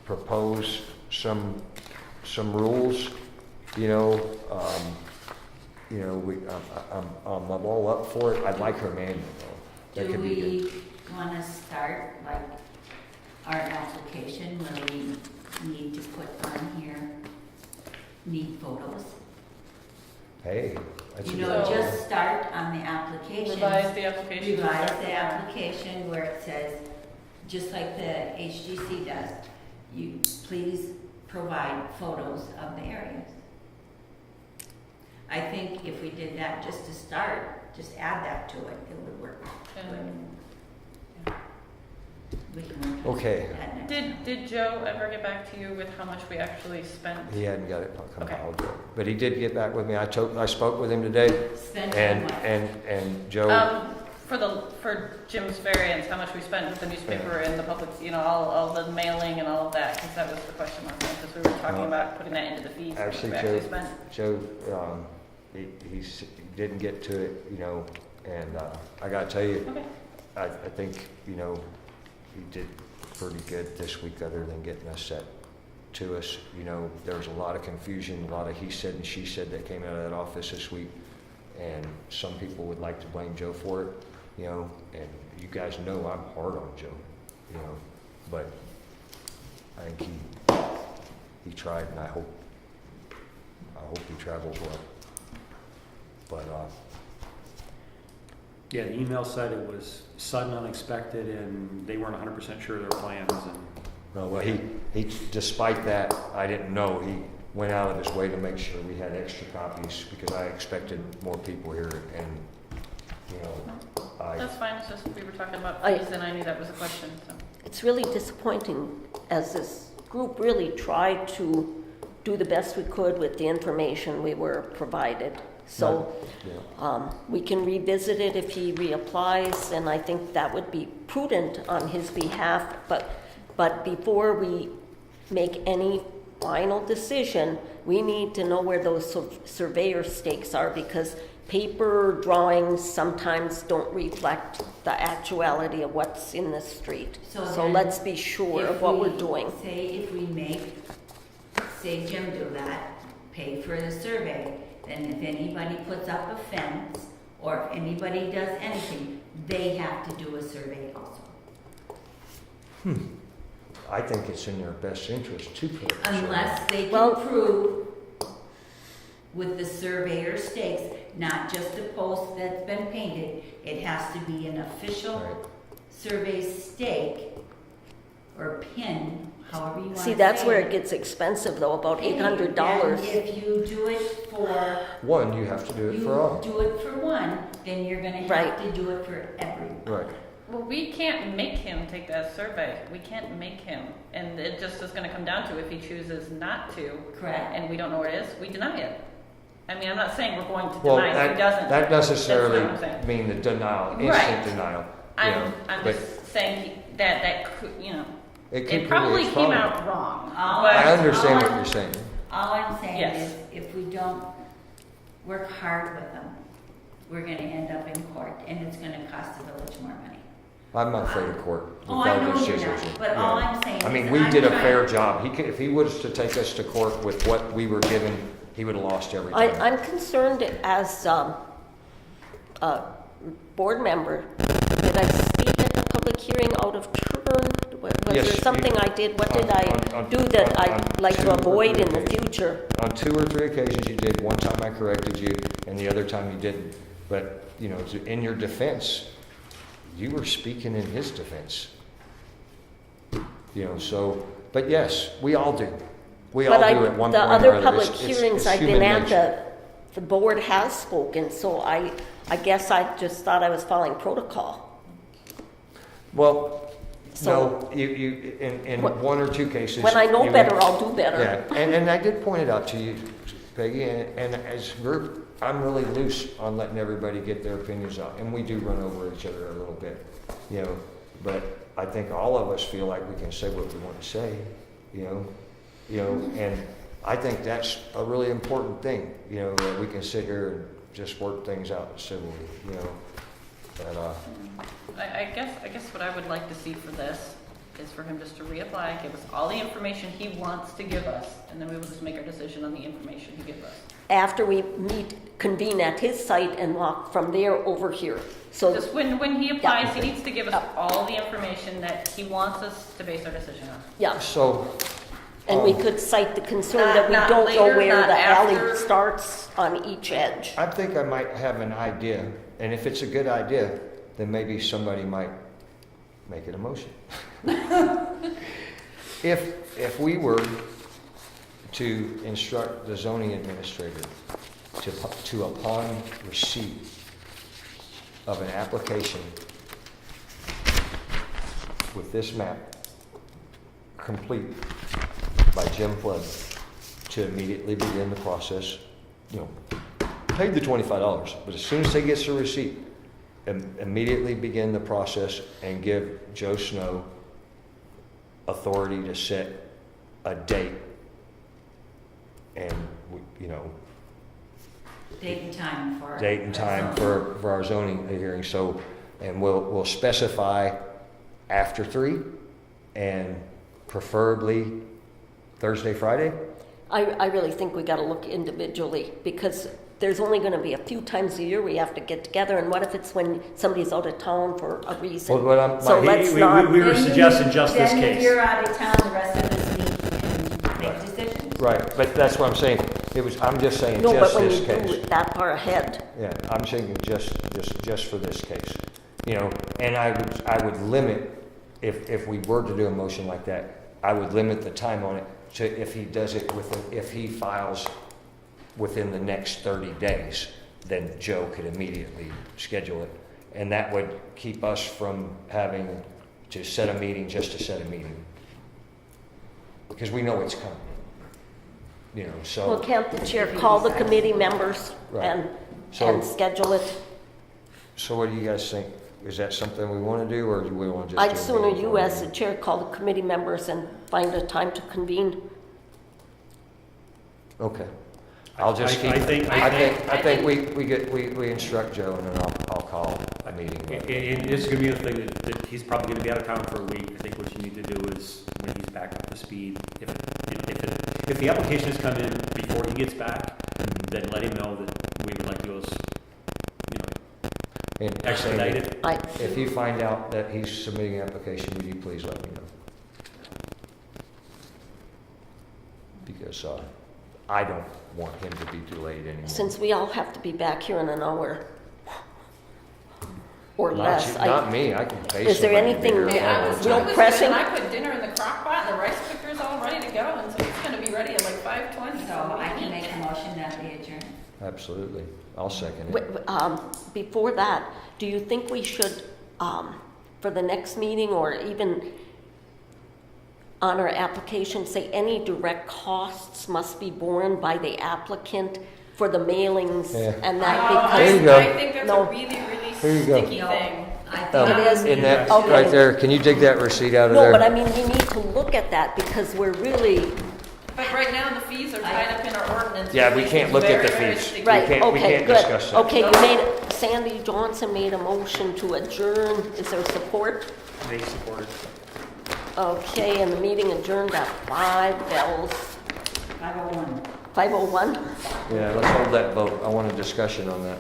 [SPEAKER 4] propose some rules, you know, I'm all up for it. I'd like her manual though. That
[SPEAKER 1] Do
[SPEAKER 4] could be good.
[SPEAKER 1] we want to start like our application where we need to put on here, need photos?
[SPEAKER 4] Hey, that's
[SPEAKER 1] You
[SPEAKER 4] a
[SPEAKER 1] know,
[SPEAKER 7] So-
[SPEAKER 1] just start on the application.
[SPEAKER 7] Revise the application.
[SPEAKER 1] Revise the application where it says, just like the HGC does, you please provide photos of the areas. I think if we did that just to start, just add that to it, it would work.
[SPEAKER 7] And
[SPEAKER 1] We can work on
[SPEAKER 4] Okay.
[SPEAKER 1] that next time.
[SPEAKER 7] did Joe ever get back to you with how much we actually spent?
[SPEAKER 4] He hadn't got it
[SPEAKER 7] Okay.
[SPEAKER 4] compiled yet, but he did get back with me. I spoke with him today,
[SPEAKER 1] Spend
[SPEAKER 4] and
[SPEAKER 1] on what?
[SPEAKER 4] and Joe.
[SPEAKER 7] For Jim's variance, how much we spent with the newspaper and the public, you know, all the mailing and all of that, because that was the question mark, because we were talking about putting that into the fees. how much
[SPEAKER 4] Actually,
[SPEAKER 7] we actually spent.
[SPEAKER 4] Joe, he didn't get to it, you know, and I gotta tell you,
[SPEAKER 7] Okay.
[SPEAKER 4] I think, you know, he did pretty good this week, other than getting us set to us. You know, there was a lot of confusion, a lot of he said and she said that came out of that office this week, and some people would like to blame Joe for it, you know, and you guys know I'm hard on Joe, you know, but I think he tried, and I hope he travels well. But
[SPEAKER 6] Yeah, the email said it was sudden, unexpected, and they weren't 100% sure of their plans, and
[SPEAKER 4] no, well, he despite that, I didn't know, he went out of his way to make sure we had extra copies, because I expected more people here, and, you know,
[SPEAKER 7] That's fine, it's just we were talking about
[SPEAKER 2] I-
[SPEAKER 7] fees and I knew that was a question, so.
[SPEAKER 2] It's really disappointing, as this group really tried to do the best we could with the information we were provided. So
[SPEAKER 4] yeah.
[SPEAKER 2] we can revisit it if he reapplies, and I think that would be prudent on his behalf. But before we make any final decision, we need to know where those surveyor stakes are, because paper drawings sometimes don't reflect the actuality of what's in the street.
[SPEAKER 1] So
[SPEAKER 2] So
[SPEAKER 1] then
[SPEAKER 2] let's be sure of what we're doing.
[SPEAKER 1] Say Jim do that, pay for the survey, then if anybody puts up a fence, or if anybody does anything, they have to do a survey also.
[SPEAKER 4] I think it's in their best interest to put it. in
[SPEAKER 1] Unless they
[SPEAKER 2] Well-
[SPEAKER 1] can prove with the surveyor stakes, not just a post that's been painted, it has to be an official
[SPEAKER 4] Right.
[SPEAKER 1] survey stake or pin, however you want to say
[SPEAKER 2] See, that's where it gets expensive though, about $800.
[SPEAKER 1] And if you do it for,
[SPEAKER 4] One, you have to do it for all.
[SPEAKER 1] you do it for one, then you're gonna
[SPEAKER 2] Right.
[SPEAKER 1] have to do it for everyone.
[SPEAKER 4] Right.
[SPEAKER 7] Well, we can't make him take that survey. We can't make him. And it just is gonna come down to if he chooses not to,
[SPEAKER 1] Correct.
[SPEAKER 7] and we don't know where it is, we deny it. I mean, I'm not saying we're going to
[SPEAKER 4] Well,
[SPEAKER 7] deny it if he doesn't.
[SPEAKER 4] that necessarily
[SPEAKER 7] That's what I'm saying.
[SPEAKER 4] mean the denial,
[SPEAKER 7] Right.
[SPEAKER 4] instant denial. you know,
[SPEAKER 7] I'm
[SPEAKER 4] but-
[SPEAKER 7] just saying that could, you know,
[SPEAKER 4] It could
[SPEAKER 7] It probably
[SPEAKER 4] be
[SPEAKER 7] came
[SPEAKER 4] explained.
[SPEAKER 7] out wrong.
[SPEAKER 1] All
[SPEAKER 7] but-
[SPEAKER 4] I understand what
[SPEAKER 1] all-
[SPEAKER 4] you're saying.
[SPEAKER 1] All I'm saying
[SPEAKER 7] Yes.
[SPEAKER 1] is, if we don't work hard with them, we're gonna end up in court, and it's gonna cost the village more money.
[SPEAKER 4] I'm not afraid of court.
[SPEAKER 1] Oh, I know
[SPEAKER 4] regardless
[SPEAKER 1] you're
[SPEAKER 4] of
[SPEAKER 1] not,
[SPEAKER 4] decision.
[SPEAKER 1] but
[SPEAKER 4] Yeah.
[SPEAKER 1] all I'm saying
[SPEAKER 4] I mean,
[SPEAKER 1] is
[SPEAKER 4] we
[SPEAKER 1] I'm
[SPEAKER 4] did a
[SPEAKER 1] trying-
[SPEAKER 4] fair job. He could, if he was to take us to court with what we were given, he would have lost everything.
[SPEAKER 2] I'm concerned as a board member, did I speak at the public hearing out of turn? Was
[SPEAKER 4] Yes,
[SPEAKER 2] there something
[SPEAKER 4] you-
[SPEAKER 2] I did? What did I
[SPEAKER 4] on-
[SPEAKER 2] do that
[SPEAKER 4] on
[SPEAKER 2] I'd like
[SPEAKER 4] two
[SPEAKER 2] to
[SPEAKER 4] or
[SPEAKER 2] avoid
[SPEAKER 4] three
[SPEAKER 2] in the
[SPEAKER 4] occasions.
[SPEAKER 2] future?
[SPEAKER 4] On 2 or 3 occasions you did. One time I corrected you, and the other time you didn't. But, you know, in your defense, you were speaking in his defense. You know, so, but yes, we all do. We all
[SPEAKER 2] But
[SPEAKER 4] do at one
[SPEAKER 2] the
[SPEAKER 4] point or
[SPEAKER 2] other
[SPEAKER 4] other.
[SPEAKER 2] public
[SPEAKER 4] It's
[SPEAKER 2] hearings I've
[SPEAKER 4] human
[SPEAKER 2] been at,
[SPEAKER 4] nature.
[SPEAKER 2] the board has spoken, so I guess I just thought I was following protocol.
[SPEAKER 4] Well,
[SPEAKER 2] So-
[SPEAKER 4] no, in
[SPEAKER 2] What-
[SPEAKER 4] 1 or 2 cases.
[SPEAKER 2] When I know
[SPEAKER 4] you-
[SPEAKER 2] better, I'll do better.
[SPEAKER 4] Yeah, and I did point it out to you, Peggy, and as a group, I'm really loose on letting everybody get their opinions out, and we do run over each other a little bit, you know, but I think all of us feel like we can say what we want to say, you know, and I think that's a really important thing, you know, that we can sit here and just work things out civilly, you know, but,
[SPEAKER 7] I guess what I would like to see for this is for him just to reapply, give us all the information he wants to give us, and then we will just make our decision on the information he gives us.
[SPEAKER 2] After we convene at his site and walk from there over here. So,
[SPEAKER 7] Just when he applies, he
[SPEAKER 2] Yeah.
[SPEAKER 7] needs to give us
[SPEAKER 2] Yeah.
[SPEAKER 7] all the information that he wants us to base our decision on.
[SPEAKER 2] yeah,
[SPEAKER 4] so,
[SPEAKER 2] and we could cite the concern
[SPEAKER 7] Not-
[SPEAKER 2] that we
[SPEAKER 7] not
[SPEAKER 2] don't know
[SPEAKER 7] later,
[SPEAKER 2] where
[SPEAKER 7] not
[SPEAKER 2] the alley
[SPEAKER 7] after.
[SPEAKER 2] starts on each edge.
[SPEAKER 4] I think I might have an idea, and if it's a good idea, then maybe somebody might make it a motion. If we were to instruct the zoning administrator to upon receipt of an application with this map complete by Jim Flood, to immediately begin the process, you know, paid the $25, but as soon as they get the receipt, immediately begin the process and give Joe Snow authority to set a date and, you know,
[SPEAKER 1] Date and time for.
[SPEAKER 4] date and time for our zoning hearing. So, and we'll specify after 3 and preferably Thursday, Friday.
[SPEAKER 2] I really think we gotta look individually, because there's only gonna be a few times a year we have to get together, and what if it's when somebody's out of town for a reason?
[SPEAKER 4] Well, what I'm-
[SPEAKER 2] So
[SPEAKER 4] my-
[SPEAKER 2] let's
[SPEAKER 9] we
[SPEAKER 2] not,
[SPEAKER 9] were suggesting just this
[SPEAKER 1] Then if
[SPEAKER 9] case.
[SPEAKER 1] you're out of town, the rest of us meet and make decisions.
[SPEAKER 4] Right, but that's what I'm saying. I'm just saying
[SPEAKER 2] no, but
[SPEAKER 4] just
[SPEAKER 2] when
[SPEAKER 4] this
[SPEAKER 2] you do
[SPEAKER 4] case.
[SPEAKER 2] it that far ahead,
[SPEAKER 4] Yeah, I'm saying just for this case, you know, and I would limit, if we were to do a motion like that, I would limit the time on it to if he does it if he files within the next 30 days, then Joe could immediately schedule it. And that would keep us from having to set a meeting just to set a meeting. Because we know it's coming. You know, so.
[SPEAKER 2] well, can't the chair call the committee members
[SPEAKER 4] Right. So-
[SPEAKER 2] and schedule it?
[SPEAKER 4] So what do you guys think? Is that something we want to do, or do we want to just?
[SPEAKER 2] I'd
[SPEAKER 4] do a
[SPEAKER 2] sooner
[SPEAKER 4] meeting
[SPEAKER 2] you
[SPEAKER 4] for
[SPEAKER 2] as
[SPEAKER 4] it?
[SPEAKER 2] the chair call the committee members and find a time to convene.
[SPEAKER 4] Okay. I'll just keep,
[SPEAKER 9] I think-
[SPEAKER 4] I think we instruct Joe, and then I'll call a meeting.
[SPEAKER 9] And this is gonna be the thing that he's probably gonna be out of town for a week. I think what you need to do is, when he's back up to speed, if the application has come in before he gets back, then let him know that we would like to go, you know,
[SPEAKER 4] And
[SPEAKER 9] expedite it.
[SPEAKER 4] if you find out that he's submitting an application, would you please let me know? Because, I don't want him to be delayed anymore.
[SPEAKER 2] Since we all have to be back here in an hour or
[SPEAKER 4] Not
[SPEAKER 2] less.
[SPEAKER 4] you- Not me, I can pay
[SPEAKER 2] Is there
[SPEAKER 4] somebody to be
[SPEAKER 2] anything-
[SPEAKER 4] here.
[SPEAKER 7] Hey, I was
[SPEAKER 2] Real
[SPEAKER 7] good,
[SPEAKER 2] pressing?
[SPEAKER 7] and I put dinner in the crock pot, and the rice cooker's all ready to go, and so it's gonna be ready at like 5:20.
[SPEAKER 1] So I can make a motion that we adjourn.
[SPEAKER 4] Absolutely. I'll second
[SPEAKER 2] Wait,
[SPEAKER 4] it.
[SPEAKER 2] Before that, do you think we should, for the next meeting or even on our application, say any direct costs must be borne by the applicant for the mailings
[SPEAKER 4] Yeah.
[SPEAKER 2] and that?
[SPEAKER 7] Oh,
[SPEAKER 4] There you
[SPEAKER 2] Because
[SPEAKER 4] go.
[SPEAKER 7] I think that's
[SPEAKER 2] No.
[SPEAKER 7] a really, really
[SPEAKER 4] There you go.
[SPEAKER 7] sticky thing.
[SPEAKER 2] It is?
[SPEAKER 4] In that,
[SPEAKER 2] Okay.
[SPEAKER 4] right there, can you dig that receipt out of
[SPEAKER 2] No,
[SPEAKER 4] there?
[SPEAKER 2] but I mean, we need to look at that because we're really,
[SPEAKER 7] But right now, the fees are tied up in our ordinance.
[SPEAKER 4] Yeah, we
[SPEAKER 7] which
[SPEAKER 4] can't
[SPEAKER 7] is
[SPEAKER 4] look at the
[SPEAKER 7] very, very
[SPEAKER 4] fees.
[SPEAKER 7] sticky.
[SPEAKER 2] right,
[SPEAKER 4] we
[SPEAKER 2] okay,
[SPEAKER 4] can't
[SPEAKER 2] good.
[SPEAKER 4] discuss that.
[SPEAKER 2] Okay, Sandy Johnson made a motion to adjourn. Is there support?
[SPEAKER 6] They support it.
[SPEAKER 2] Okay, and the meeting adjourned at 5 bells,
[SPEAKER 5] 501.
[SPEAKER 2] 5:01?
[SPEAKER 4] Yeah, let's hold that vote. I want a discussion on that.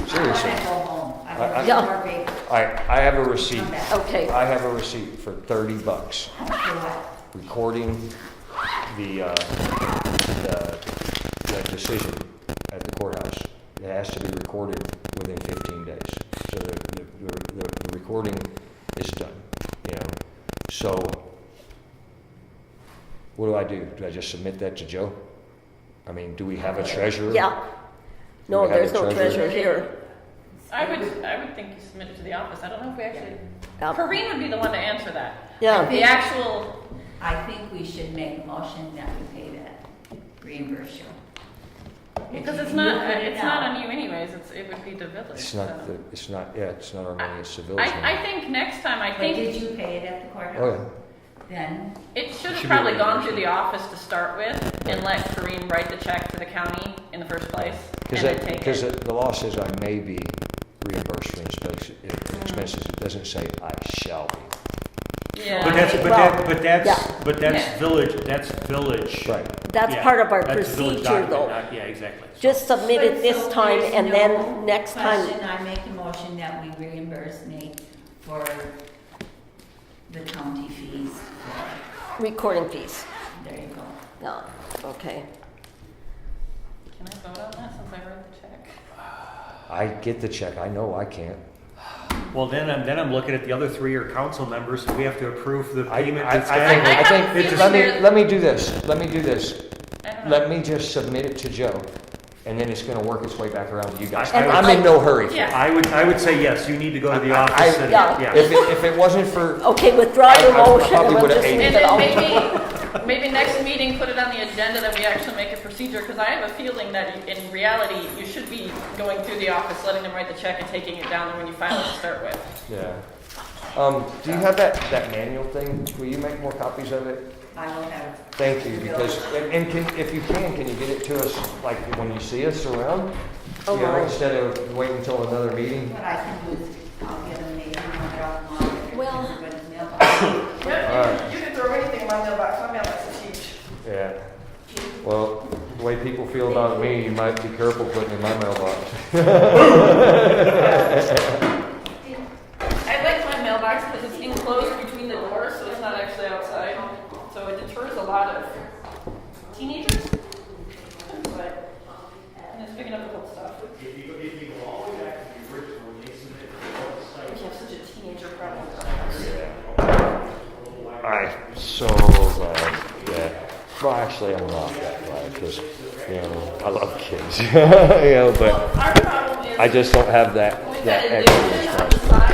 [SPEAKER 4] Seriously.
[SPEAKER 5] I go home. I
[SPEAKER 4] I-
[SPEAKER 5] have
[SPEAKER 2] Yeah.
[SPEAKER 5] more paper.
[SPEAKER 4] All right, I have a receipt.
[SPEAKER 5] Come back.
[SPEAKER 2] Okay,
[SPEAKER 4] I have a receipt for $30,
[SPEAKER 5] For what?
[SPEAKER 4] recording the decision at the courthouse. It has to be recorded within 15 days. So the recording is done, you know. So what do? Do I just submit that to Joe? I mean, do we have a treasurer?
[SPEAKER 2] yeah. No,
[SPEAKER 4] We have
[SPEAKER 2] there's
[SPEAKER 4] a
[SPEAKER 2] no
[SPEAKER 4] treasurer.
[SPEAKER 2] treasurer here.
[SPEAKER 7] I would think you submit it to the office. I don't know if we actually,
[SPEAKER 2] Yeah.
[SPEAKER 7] Corinne would be the one to answer that.
[SPEAKER 2] Yeah,
[SPEAKER 7] The actual,
[SPEAKER 1] I think we should make a motion that we pay that, reimburse you.
[SPEAKER 7] because
[SPEAKER 1] If
[SPEAKER 7] it's
[SPEAKER 1] you
[SPEAKER 7] not,
[SPEAKER 1] put it
[SPEAKER 7] it's not
[SPEAKER 1] out.
[SPEAKER 7] on you anyways, it would be the village.
[SPEAKER 4] It's not,
[SPEAKER 7] so.
[SPEAKER 4] it's not our money, it's the village money.
[SPEAKER 7] I think next time, I
[SPEAKER 1] But did
[SPEAKER 7] think
[SPEAKER 1] you pay it at the courthouse?
[SPEAKER 4] Oh, yeah.
[SPEAKER 1] Then,
[SPEAKER 7] it should have
[SPEAKER 6] Should be
[SPEAKER 7] probably gone
[SPEAKER 6] reimbursed.
[SPEAKER 7] through the office to start with and let Corinne write the check to the county in the first place and then take
[SPEAKER 4] Because
[SPEAKER 7] it.
[SPEAKER 4] the law says I may be reimbursed for expenses. It doesn't say I shall be.
[SPEAKER 7] Yeah.
[SPEAKER 6] But that's,
[SPEAKER 2] Yeah.
[SPEAKER 6] but that's
[SPEAKER 7] Yeah.
[SPEAKER 6] village.
[SPEAKER 4] Right.
[SPEAKER 2] that's
[SPEAKER 6] Yeah,
[SPEAKER 2] part of our
[SPEAKER 6] that's village
[SPEAKER 2] procedure
[SPEAKER 6] document,
[SPEAKER 2] though.
[SPEAKER 6] not- Yeah, exactly.
[SPEAKER 2] Just submit it
[SPEAKER 1] But
[SPEAKER 2] this
[SPEAKER 1] so
[SPEAKER 2] time
[SPEAKER 1] there's
[SPEAKER 2] and
[SPEAKER 1] no
[SPEAKER 2] then next time,
[SPEAKER 1] question, I make a motion that we reimburse Nate for the county fees.
[SPEAKER 2] recording fees.
[SPEAKER 1] There you go.
[SPEAKER 2] Yeah, okay.
[SPEAKER 7] Can I vote on that since I wrote the check?
[SPEAKER 4] I get the check. I know I can't.
[SPEAKER 6] Well, then I'm looking at the other three are council members, and we have to approve the
[SPEAKER 4] I
[SPEAKER 6] payment.
[SPEAKER 4] I
[SPEAKER 6] that's
[SPEAKER 4] think,
[SPEAKER 6] scheduled.
[SPEAKER 7] I
[SPEAKER 4] I
[SPEAKER 7] have a
[SPEAKER 4] think,
[SPEAKER 7] feeling there-
[SPEAKER 4] let me do this.
[SPEAKER 7] I don't know.
[SPEAKER 4] Let me just submit it to Joe, and then it's gonna work its way back around to you guys.
[SPEAKER 6] I-
[SPEAKER 4] I'm in no hurry.
[SPEAKER 7] Yeah.
[SPEAKER 6] I would say yes, you need to go to the
[SPEAKER 4] I-
[SPEAKER 6] office and,
[SPEAKER 2] Yeah.
[SPEAKER 6] yeah.
[SPEAKER 4] If it wasn't for,
[SPEAKER 2] Okay, withdraw your
[SPEAKER 4] I
[SPEAKER 2] motion
[SPEAKER 4] probably
[SPEAKER 2] and we'll
[SPEAKER 4] would've
[SPEAKER 2] just
[SPEAKER 4] ate
[SPEAKER 2] leave
[SPEAKER 7] And
[SPEAKER 2] it out.
[SPEAKER 7] then maybe next meeting, put it on the agenda that we actually make a procedure, because I have a feeling that in reality, you should be going through the office, letting them write the check and taking it down there when you file it to start with.
[SPEAKER 4] yeah. Do you have that manual thing? Will you make more copies of it?
[SPEAKER 1] I will have.
[SPEAKER 4] Thank you, because, and if you can you get it to us, like, when you see us around?
[SPEAKER 2] Oh,
[SPEAKER 4] You know,
[SPEAKER 2] right.
[SPEAKER 4] instead of waiting until another meeting?
[SPEAKER 1] What I can do is, I'll get them made, and I'll drop them off at
[SPEAKER 2] Well-
[SPEAKER 1] everybody's mailbox.
[SPEAKER 4] Alright.
[SPEAKER 7] You can throw anything in my mailbox is huge.
[SPEAKER 4] Yeah. Well, the way people feel about me, you might be careful putting in my mailbox.
[SPEAKER 7] I like my mailbox because it's enclosed between the doors, so it's not actually outside. So it deters a lot of teenagers. But, and it's picking up a couple stuff.
[SPEAKER 6] If you go all the way back to the original, when they submitted
[SPEAKER 7] We have such a teenager problem.
[SPEAKER 4] I'm so glad that, well, actually, I'm not that glad, because, you know, I love kids, you know, but
[SPEAKER 7] Our problem is
[SPEAKER 4] I just don't have that
[SPEAKER 7] we've got
[SPEAKER 4] extra
[SPEAKER 7] addition on
[SPEAKER 4] responsibility.
[SPEAKER 7] the side